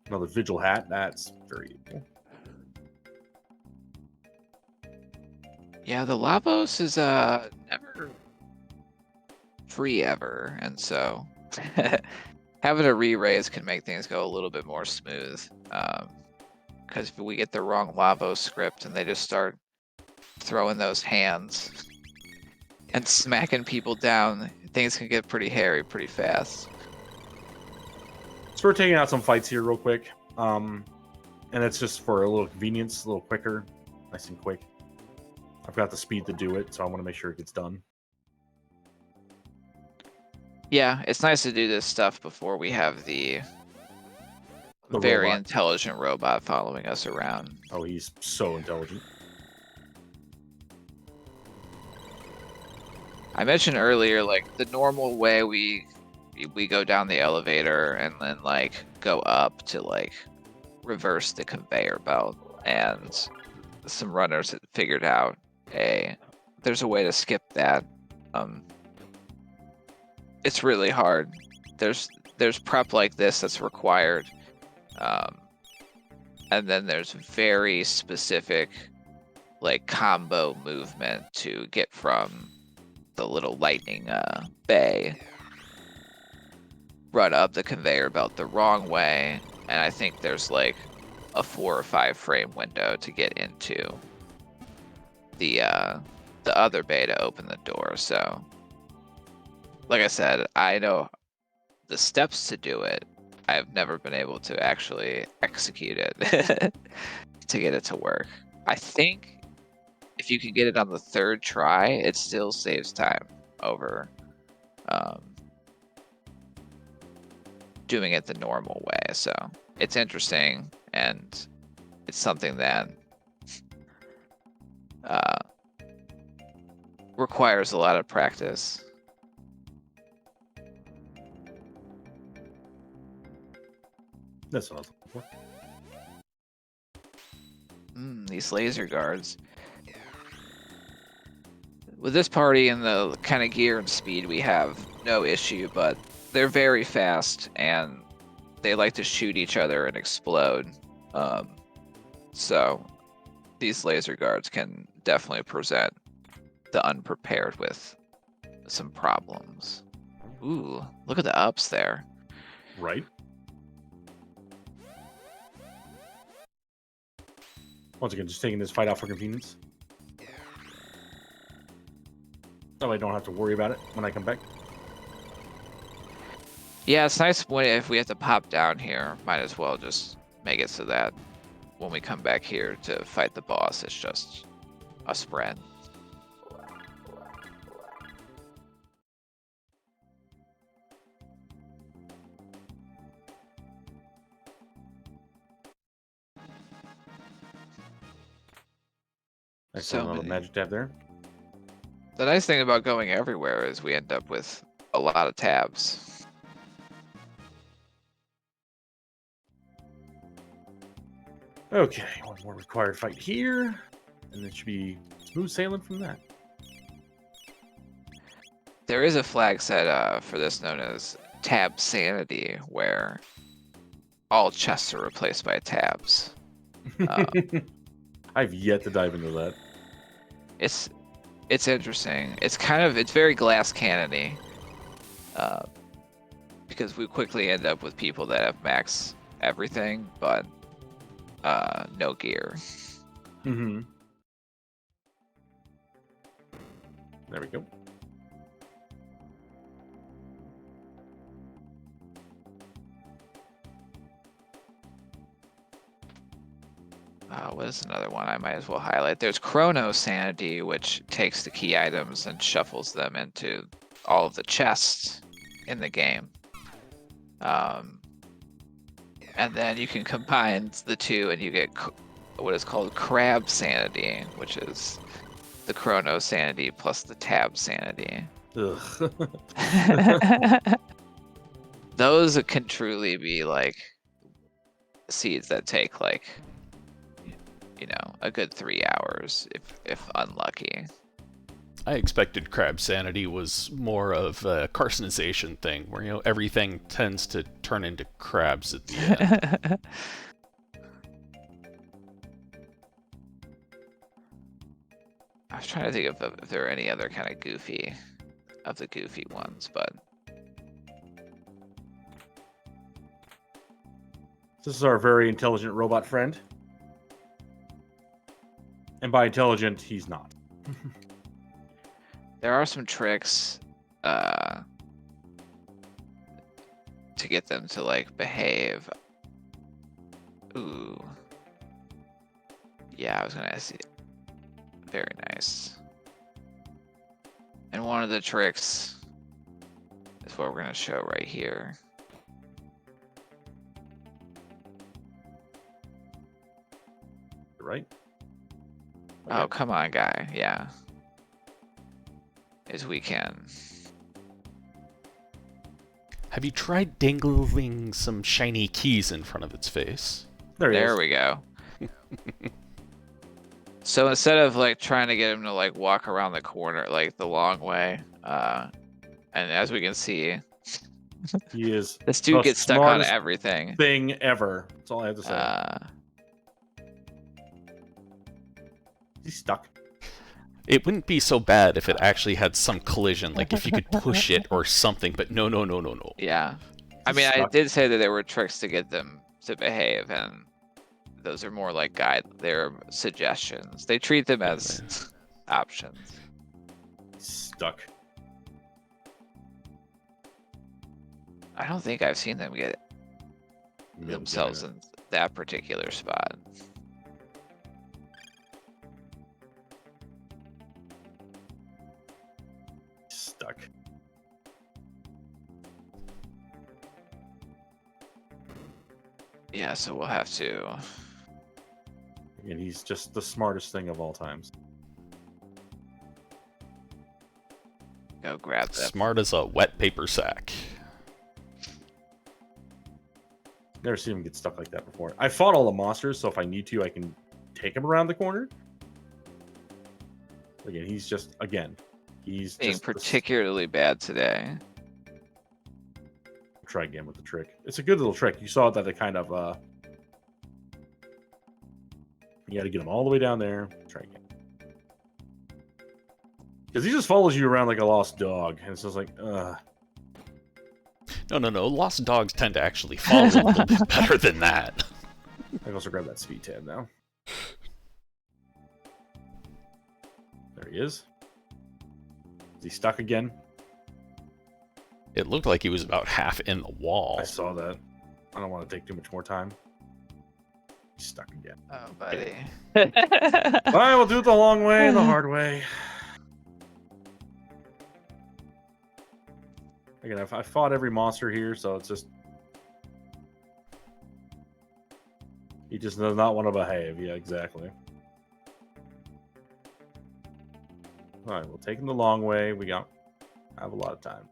Speaker 3: Another vigil hat. That's very cool.
Speaker 1: Yeah, the Lavos is never free ever, and so having a re-raise can make things go a little bit more smooth. Because if we get the wrong Lavos script and they just start throwing those hands and smacking people down, things can get pretty hairy pretty fast.
Speaker 3: So we're taking out some fights here real quick. And it's just for a little convenience, a little quicker, nice and quick. I've got the speed to do it, so I want to make sure it gets done.
Speaker 1: Yeah, it's nice to do this stuff before we have the very
Speaker 3: robot.
Speaker 1: intelligent robot following us around.
Speaker 3: Oh, he's so intelligent.
Speaker 1: I mentioned earlier, like, the normal way we go down the elevator and then, like, go up to, like, reverse the conveyor belt. And some runners had figured out there's a way to skip that. It's really hard. There's prep like this that's required. And then there's very specific, like, combo movement to get from the little lightning bay, run up the conveyor belt the wrong way, and I think there's like a 4 or 5 frame window to get into the other bay to open the door. So, like I said, I know the steps to do it. I've never been able to actually execute it to get it to work. I think if you can get it on the 3rd try, it still saves time over doing it the normal way. So it's interesting, and it's something that requires a lot of practice.
Speaker 3: That's what I was looking for.
Speaker 1: These laser guards. With this party and the kind of gear and speed we have, no issue, but they're very fast and they like to shoot each other and explode. So these laser guards can definitely present the unprepared with some problems. Ooh, look at the ups there.
Speaker 3: Right. Once again, just taking this fight out for convenience. So I don't have to worry about it when I come back.
Speaker 1: Yeah, it's nice if we have to pop down here, might as well just make it so that when we come back here to fight the boss, it's just a sprint.
Speaker 3: Nice
Speaker 1: So
Speaker 3: little
Speaker 1: many.
Speaker 3: magic tab there.
Speaker 1: The nice thing about going everywhere is we end up with a lot of tabs.
Speaker 3: Okay, one more required fight here, and it should be smooth sailing from that.
Speaker 1: There is a flag set for this known as Tab Sanity, where all chests are replaced by tabs.
Speaker 3: I've yet to dive into that.
Speaker 1: It's interesting. It's very glass cannony. Because we quickly end up with people that have max everything, but no gear.
Speaker 3: Mm-hmm. There we go.
Speaker 1: What is another one I might as well highlight? There's Chrono Sanity, which takes the key items and shuffles them into all of the chests in the game. And then you can combine the two and you get what is called Crab Sanity, which is the Chrono Sanity plus the Tab Sanity.
Speaker 3: Ugh.
Speaker 1: Those can truly be like seeds that take like, a good 3 hours if unlucky.
Speaker 2: I expected Crab Sanity was more of a carcinization thing, where everything tends to turn into crabs at the end.
Speaker 1: I was trying to think if there are any other kind of goofy ones, but
Speaker 3: This is our very intelligent robot friend. And by intelligent, he's not.
Speaker 1: there are some tricks to get them to like behave. Ooh. Yeah, I was gonna say very nice. And one of the tricks is what we're gonna show right here.
Speaker 3: Right?
Speaker 1: Oh, come on, guy. Yeah. As we can.
Speaker 2: Have you tried dangling some shiny keys in front of its face?
Speaker 1: There we go. So instead of like trying to get him to like walk around the corner like the long way, and as we can see,
Speaker 3: He is
Speaker 1: this dude
Speaker 3: the
Speaker 1: gets stuck on
Speaker 3: smartest
Speaker 1: everything.
Speaker 3: thing ever. That's all I have to say. He's stuck.
Speaker 2: It wouldn't be so bad if it actually had some collision, like if you could push it or something, but no.
Speaker 1: Yeah. I mean, I did say that there were tricks to get them to behave, and those are more like they're suggestions. They treat them as options.
Speaker 3: Stuck.
Speaker 1: I don't think I've seen them get themselves in that particular spot.
Speaker 3: Stuck.
Speaker 1: Yeah, so we'll have to.
Speaker 3: And he's just the smartest thing of all times.
Speaker 1: Go grab that.
Speaker 2: Smart as a wet paper sack.
Speaker 3: Never seen him get stuck like that before. I fought all the monsters, so if I need to, I can take him around the corner. Again, he's he's
Speaker 1: being
Speaker 3: just
Speaker 1: particularly bad today.
Speaker 3: Try again with the trick. It's a good little trick. You saw that it kind of you got to get him all the way down there. Try again. Because he just follows you around like a lost dog, and it's just like,
Speaker 2: No. Lost dogs tend to actually follow a little bit better than that.
Speaker 3: I can also grab that speed tab now. There he is. Is he stuck again?
Speaker 2: It looked like he was about half in the wall.
Speaker 3: I saw that. I don't want to take too much more time. He's stuck again.
Speaker 1: Oh, buddy.
Speaker 3: All right, we'll do it the long way and the hard way. Again, I fought every monster here, so it's just... He just does not want to behave. Yeah, exactly. All right, we'll take him the long way. We have a lot of time.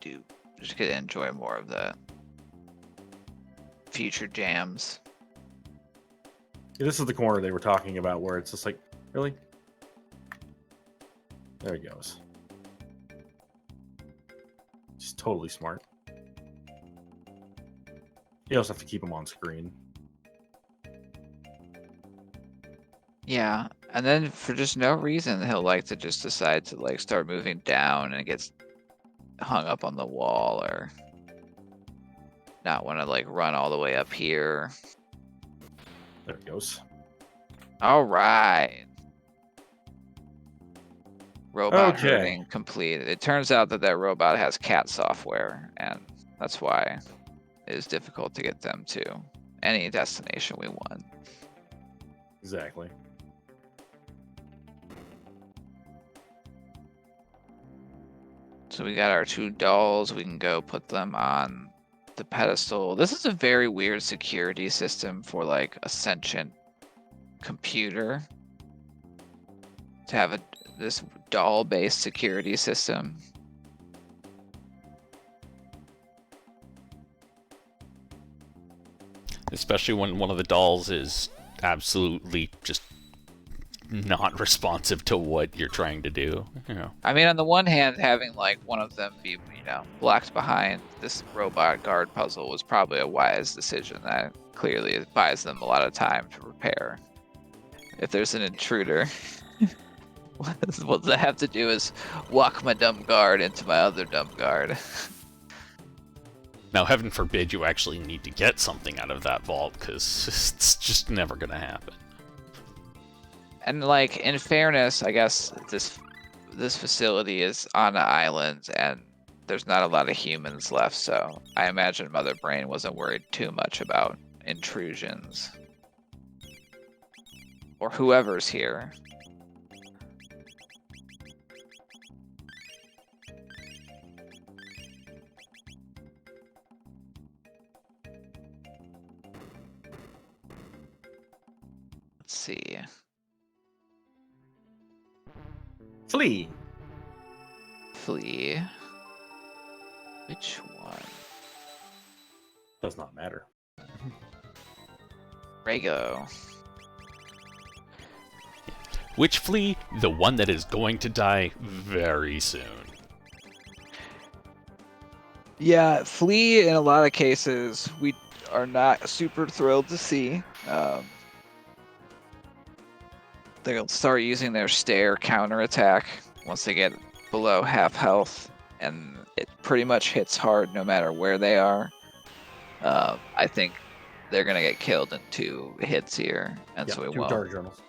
Speaker 1: Doop. Just gonna enjoy more of the future jams.
Speaker 3: Yeah, this is the corner they were talking about where it's just like, really? There he goes. Just totally smart. You also have to keep him on screen.
Speaker 1: Yeah, and then for just no reason, he'll like to just decide to like start moving down, and it gets hung up on the wall, or not want to like run all the way up here.
Speaker 3: There he goes.
Speaker 1: All right. Robot
Speaker 3: Okay.
Speaker 1: herding completed. It turns out that robot has cat software, and that's why it is difficult to get them to any destination we want.
Speaker 3: Exactly.
Speaker 1: So we got our 2 dolls. We can go put them on the pedestal. This is a very weird security system for like a sentient computer. To have this doll-based security system.
Speaker 2: Especially when one of the dolls is absolutely just not responsive to what you're trying to do. You know.
Speaker 1: I mean, on the one hand, having like one of them be, blocked behind this robot guard puzzle was probably a wise decision. That clearly buys them a lot of time to repair. If there's an intruder, what I have to do is walk my dumb guard into my other dumb guard.
Speaker 2: Now, heaven forbid you actually need to get something out of that vault, because it's just never going to happen.
Speaker 1: And like, in fairness, I guess this facility is on an island, and there's not a lot of humans left, so I imagine Mother Brain wasn't worried too much about intrusions. Or whoever's here. Let's see.
Speaker 3: Flee.
Speaker 1: Flee. Which one?
Speaker 3: Does not matter.
Speaker 1: Rego.
Speaker 2: Which flea? The one that is going to die very soon.
Speaker 1: Yeah, Flea in a lot of cases we are not super thrilled to see. They'll start using their stare counterattack once they get below half health, and it pretty much hits hard no matter where they are. I think they're gonna get killed in 2 hits here, and
Speaker 3: Yeah,
Speaker 1: so
Speaker 3: 2 target journals.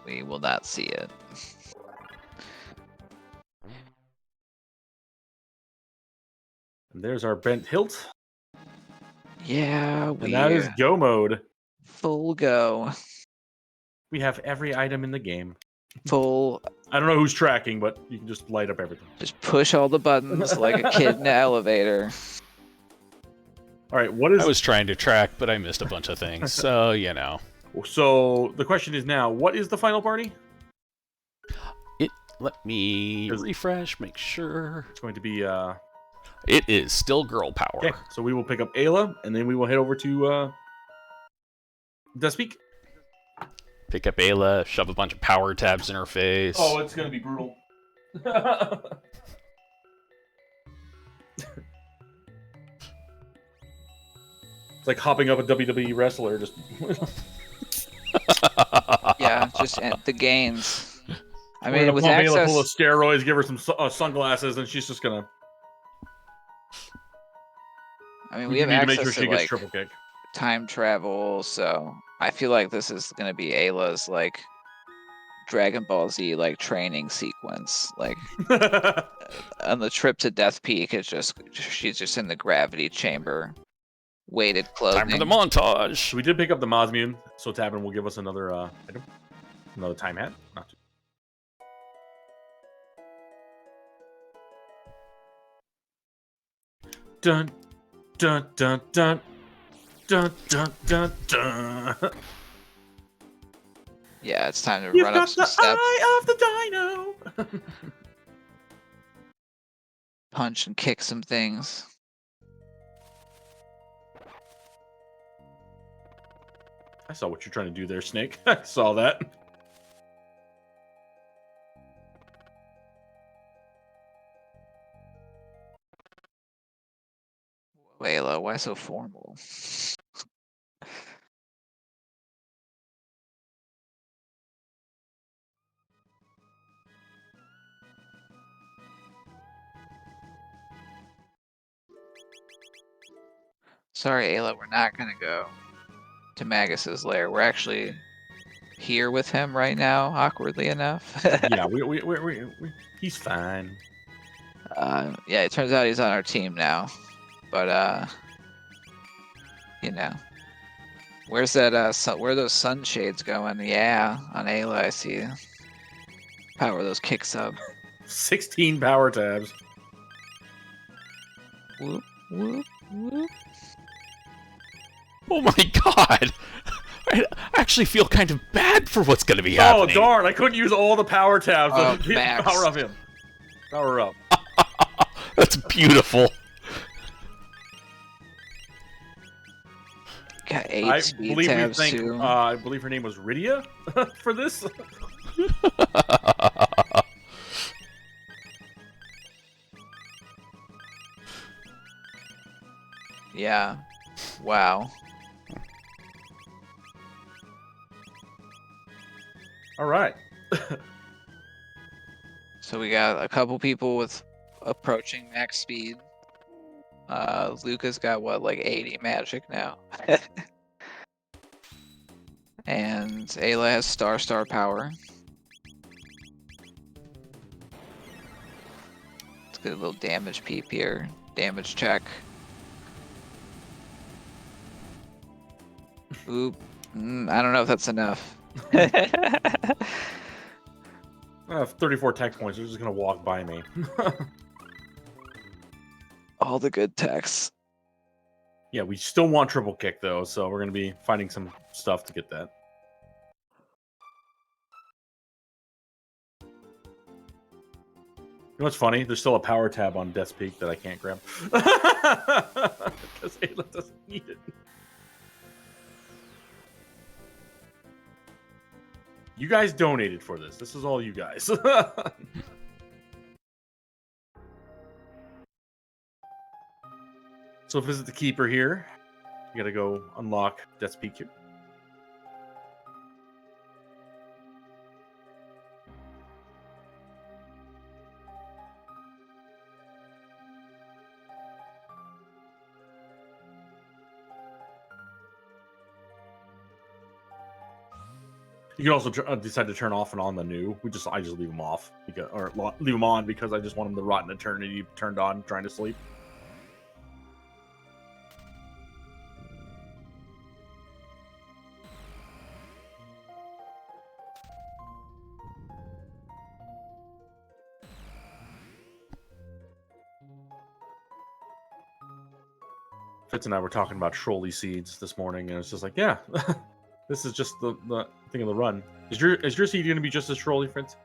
Speaker 1: we will not see it.
Speaker 3: And there's our bent hilt.
Speaker 1: Yeah,
Speaker 3: And that is go mode.
Speaker 1: full go.
Speaker 3: We have every item in the game.
Speaker 1: Full.
Speaker 3: I don't know who's tracking, but you can just light up everything.
Speaker 1: Just push all the buttons like a kid in an elevator.
Speaker 3: All right, what is...
Speaker 2: I was trying to track, but I missed a bunch of things, so, you know.
Speaker 3: So the question is now, what is the final party?
Speaker 2: Let me refresh, make sure.
Speaker 3: It's going to be...
Speaker 2: It is still girl power.
Speaker 3: Okay, so we will pick up Ayla, and then we will head over to... Despeak.
Speaker 2: Pick up Ayla, shove a bunch of power tabs in her face.
Speaker 3: Oh, it's going to be brutal. It's like hopping up a WWE wrestler. Just
Speaker 1: Yeah, just the gains. I
Speaker 3: we're
Speaker 1: mean,
Speaker 3: gonna
Speaker 1: with
Speaker 3: pump Ayla
Speaker 1: access,
Speaker 3: full of steroids, give her some sunglasses, and she's just gonna...
Speaker 1: I mean,
Speaker 3: We
Speaker 1: we
Speaker 3: do
Speaker 1: have
Speaker 3: need to make
Speaker 1: access
Speaker 3: sure
Speaker 1: to
Speaker 3: she gets
Speaker 1: like
Speaker 3: triple kick.
Speaker 1: time travel, so I feel like this is gonna be Ayla's like Dragon Ball Z like training sequence. Like on the trip to Death Peak, she's just in the gravity chamber, weighted clothing.
Speaker 2: Time for the montage.
Speaker 3: So we did pick up the Mosmune, so Tavern will give us another item, another time hat. Not too. Dun dun dun dun dun dun dun dun.
Speaker 1: Yeah, it's time to
Speaker 3: You've
Speaker 1: run
Speaker 3: got
Speaker 1: up some
Speaker 3: the
Speaker 1: steps,
Speaker 3: eye of the dino.
Speaker 1: punch and kick some things.
Speaker 3: I saw what you're trying to do there, Snake. I saw that.
Speaker 1: Ayla, why so formal? Sorry, Ayla, we're not gonna go to Magus's lair. We're actually here with him right now, awkwardly enough.
Speaker 3: Yeah, he's fine.
Speaker 1: Yeah, it turns out he's on our team now. But you know. Where's that where are those sunshades going? Yeah, on Ayla I see. Power those kicks up.
Speaker 3: 16 power tabs.
Speaker 1: Whoop, whoop, whoop.
Speaker 2: Oh my god! I actually feel kind of bad for what's going to be happening.
Speaker 3: Oh darn! I couldn't use all the power tabs.
Speaker 1: Max.
Speaker 3: Power up him. Power up.
Speaker 2: That's beautiful.
Speaker 1: Got 8
Speaker 3: I
Speaker 1: speed
Speaker 3: believe we
Speaker 1: tabs
Speaker 3: think.
Speaker 1: too.
Speaker 3: I believe her name was Rydia for this.
Speaker 1: Yeah. Wow.
Speaker 3: All right.
Speaker 1: So we got a couple people with approaching max speed. Luca's got what, like 80 magic now. And Ayla has star power. Let's get a little damage peep here. Damage check. Oop. I don't know if that's enough.
Speaker 3: I have 34 tech points. They're just gonna walk by me.
Speaker 1: All the good techs.
Speaker 3: Yeah, we still want triple kick though, so we're gonna be finding some stuff to get that. You know what's funny? There's still a power tab on Death's Peak that I can't grab. Because Ayla doesn't need it. You guys donated for this. This is all you guys. So visit the Keeper here. You gotta go unlock Death's Peak here. You can also decide to turn off and on the new. I just leave them off because, or leave them on because I just want them to rot in eternity turned on trying to sleep. Fitz and I were talking about trolley seeds this morning, and it's just like, yeah, this is just the thing of the run. Is your seed going to be just as trolley, Fitz?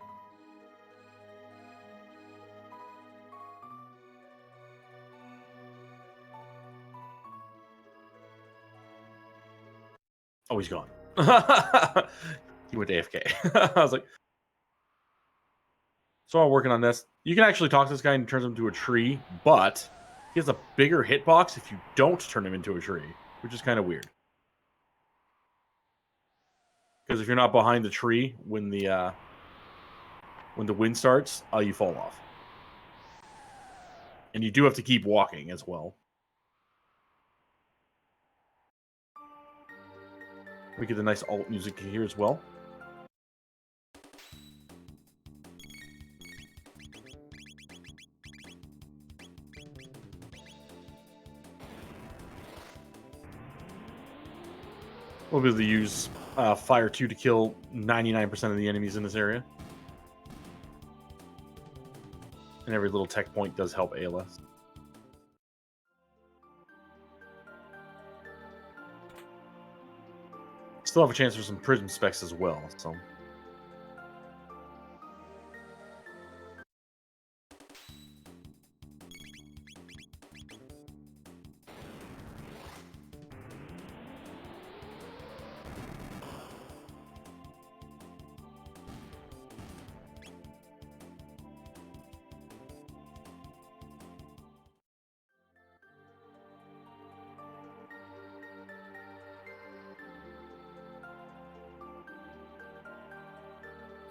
Speaker 3: Oh, he's gone. He went to AFK. I was like, so I'm working on this. You can actually talk to this guy and turn him into a tree, but he has a bigger hitbox if you don't turn him into a tree, which is kind of weird. Because if you're not behind the tree when the wind starts, you fall off. And you do have to keep walking as well. We get the nice alt music here as well. We'll be able to use Fire 2 to kill 99% of the enemies in this area. And every little tech point does help ALS. Still have a chance for some prism specs as well, so...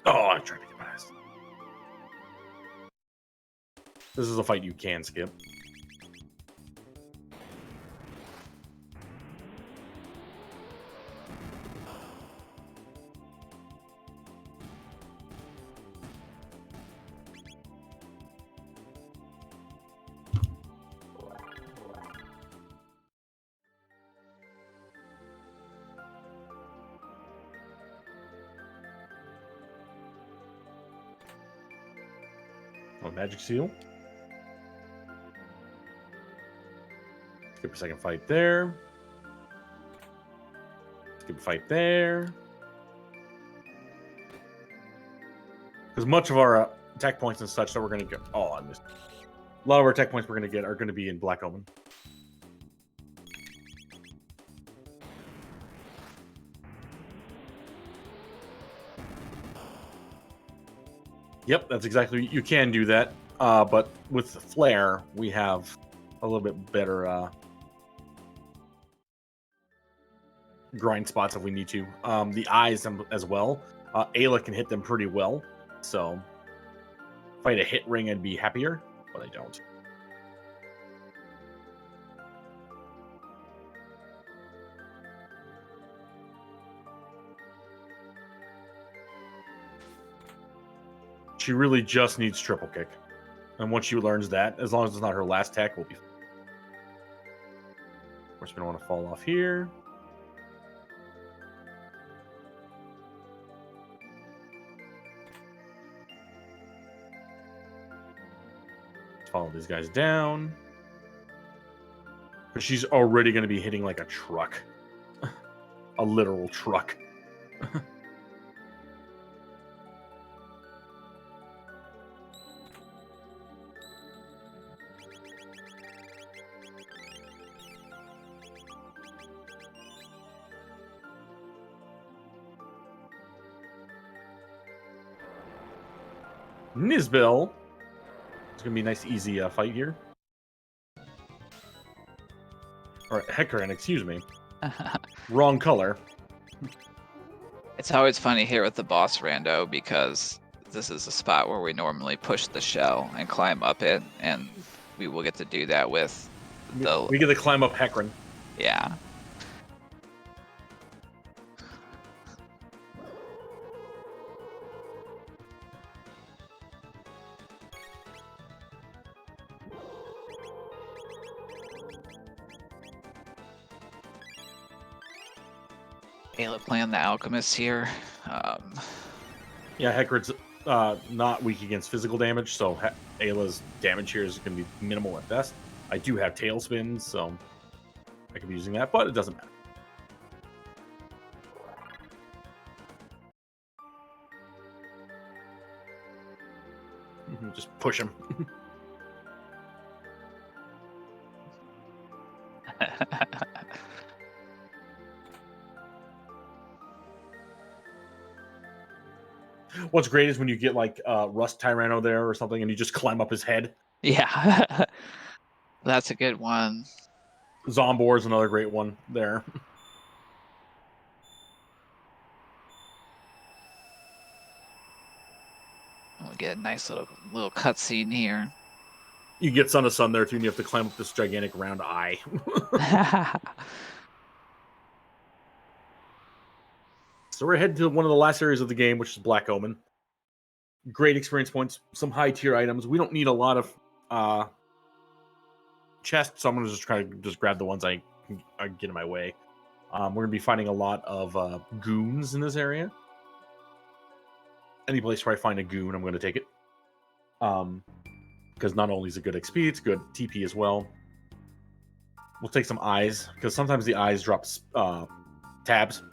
Speaker 3: Oh, I'm trying to get past. This is a fight you can skip. Oh, magic seal. Skip a second fight there. Skip a fight there. Because much of our tech points and such that we're going to get... Oh, I missed. A lot of our tech points we're going to get are going to be in Black Omen. Yep, that's exactly... You can do that. But with the Flare, we have a little bit better grind spots if we need to. The eyes as well. Ayla can hit them pretty well. So if I had a hit ring, I'd be happier, but I don't. She really just needs triple kick. And once she learns that, as long as it's not her last tech, we'll be fine. Of course, we don't want to fall off here. Follow these guys down. But she's already going to be hitting like a truck. A literal truck. Nizbel. It's going to be a nice, easy fight here. Or Hecarim, excuse me. Wrong color.
Speaker 1: It's always funny here with the boss rando because this is a spot where we normally push the shell and climb up it, and we will get to do that with the...
Speaker 3: We get to climb up Hecarim.
Speaker 1: Yeah. Ayla playing the alchemist here.
Speaker 3: Yeah, Hecarim's not weak against physical damage, so Ayla's damage here is going to be minimal at best. I do have tailspins, so I could be using that, but it doesn't matter. Just push him. What's great is when you get like Rust Tyranno there or something, and you just climb up his head.
Speaker 1: Yeah. That's a good one.
Speaker 3: Zombor is another great one there.
Speaker 1: We'll get a nice little cutscene here.
Speaker 3: You get Son of Sun there too, and you have to climb up this gigantic round eye. So we're heading to one of the last areas of the game, which is Black Omen. Great experience points, some high tier items. We don't need a lot of chests, so I'm gonna just try to just grab the ones I get in my way. We're gonna be fighting a lot of goons in this area. Any place where I find a goon, I'm gonna take it. Because not only is it good XP, it's good TP as well. We'll take some eyes, because sometimes the eyes drop tabs.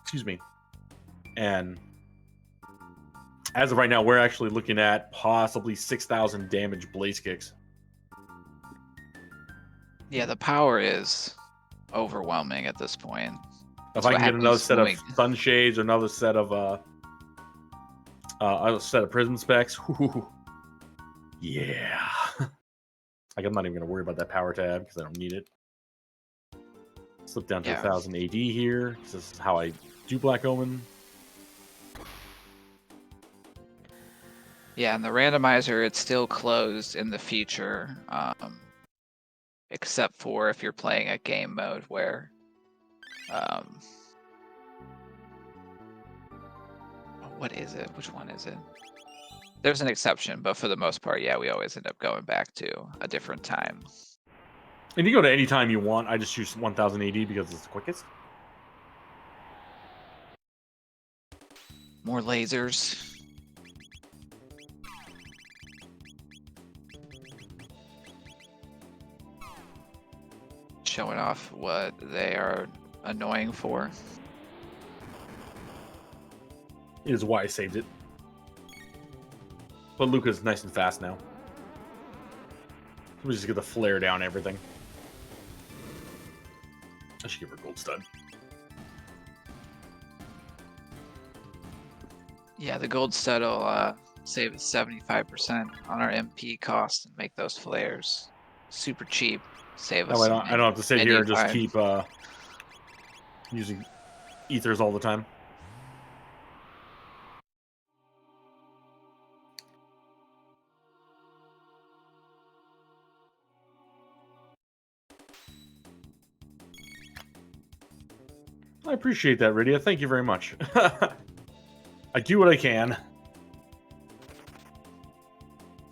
Speaker 3: Excuse me. And as of right now, we're actually looking at possibly 6,000 damage blaze kicks.
Speaker 1: Yeah, the power is overwhelming at this point.
Speaker 3: If I can get another set of sunshades or another set of prism specs, yeah. Like, I'm not even gonna worry about that power tab because I don't need it. Slip down to 1,000 AD here. This is how I do Black Omen.
Speaker 1: Yeah, and the randomizer, it's still closed in the future, except for if you're playing a game mode where, what is it? Which one is it? There's an exception, but for the most part, yeah, we always end up going back to a different time.
Speaker 3: And you go to any time you want. I just choose 1,000 AD because it's the quickest.
Speaker 1: More lasers. Showing off what they are annoying for.
Speaker 3: It is why I saved it. But Luca's nice and fast now. We just get the flare down everything. I should give her gold stud.
Speaker 1: Yeah, the gold stud will save us 75% on our MP cost and make those flares super cheap. Save us.
Speaker 3: I don't have to sit here and just keep using ethers all the time. I appreciate that, Rydia. Thank you very much. I do what I can.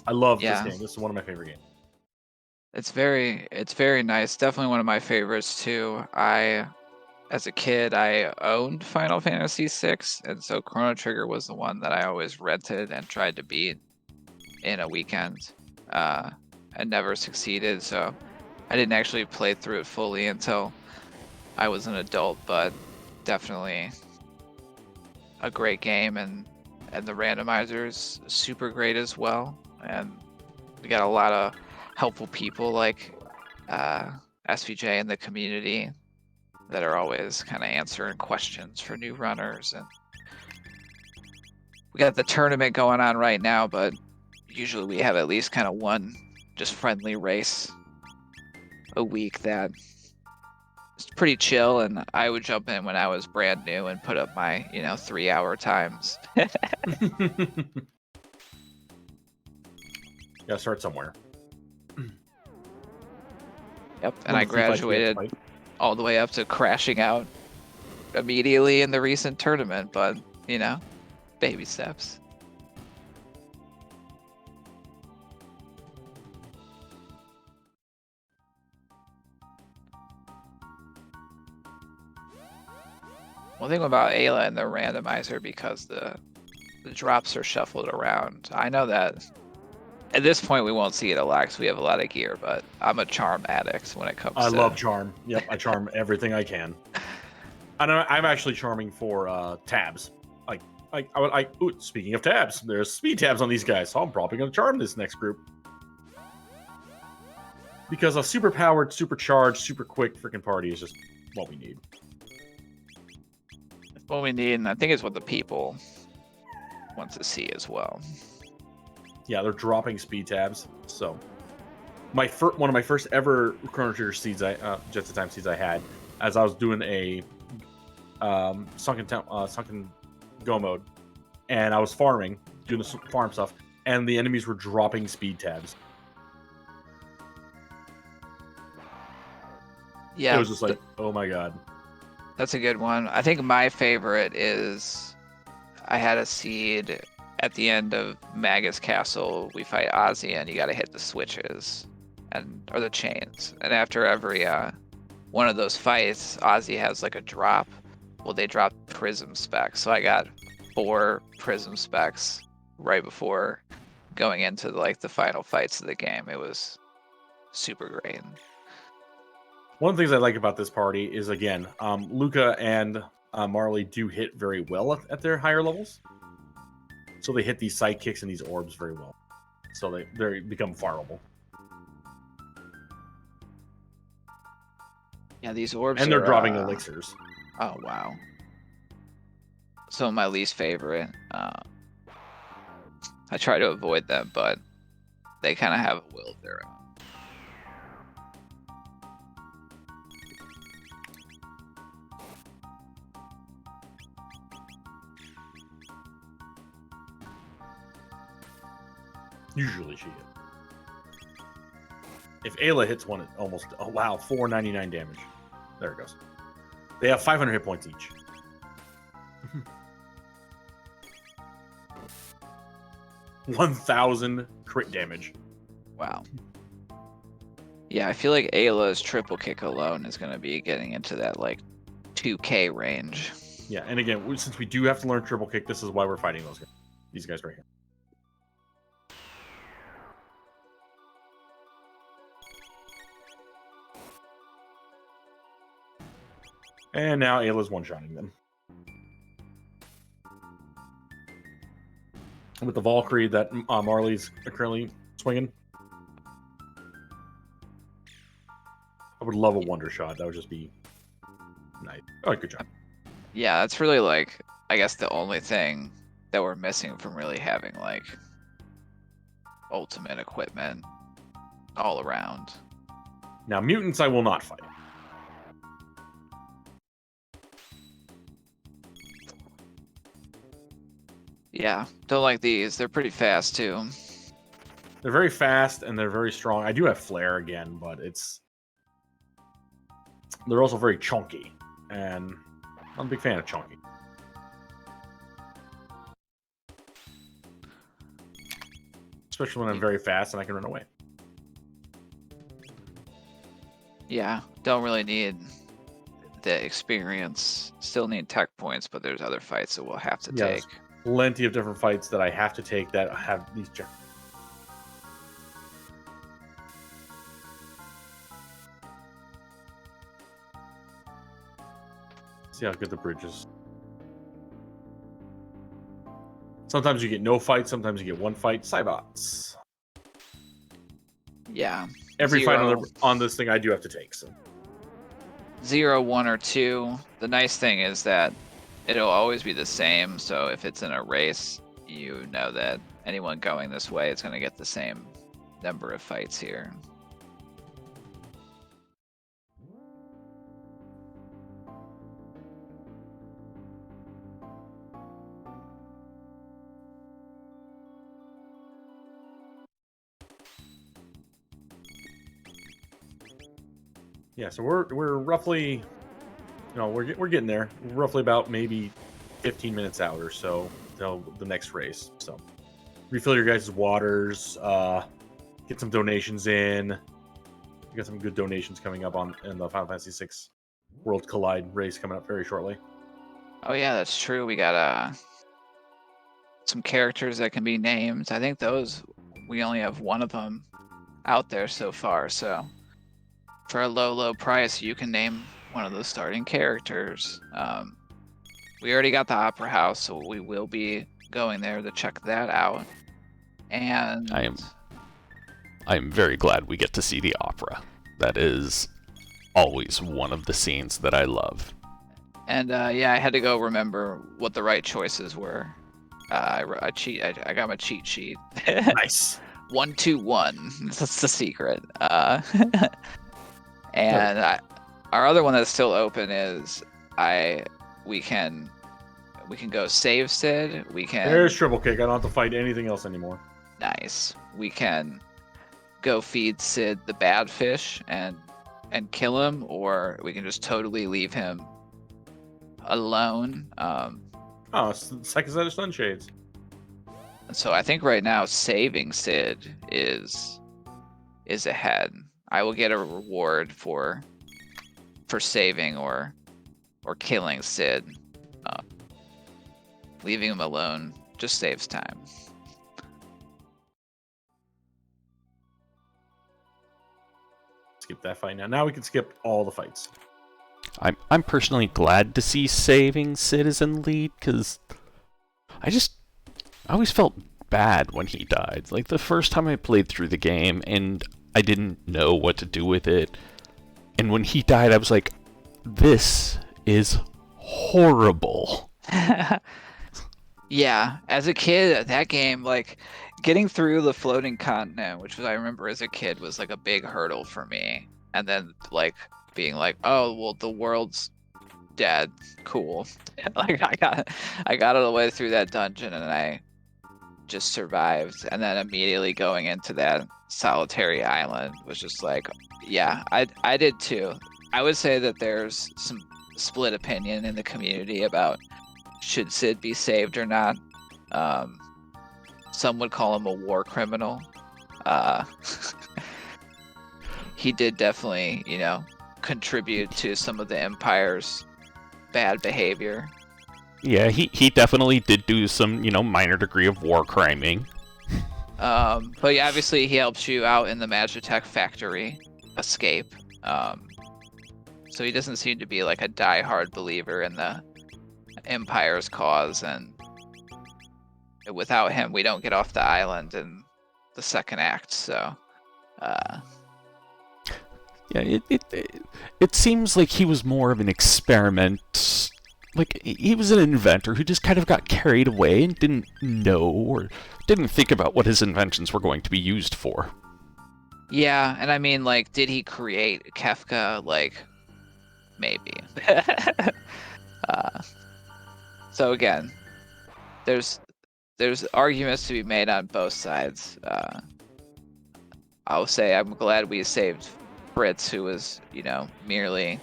Speaker 3: I love this game. This is one of my favorite games.
Speaker 1: It's very nice. Definitely one of my favorites too. As a kid, I owned Final Fantasy VI, and so Chrono Trigger was the one that I always rented and tried to beat in a weekend, and never succeeded. So I didn't actually play through it fully until I was an adult, but definitely a great game, and the randomizer is super great as well. And we got a lot of helpful people like SVJ in the community that are always kind of answering questions for new runners. And we got the tournament going on right now, but usually we have at least kind of one just friendly race a week that is pretty chill, and I would jump in when I was brand new and put up my 3-hour times.
Speaker 3: Gotta start somewhere.
Speaker 1: Yep, and I graduated all the way up to crashing out immediately in the recent tournament, but baby steps. One thing about Ayla and the randomizer, because the drops are shuffled around, I know that at this point we won't see it a lot because we have a lot of gear, but I'm a charm addict when it comes to...
Speaker 3: I love charm. Yep, I charm everything I can. I'm actually charming for tabs. Ooh, speaking of tabs, there's speed tabs on these guys, so I'm probably going to charm this next group. Because a super powered, supercharged, super quick freaking party is just what we need.
Speaker 1: It's what we need, and I think it's what the people want to see as well.
Speaker 3: Yeah, they're dropping speed tabs. So, one of my first ever Chrono Trigger seeds, Jets of Time seeds I had, as I was doing a sunken go mode, and I was farming, doing the farm stuff, and the enemies were dropping speed tabs.
Speaker 1: Yeah,
Speaker 3: it was just like, oh my god.
Speaker 1: That's a good one. I think my favorite is I had a seed at the end of Magus Castle. We fight Ozzy, and you got to hit the switches or the chains. And after every one of those fights, Ozzy has like a drop. Well, they drop prism specs, so I got 4 prism specs right before going into like the final fights of the game. It was super great.
Speaker 3: One of the things I like about this party is, again, Luca and Marley do hit very well at their higher levels. So they hit these sidekicks and these orbs very well. So they become farmable.
Speaker 1: Yeah, these orbs
Speaker 3: and they're
Speaker 1: are,
Speaker 3: dropping elixirs.
Speaker 1: Oh, wow. Some of my least favorite. I try to avoid them, but they kind of have a will of their own.
Speaker 3: Usually she hit. If Ayla hits one, it almost... Oh, wow. 499 damage. There it goes. They have 500 hit points each. 1,000 crit damage.
Speaker 1: Wow. Yeah, I feel like Ayla's triple kick alone is going to be getting into that, like, 2k range.
Speaker 3: Yeah, and again, since we do have to learn triple kick, this is why we're fighting these guys right here. And now Ayla's one-shotting them. With the Valkyrie that Marley's currently swinging. I would love a wonder shot. That would just be nice. Oh, good job.
Speaker 1: Yeah, that's really, like, I guess the only thing that we're missing from really having, like, ultimate equipment all around.
Speaker 3: Now, mutants I will not fight.
Speaker 1: Yeah, don't like these. They're pretty fast, too.
Speaker 3: They're very fast, and they're very strong. I do have Flare again, but they're also very chunky, and I'm a big fan of chunky. Especially when I'm very fast and I can run away.
Speaker 1: Yeah, don't really need the experience. Still need tech points, but there's other fights that we'll have to take.
Speaker 3: Plenty of different fights that I have to take that have these. See how good the bridge is. Sometimes you get no fight, sometimes you get one fight. Cybots.
Speaker 1: Yeah.
Speaker 3: Every fight on this thing I do have to take. So
Speaker 1: 0, 1, or 2. The nice thing is that it'll always be the same. So if it's in a race, you know that anyone going this way is going to get the same number of fights here.
Speaker 3: yeah, so we're roughly, we're getting there. We're roughly about maybe 15 minutes out or so till the next race. So refill your guys' waters, get some donations in. We got some good donations coming up in the Final Fantasy VI World Collide race coming up very shortly.
Speaker 1: Oh yeah, that's true. We got some characters that can be named. I think we only have one of them out there so far. So for a low price, you can name one of those starting characters. We already got the Opera House, so we will be going there to check that out. And
Speaker 2: I am very glad we get to see the opera. That is always one of the scenes that I love.
Speaker 1: And yeah, I had to go remember what the right choices were. I got my cheat sheet.
Speaker 3: Nice.
Speaker 1: 1, 2, 1. That's the secret. And our other one that's still open is we can go save Sid.
Speaker 3: There's triple kick. I don't have to fight anything else anymore.
Speaker 1: Nice. We can go feed Sid the bad fish and kill him, or we can just totally leave him alone.
Speaker 3: Oh, it's the second set of sunshades.
Speaker 1: So I think right now saving Sid is ahead. I will get a reward for saving or killing Sid. Leaving him alone just saves time.
Speaker 3: Skip that fight now. Now we can skip all the fights.
Speaker 2: I'm personally glad to see saving Citizen lead, because I always felt bad when he died. Like, the first time I played through the game, and I didn't know what to do with it, and when he died, I was like, this is horrible.
Speaker 1: Yeah, as a kid, that game, like, getting through the floating continent, which was, I remember as a kid, was like a big hurdle for me. And then, like, being like, oh, well, the world's dead. Cool. Like, I got all the way through that dungeon and I just survived. And then immediately going into that solitary island was just like, yeah, I did too. I would say that there's some split opinion in the community about should Sid be saved or not. Some would call him a war criminal. He did definitely, contribute to some of the Empire's bad behavior.
Speaker 2: Yeah, he definitely did do some, minor degree of war criming.
Speaker 1: But yeah, obviously he helps you out in the Magitech factory escape. So he doesn't seem to be like a die-hard believer in the Empire's cause, and without him we don't get off the island in the second act. So
Speaker 2: yeah, it seems like he was more of an experiment. Like, he was an inventor who just kind of got carried away and didn't know or didn't think about what his inventions were going to be used for.
Speaker 1: Yeah, and I mean, like, did he create Kefka? Like, maybe. So again, there's arguments to be made on both sides. I'll say I'm glad we saved Fritz, who was, merely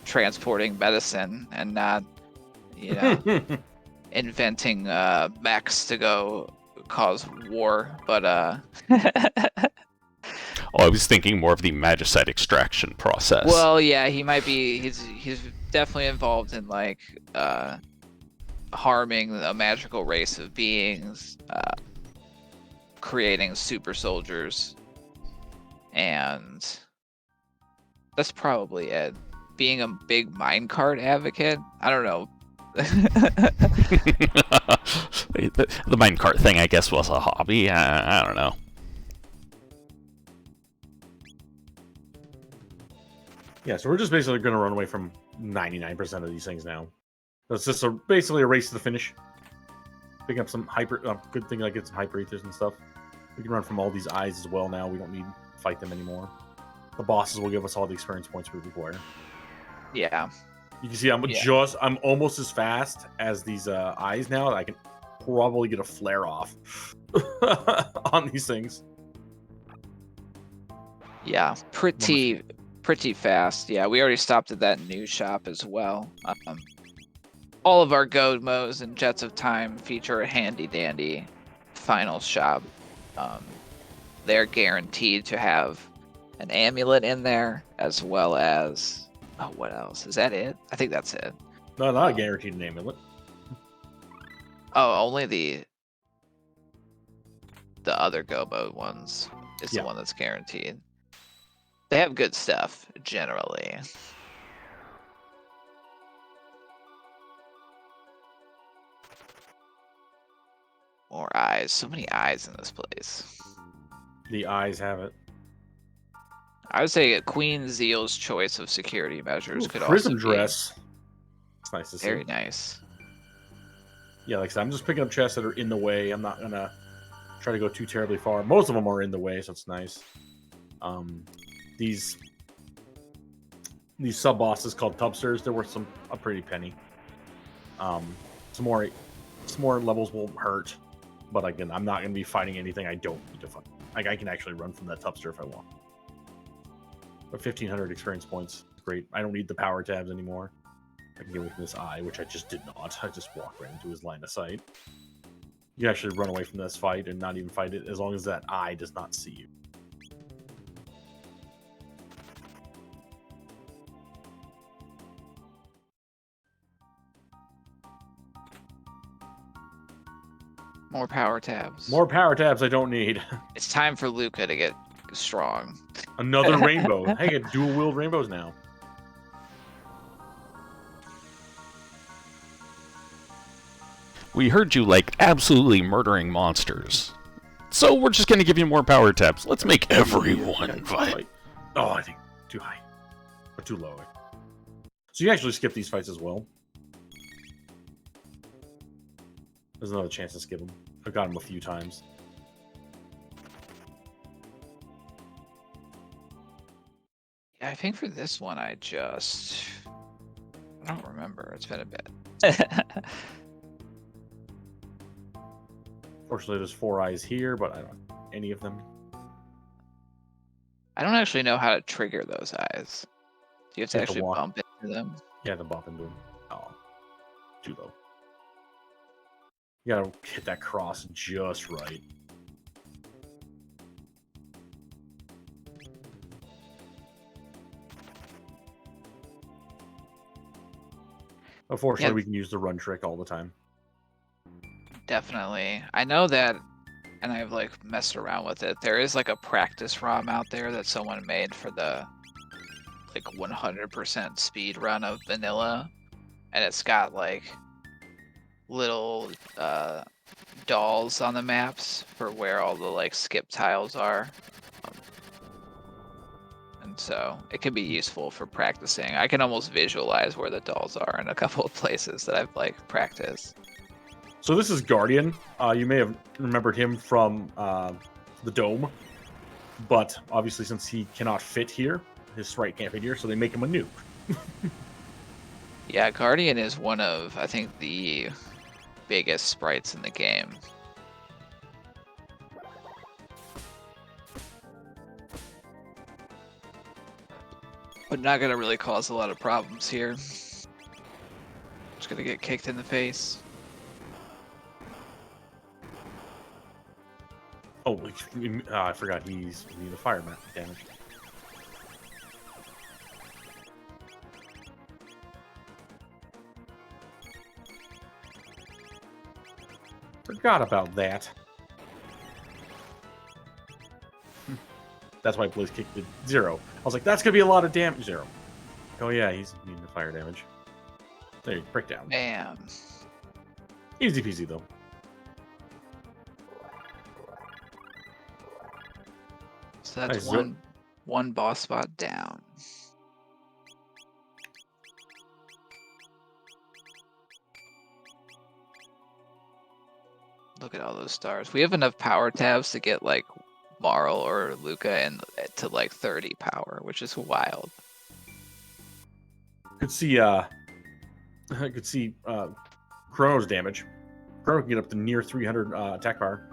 Speaker 1: transporting medicine and not, inventing mechs to go cause war. But
Speaker 2: I was thinking more of the magicite extraction process.
Speaker 1: Well, yeah, he might be. He's definitely involved in like harming a magical race of beings, creating super soldiers, and that's probably it. Being a big minecart advocate, I don't know.
Speaker 2: The minecart thing, I guess, was a hobby. I don't know.
Speaker 3: Yeah, so we're just basically going to run away from 99% of these things now. It's just basically a race to the finish. Picking up some hyper. Good thing I get some hyper ethers and stuff. We can run from all these eyes as well now. We don't need to fight them anymore. The bosses will give us all the experience points we require.
Speaker 1: Yeah.
Speaker 3: You can see I'm almost as fast as these eyes now. I can probably get a flare off on these things.
Speaker 1: Yeah, pretty fast. Yeah, we already stopped at that new shop as well. All of our Godmos and Jets of Time feature a handy dandy final shop. They're guaranteed to have an amulet in there, as well as what else? Is that it? I think that's it.
Speaker 3: No, not a guaranteed an amulet.
Speaker 1: Oh, only the other Gobo ones is the one that's guaranteed. They have good stuff generally. More eyes. So many eyes in this place.
Speaker 3: The eyes have it.
Speaker 1: I would say Queen Zeal's choice of security measures could
Speaker 3: prism
Speaker 1: also
Speaker 3: dress. It's nice to see.
Speaker 1: Very nice.
Speaker 3: Yeah, like I said, I'm just picking up chests that are in the way. I'm not gonna try to go too terribly far. Most of them are in the way, so it's nice. These sub bosses called Tubsters, they're worth a pretty penny. Some more levels will hurt, but again, I'm not gonna be fighting anything I don't need to fight. Like, I can actually run from that Tubster if I want. But 1,500 experience points, great. I don't need the power tabs anymore. I can get away from this eye, which I just did not. I just walked right into his line of sight. You can actually run away from this fight and not even fight it as long as that eye does not see you.
Speaker 1: More power tabs.
Speaker 3: More power tabs I don't need.
Speaker 1: It's time for Luca to get strong.
Speaker 3: Another rainbow. Hey, I get dual-wheeled rainbows now.
Speaker 2: We heard you like absolutely murdering monsters. So we're just gonna give you more power tabs. Let's make everyone fight.
Speaker 3: Oh, I think too high. Or too low. So you actually skip these fights as well. There's another chance to skip them. I've got them a few times.
Speaker 1: Yeah, I think for this one I don't remember. It's been a bit.
Speaker 3: Fortunately, there's 4 eyes here, but I don't know any of them.
Speaker 1: I don't actually know how to trigger those eyes. Do you have to actually bump into them?
Speaker 3: Yeah, the bump into them. Oh, too low. You gotta hit that cross just right. Unfortunately, we can use the run trick all the time.
Speaker 1: Definitely. I know that, and I've like messed around with it. There is like a practice ROM out there that someone made for the like 100% speed run of vanilla, and it's got like little dolls on the maps for where all the like skip tiles are. And so it can be useful for practicing. I can almost visualize where the dolls are in a couple of places that I've like practiced.
Speaker 3: So this is Guardian. You may have remembered him from the Dome, but obviously since he cannot fit here, his sprite can't fit here, so they make him a nuke.
Speaker 1: Yeah, Guardian is one of, I think, the biggest sprites in the game. But not gonna really cause a lot of problems here. Just gonna get kicked in the face.
Speaker 3: Oh, I forgot he's the fire damage. Forgot about that. That's why Blizz kicked it 0. I was like, that's gonna be a lot of damage. 0. Oh yeah, he's immune to fire damage. There you break down.
Speaker 1: Bam.
Speaker 3: Easy peasy though.
Speaker 1: So that's
Speaker 3: Nice.
Speaker 1: one boss spot down. Look at all those stars. We have enough power tabs to get like Marl or Luca and to like 30 power, which is wild.
Speaker 3: Could see Chrono's damage. Chrono can get up to near 300 attack power.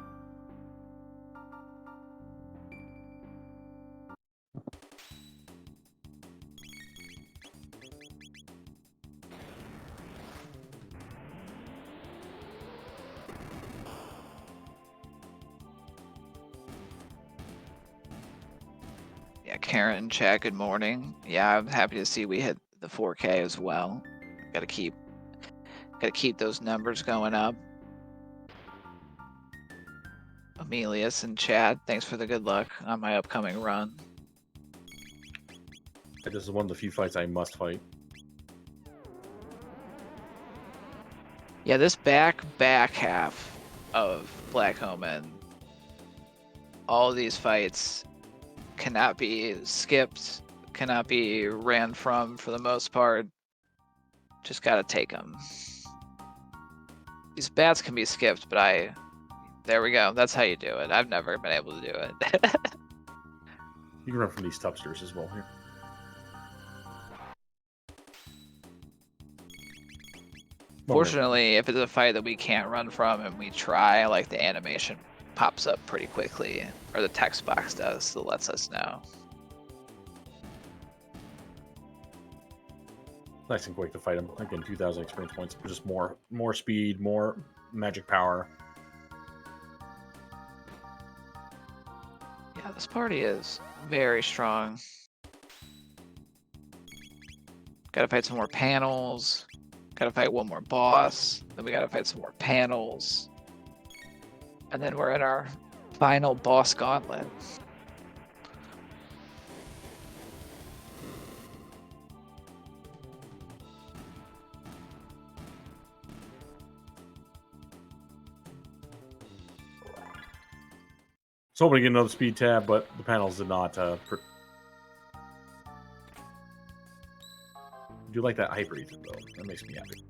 Speaker 1: Yeah, Karen and chat, good morning. Yeah, I'm happy to see we hit the 4K as well. Gotta keep those numbers going up. Amelius and Chad, thanks for the good luck on my upcoming run.
Speaker 3: This is one of the few fights I must fight.
Speaker 1: Yeah, this back half of Black Omen, all of these fights cannot be skipped, cannot be ran from for the most part. Just gotta take them. These bats can be skipped, but there we go. That's how you do it. I've never been able to do it.
Speaker 3: You can run from these tubsters as well here.
Speaker 1: Fortunately, if it's a fight that we can't run from and we try, like the animation pops up pretty quickly, or the text box does, so it lets us know.
Speaker 3: Nice and quick to fight him. Again, 2,000 experience points. Just more speed, more magic power.
Speaker 1: Yeah, this party is very strong. Gotta fight some more panels. Gotta fight one more boss. Then we gotta fight some more panels. And then we're in our final boss gauntlet.
Speaker 3: So hoping to get another speed tab, but the panels did not. I do like that hyper ether though. That makes me happy.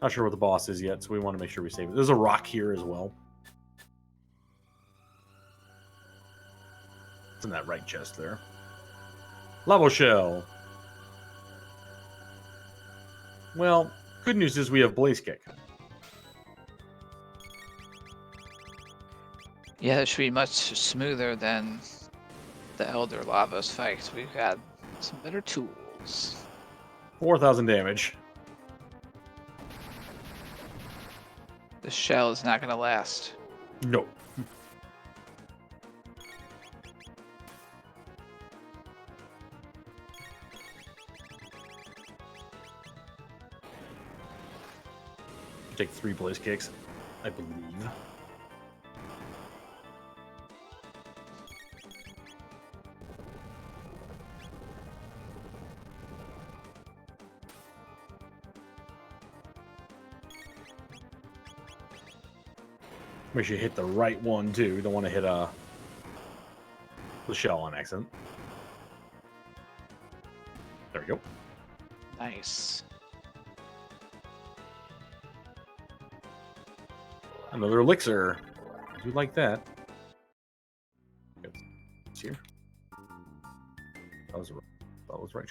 Speaker 3: Not sure what the boss is yet, so we want to make sure we save it. There's a rock here as well. It's in that right chest there. Lavo shell. Well, good news is we have Blaze Kick.
Speaker 1: Yeah, it should be much smoother than the Elder Lavos fight. We've got some better tools.
Speaker 3: 4,000 damage.
Speaker 1: This shell is not going to last.
Speaker 3: No. Take 3 Blaze Kicks, I believe. Make sure you hit the right one too. You don't want to hit the shell on accident. There we go.
Speaker 1: Nice.
Speaker 3: Another elixir. I do like that. It's here. That was right.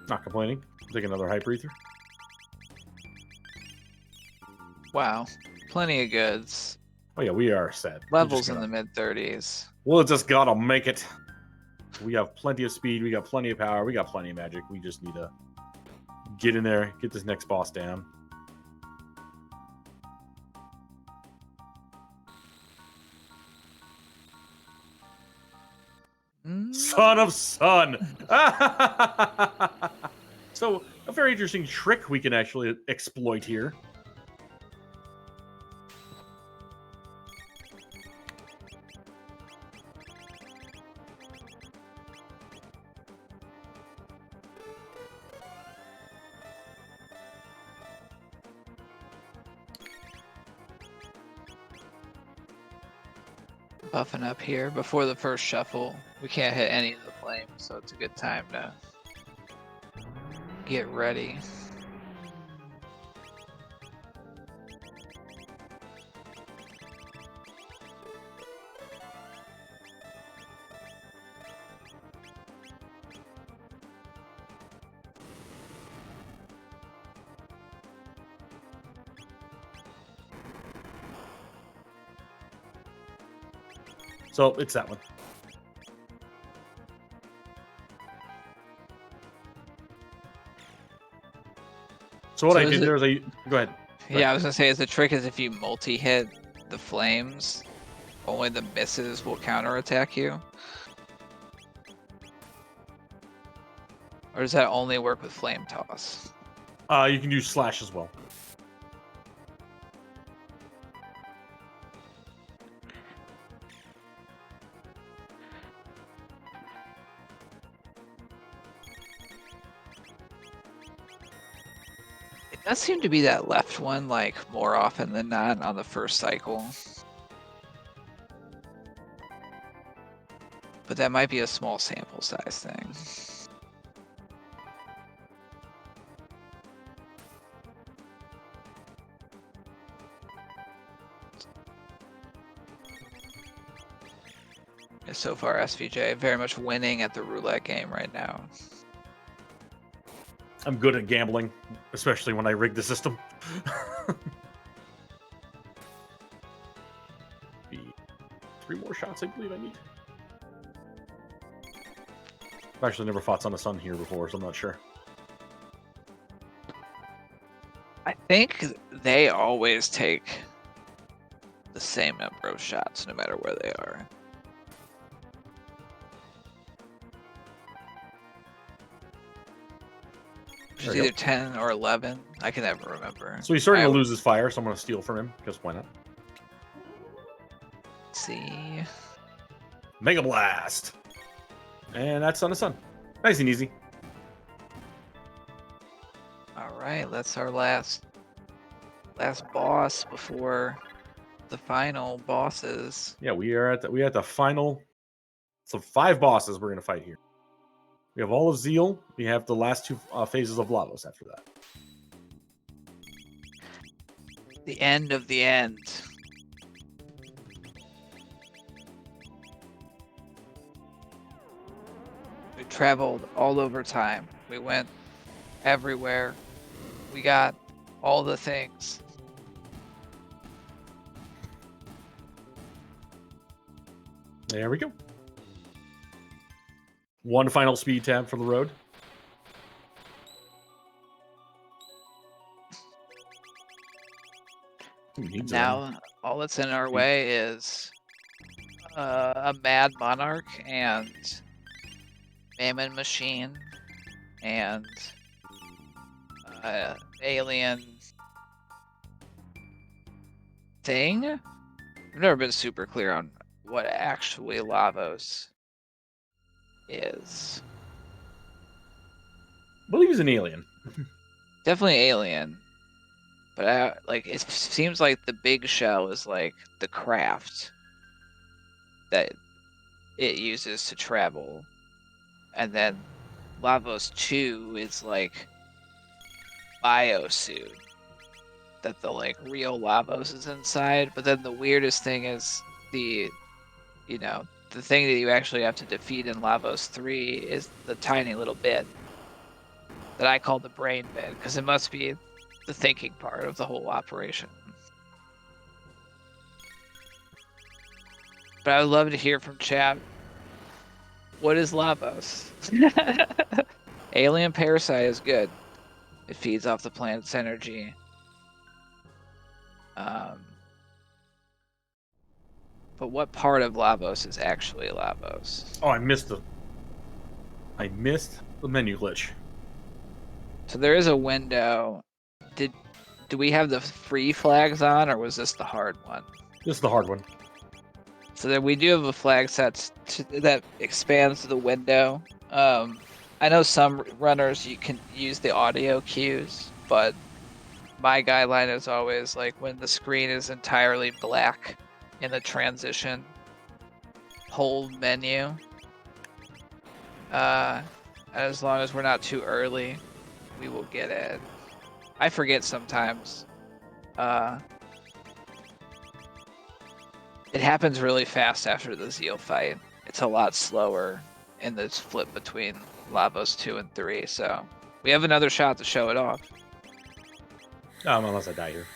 Speaker 3: Not complaining. Take another hyper ether.
Speaker 1: Wow. Plenty of goods.
Speaker 3: Oh yeah, we are set.
Speaker 1: Levels in the mid-30s.
Speaker 3: We'll just gotta make it. We have plenty of speed. We got plenty of power. We got plenty of magic. We just need to get in there, get this next boss down. Son of Sun! So, a very interesting trick we can actually exploit here.
Speaker 1: Buffing up here before the first shuffle. We can't hit any of the flames, so it's a good time to get ready.
Speaker 3: So, it's that one. So what I did there is go ahead.
Speaker 1: Yeah, I was gonna say, the trick is if you multi-hit the flames, only the misses will counterattack you. Or does that only work with flame toss?
Speaker 3: You can use slash as well.
Speaker 1: It does seem to be that left one, like, more often than not on the first cycle. But that might be a small sample size thing. So far, SVJ very much winning at the roulette game right now.
Speaker 3: I'm good at gambling, especially when I rig the system. shots, I believe I need. I've actually never fought Son of Sun here before, so I'm not sure.
Speaker 1: I think they always take the same number of shots no matter where they are. Which is either 10 or 11. I can never remember.
Speaker 3: So he's starting to lose his fire, so I'm going to steal from him, because why not?
Speaker 1: Let's see.
Speaker 3: Mega Blast! And that's Son of Sun. Nice and easy.
Speaker 1: Alright, that's our last boss before the final bosses.
Speaker 3: Yeah, we are at the final. So 5 bosses we're going to fight here. We have all of Zeal. We have the last 2 phases of Lavos after that.
Speaker 1: The end of the end. We traveled all over time. We went everywhere. We got all the things.
Speaker 3: There we go. One final speed tab for the road.
Speaker 1: Now, all that's in our way is a Mad Monarch and Mammon Machine and alien thing. I've never been super clear on what actually Lavos is.
Speaker 3: I believe he's an alien.
Speaker 1: Definitely alien. But it seems like the big shell is like the craft that it uses to travel. And then Lavos 2 is like biosuit that the like real Lavos is inside. But then the weirdest thing is the thing that you actually have to defeat in Lavos 3 is the tiny little bit that I call the brain bit, because it must be the thinking part of the whole operation. But I would love to hear from chat. What is Lavos? Alien parasite is good. It feeds off the planet's energy. But what part of Lavos is actually Lavos?
Speaker 3: Oh, I missed the menu glitch.
Speaker 1: So there is a window. Do we have the free flags on, or was this the hard one?
Speaker 3: This is the hard one.
Speaker 1: So then we do have a flag set that expands the window. I know some runners you can use the audio cues, but my guideline is always like when the screen is entirely black in the transition, hold menu. As long as we're not too early, we will get it. I forget sometimes. It happens really fast after the Zeal fight. It's a lot slower in this flip between Lavos 2 and 3, so we have another shot to show it off.
Speaker 3: Unless I die here.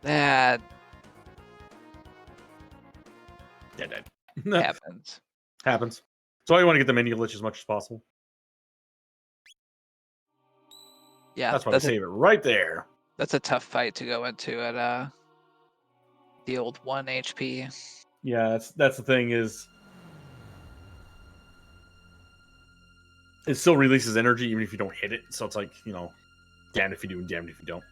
Speaker 1: That
Speaker 3: Dead.
Speaker 1: happens.
Speaker 3: Happens. So I want to get the menu glitch as much as possible.
Speaker 1: Yeah,
Speaker 3: that's why I save it right there.
Speaker 1: That's a tough fight to go into at the old 1 HP.
Speaker 3: Yeah, that's the thing is it still releases energy even if you don't hit it. So it's like, damned if you do and damned if you don't.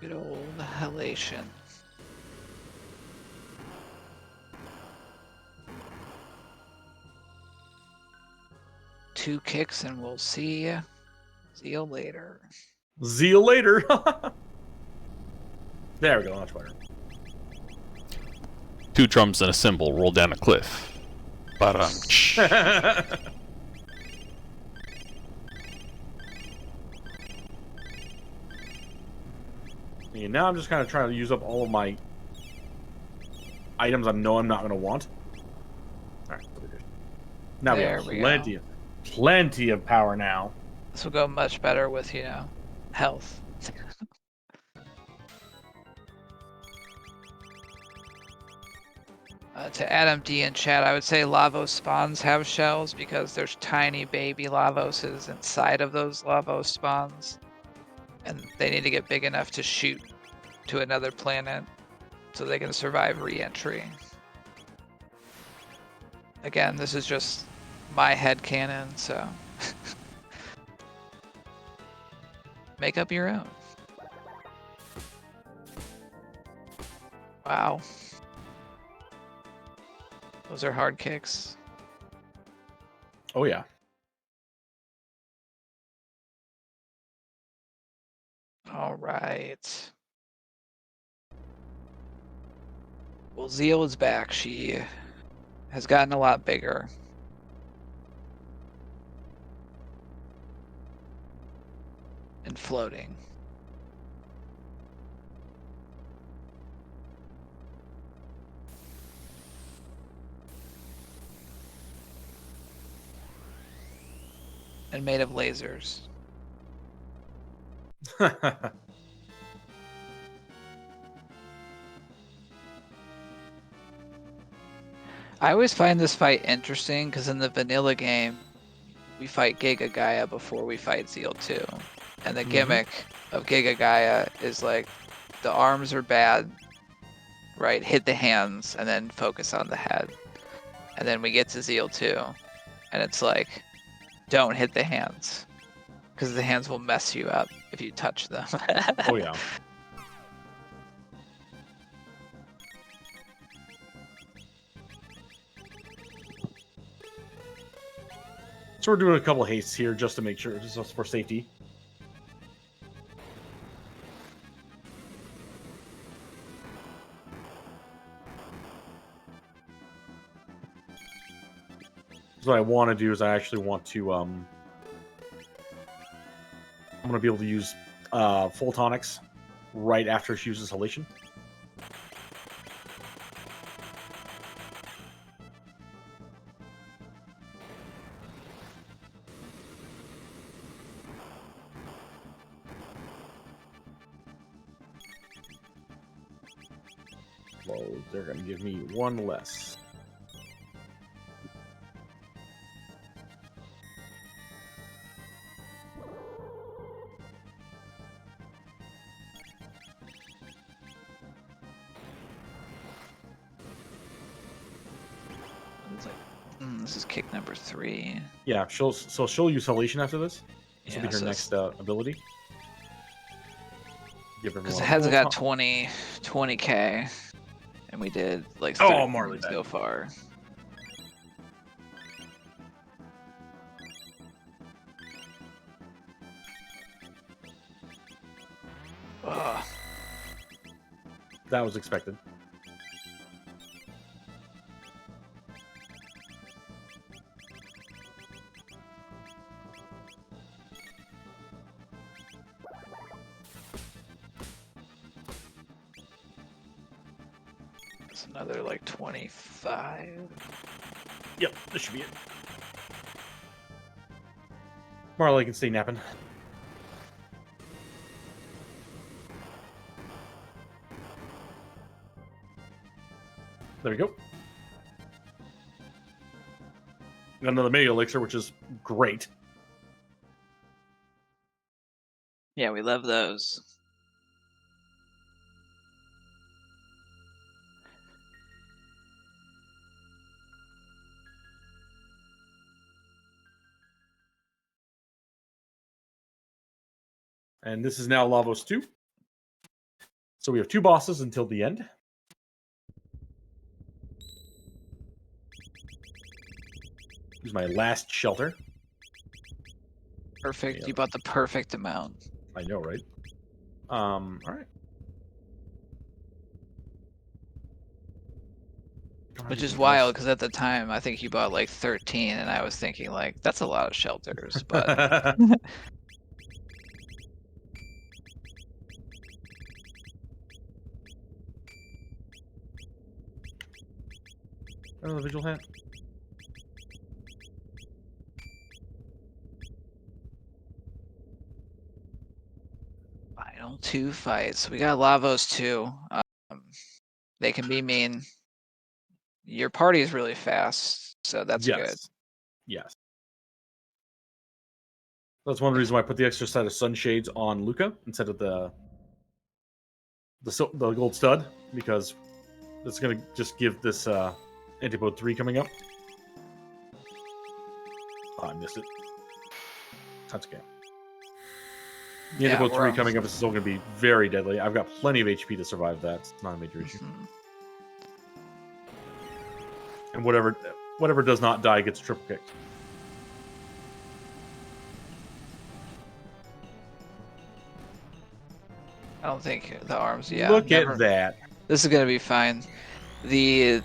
Speaker 1: Good old halation. Two kicks and we'll see you later.
Speaker 3: Zeal later. There we go. Much better.
Speaker 2: 2 drums and a cymbal roll down a cliff.
Speaker 3: Yeah, now I'm just kind of trying to use up all of my items I know I'm not going to want. All right, now
Speaker 1: There
Speaker 3: we
Speaker 1: we
Speaker 3: have
Speaker 1: go.
Speaker 3: plenty of power now.
Speaker 1: This will go much better with, health. To Adam D in chat, I would say Lavos spawns have shells because there's tiny baby Lavoses inside of those Lavos spawns. And they need to get big enough to shoot to another planet so they can survive re-entry. Again, this is just my headcanon, so make up your own. Wow. Those are hard kicks.
Speaker 3: Oh, yeah.
Speaker 1: All right. Well, Zeal is back. She has gotten a lot bigger. And floating. And made of lasers. I always find this fight interesting because in the vanilla game, we fight Giga Gaia before we fight Zeal 2. And the gimmick of Giga Gaia is like the arms are bad, right? Hit the hands and then focus on the head. And then we get to Zeal 2 and it's like, don't hit the hands because the hands will mess you up if you touch them.
Speaker 3: Oh, yeah. So we're doing a couple hastes here just to make sure, just for safety. So what I want to do is I actually want to, I'm going to be able to use full tonics right after she uses halation. Well, they're going to give me one less.
Speaker 1: It's like, this is kick number 3.
Speaker 3: Yeah, she'll use halation after this. This will be her
Speaker 1: so
Speaker 3: next ability.
Speaker 1: Because the head's got 20k, and we did like 30
Speaker 3: Marley
Speaker 1: so far. Ugh.
Speaker 3: That was expected.
Speaker 1: It's another like 25.
Speaker 3: Yep, this should be it. Marley can stay napping. There we go. Got another mega elixir, which is great.
Speaker 1: Yeah, we love those.
Speaker 3: And this is now Lavos 2. So we have 2 bosses until the end. Use my last shelter.
Speaker 1: Perfect.
Speaker 3: Yeah.
Speaker 1: You bought the perfect amount.
Speaker 3: I know, right? All right.
Speaker 1: Which is wild because at the time I think he bought like 13, and I was thinking like that's a lot of shelters, but
Speaker 3: Oh, the visual hat.
Speaker 1: final 2 fights. We got Lavos too. They can be mean. Your party is really fast, so that's good.
Speaker 3: Yes. Yes. That's one reason why I put the extra set of sunshades on Luca instead of the gold stud, because it's gonna just give this Antipode 3 coming up. Oh, I missed it. That's okay. The Antipode 3 coming up is still gonna be very deadly. I've got plenty of HP to survive that. It's not a major issue. And whatever does not die gets triple kicked.
Speaker 1: I don't think the arms. Yeah.
Speaker 3: Look at that.
Speaker 1: This is gonna be fine. The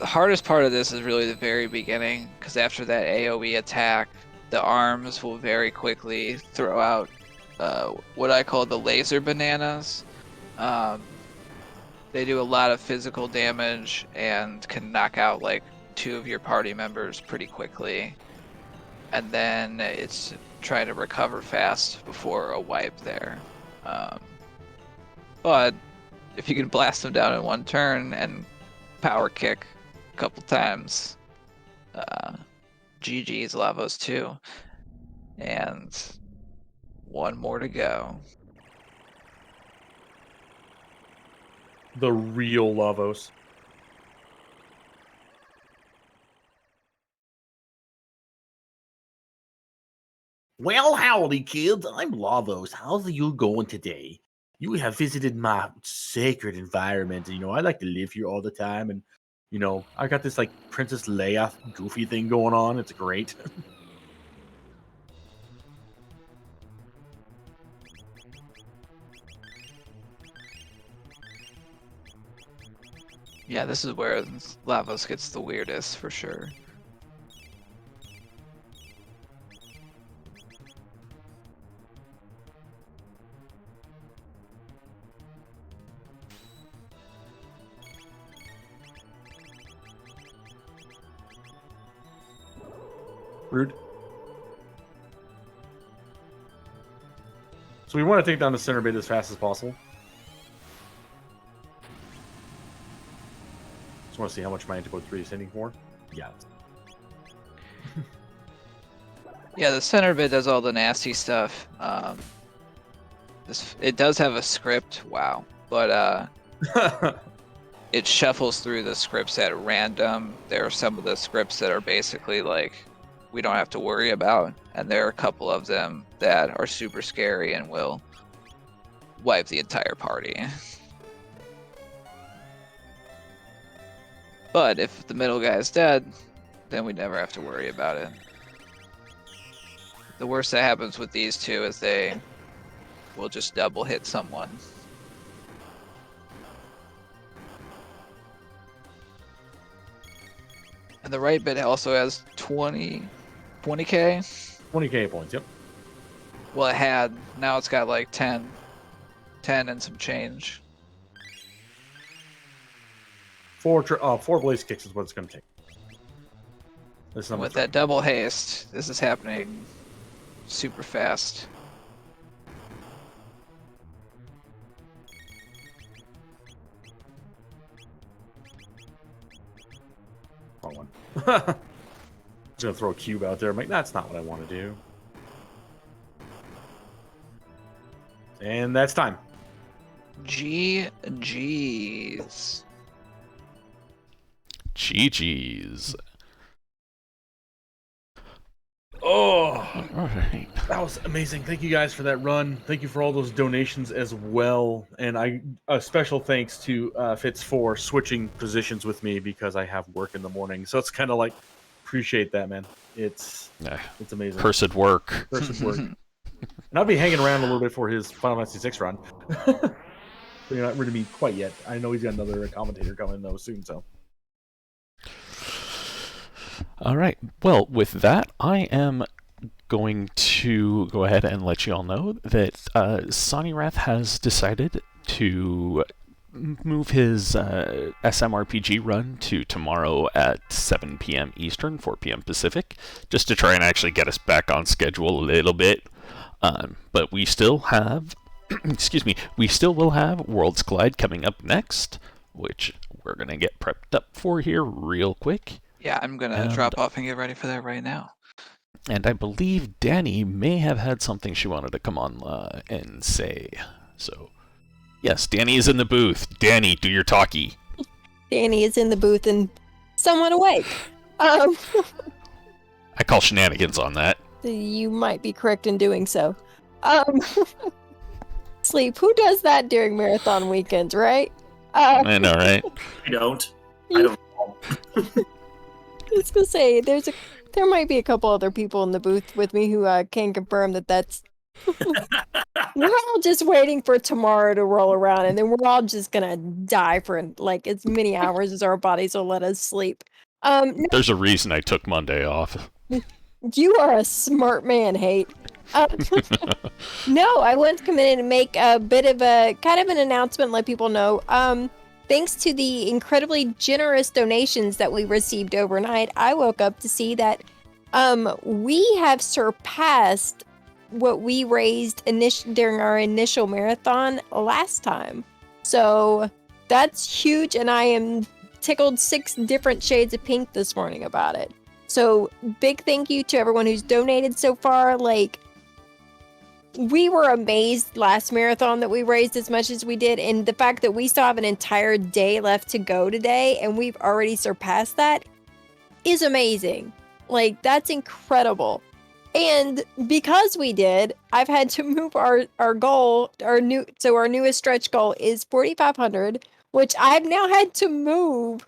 Speaker 1: hardest part of this is really the very beginning, because after that AoE attack, the arms will very quickly throw out what I call the laser bananas. They do a lot of physical damage and can knock out like 2 of your party members pretty quickly. And then it's trying to recover fast before a wipe there. But if you can blast them down in 1 turn and power kick a couple times, GG's Lavos 2. And 1 more to go.
Speaker 3: The real Lavos.
Speaker 4: Well, howdy, kids. I'm Lavos. How's you going today? You have visited my sacred environment, and I like to live here all the time. And I got this like Princess Leia goofy thing going on. It's great.
Speaker 1: Yeah, this is where Lavos gets the weirdest for sure.
Speaker 3: Rude. So we want to take down the center bit as fast as possible. Just want to see how much my Antipode 3 is hitting for. Yeah.
Speaker 1: Yeah, the center bit does all the nasty stuff. It does have a script, wow, but it shuffles through the scripts at random. There are some of the scripts that are basically like we don't have to worry about, and there are a couple of them that are super scary and will wipe the entire party. But if the middle guy is dead, then we never have to worry about it. The worst that happens with these two is they will just double hit someone. And the right bit also has 20k?
Speaker 3: 20k points, yep.
Speaker 1: Well, it had. Now it's got like 10 and some change.
Speaker 3: 4 blaze kicks is what it's going to take.
Speaker 1: With that double haste, this is happening super fast.
Speaker 3: Wrong one. I'm just going to throw a cube out there. I'm like, that's not what I want to do. And that's time.
Speaker 1: GG's.
Speaker 2: GG's.
Speaker 3: Oh,
Speaker 2: All right.
Speaker 3: that was amazing. Thank you guys for that run. Thank you for all those donations as well. And a special thanks to Fitz for switching positions with me because I have work in the morning. So it's kind of like, appreciate that, man. It's amazing.
Speaker 2: Cursed work.
Speaker 3: Cursed work. And I'll be hanging around a little bit for his Final Fantasy 6 run. So you're not rid of me quite yet. I know he's got another commentator coming though soon, so.
Speaker 2: All right. Well, with that, I am going to go ahead and let you all know that Sonny Rath has decided to move his SMRPG run to tomorrow at 7 p.m. Eastern, 4 p.m. Pacific, just to try and actually get us back on schedule a little bit. But we still have, excuse me, we still will have Worlds Collide coming up next, which we're going to get prepped up for here real quick.
Speaker 1: Yeah, I'm going to drop off and get ready for that right now.
Speaker 2: And I believe Danny may have had something she wanted to come on and say. So, yes, Danny is in the booth. Danny, do your talkie.
Speaker 5: Danny is in the booth and somewhat awake.
Speaker 2: I call shenanigans on that.
Speaker 5: You might be correct in doing so. Sleep. Who does that during marathon weekends, right?
Speaker 2: I know, right?
Speaker 6: I don't. I don't know.
Speaker 5: I was gonna say there might be a couple other people in the booth with me who can confirm that's. We're all just waiting for tomorrow to roll around, and then we're all just gonna die for like as many hours as our bodies will let us sleep.
Speaker 2: There's a reason I took Monday off.
Speaker 5: You are a smart man, Hate. No, I wanted to come in and make a bit of a kind of an announcement, let people know. Thanks to the incredibly generous donations that we received overnight, I woke up to see that we have surpassed what we raised during our initial marathon last time. So that's huge, and I am tickled 6 different shades of pink this morning about it. So big thank you to everyone who's donated so far. Like, we were amazed last marathon that we raised as much as we did, and the fact that we still have an entire day left to go today and we've already surpassed that is amazing. Like, that's incredible. And because we did, I've had to move our goal, our newest stretch goal is 4,500, which I've now had to move,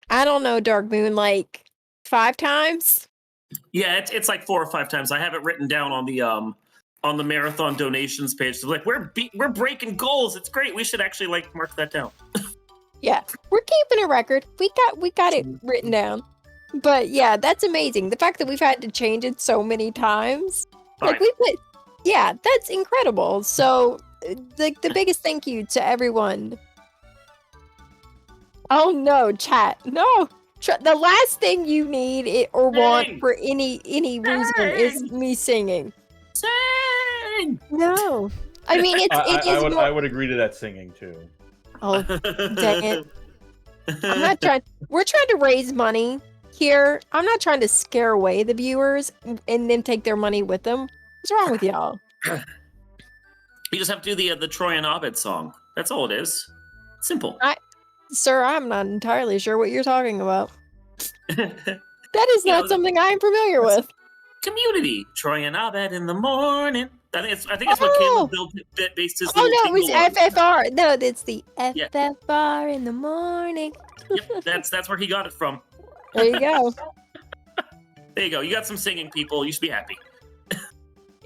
Speaker 5: I don't know, Dark Moon, like 5 times.
Speaker 6: Yeah, it's like 4 or 5 times. I have it written down on the marathon donations page. So like, we're breaking goals. It's great. We should actually like mark that down.
Speaker 5: Yeah, we're keeping a record. We got it written down. But yeah, that's amazing. The fact that we've had to change it so many times. Like, yeah, that's incredible. So the biggest thank you to everyone. Oh no, chat. No. The last thing you need or want for any reason is me singing.
Speaker 6: Sing!
Speaker 5: No. I mean,
Speaker 3: I would agree to that singing too.
Speaker 5: Oh, dang it. I'm not trying. We're trying to raise money here. I'm not trying to scare away the viewers and then take their money with them. What's wrong with y'all?
Speaker 6: You just have to do the Troy and Abed song. That's all it is. Simple.
Speaker 5: Sir, I'm not entirely sure what you're talking about. That is not something I'm familiar with.
Speaker 6: Community. Troy and Abed in the morning. I think it's what Caleb based his little
Speaker 5: no, it was
Speaker 6: tingle on.
Speaker 5: FFR. No, it's the FFR in the morning.
Speaker 6: Yep, that's where he got it from.
Speaker 5: There you go.
Speaker 6: There you go. You got some singing people. You should be happy.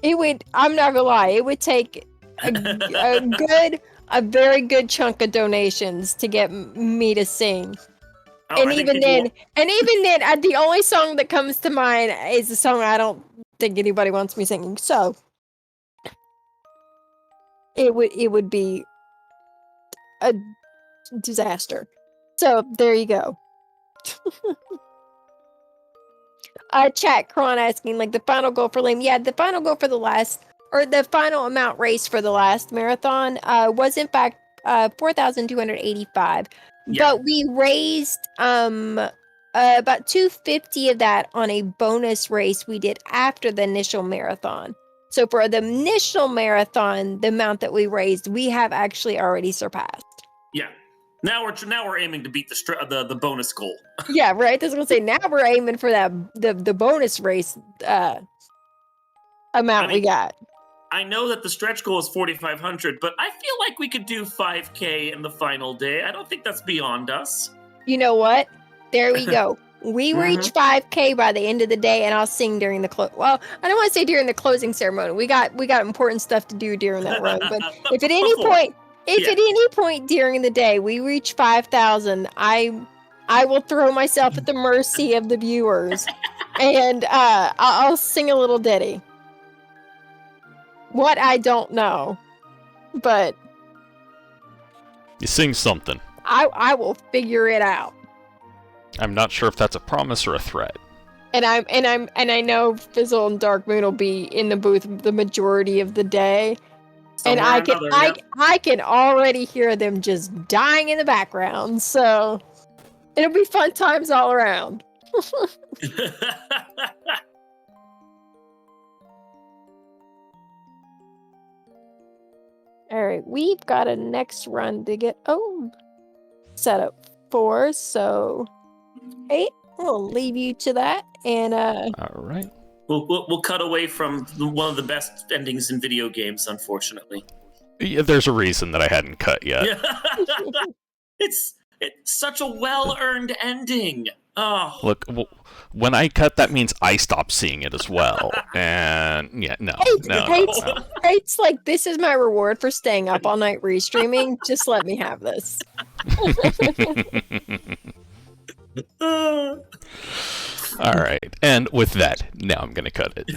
Speaker 5: I'm not gonna lie, it would take a very good chunk of donations to get me to sing.
Speaker 6: Oh,
Speaker 5: and even then, the only song that comes to mind is a song I don't think anybody wants me singing. So it would be a disaster. So there you go. Chat, Kron asking, like, the final goal for Liam. Yeah, the final goal for the final amount raised for the last marathon was in fact 4,285.
Speaker 6: Yeah.
Speaker 5: But we raised about 250 of that on a bonus race we did after the initial marathon. So for the initial marathon, the amount that we raised, we have actually already surpassed.
Speaker 6: Yeah. Now we're aiming to beat the bonus goal.
Speaker 5: Yeah, right. I was gonna say, now we're aiming for that the bonus race amount we got.
Speaker 6: I know that the stretch goal is 4,500, but I feel like we could do 5K in the final day. I don't think that's beyond us.
Speaker 5: You know what? There we go. We reach 5K by the end of the day, and I'll sing during the Well, I don't want to say during the closing ceremony. We got important stuff to do during that run. But if at any point during the day we reach 5,000, I will throw myself at the mercy of the viewers and I'll sing a little ditty. What I don't know, but
Speaker 2: You sing something.
Speaker 5: I will figure it out.
Speaker 2: I'm not sure if that's a promise or a threat.
Speaker 5: And I know Fizzle and Dark Moon will be in the booth the majority of the day. And
Speaker 6: Somewhere or another, yep.
Speaker 5: I can already hear them just dying in the background. So it'll be fun times all around. All right, we've got a next run to get set up for. So, hey, we'll leave you to that. And
Speaker 2: All right.
Speaker 6: We'll cut away from one of the best endings in video games, unfortunately.
Speaker 2: Yeah, there's a reason that I hadn't cut yet.
Speaker 6: It's such a well-earned ending. Oh.
Speaker 2: Look, when I cut, that means I stop seeing it as well. And yeah, no.
Speaker 5: It's like, this is my reward for staying up all night restreaming. Just let me have this.
Speaker 2: All right, and with that, now I'm gonna cut it.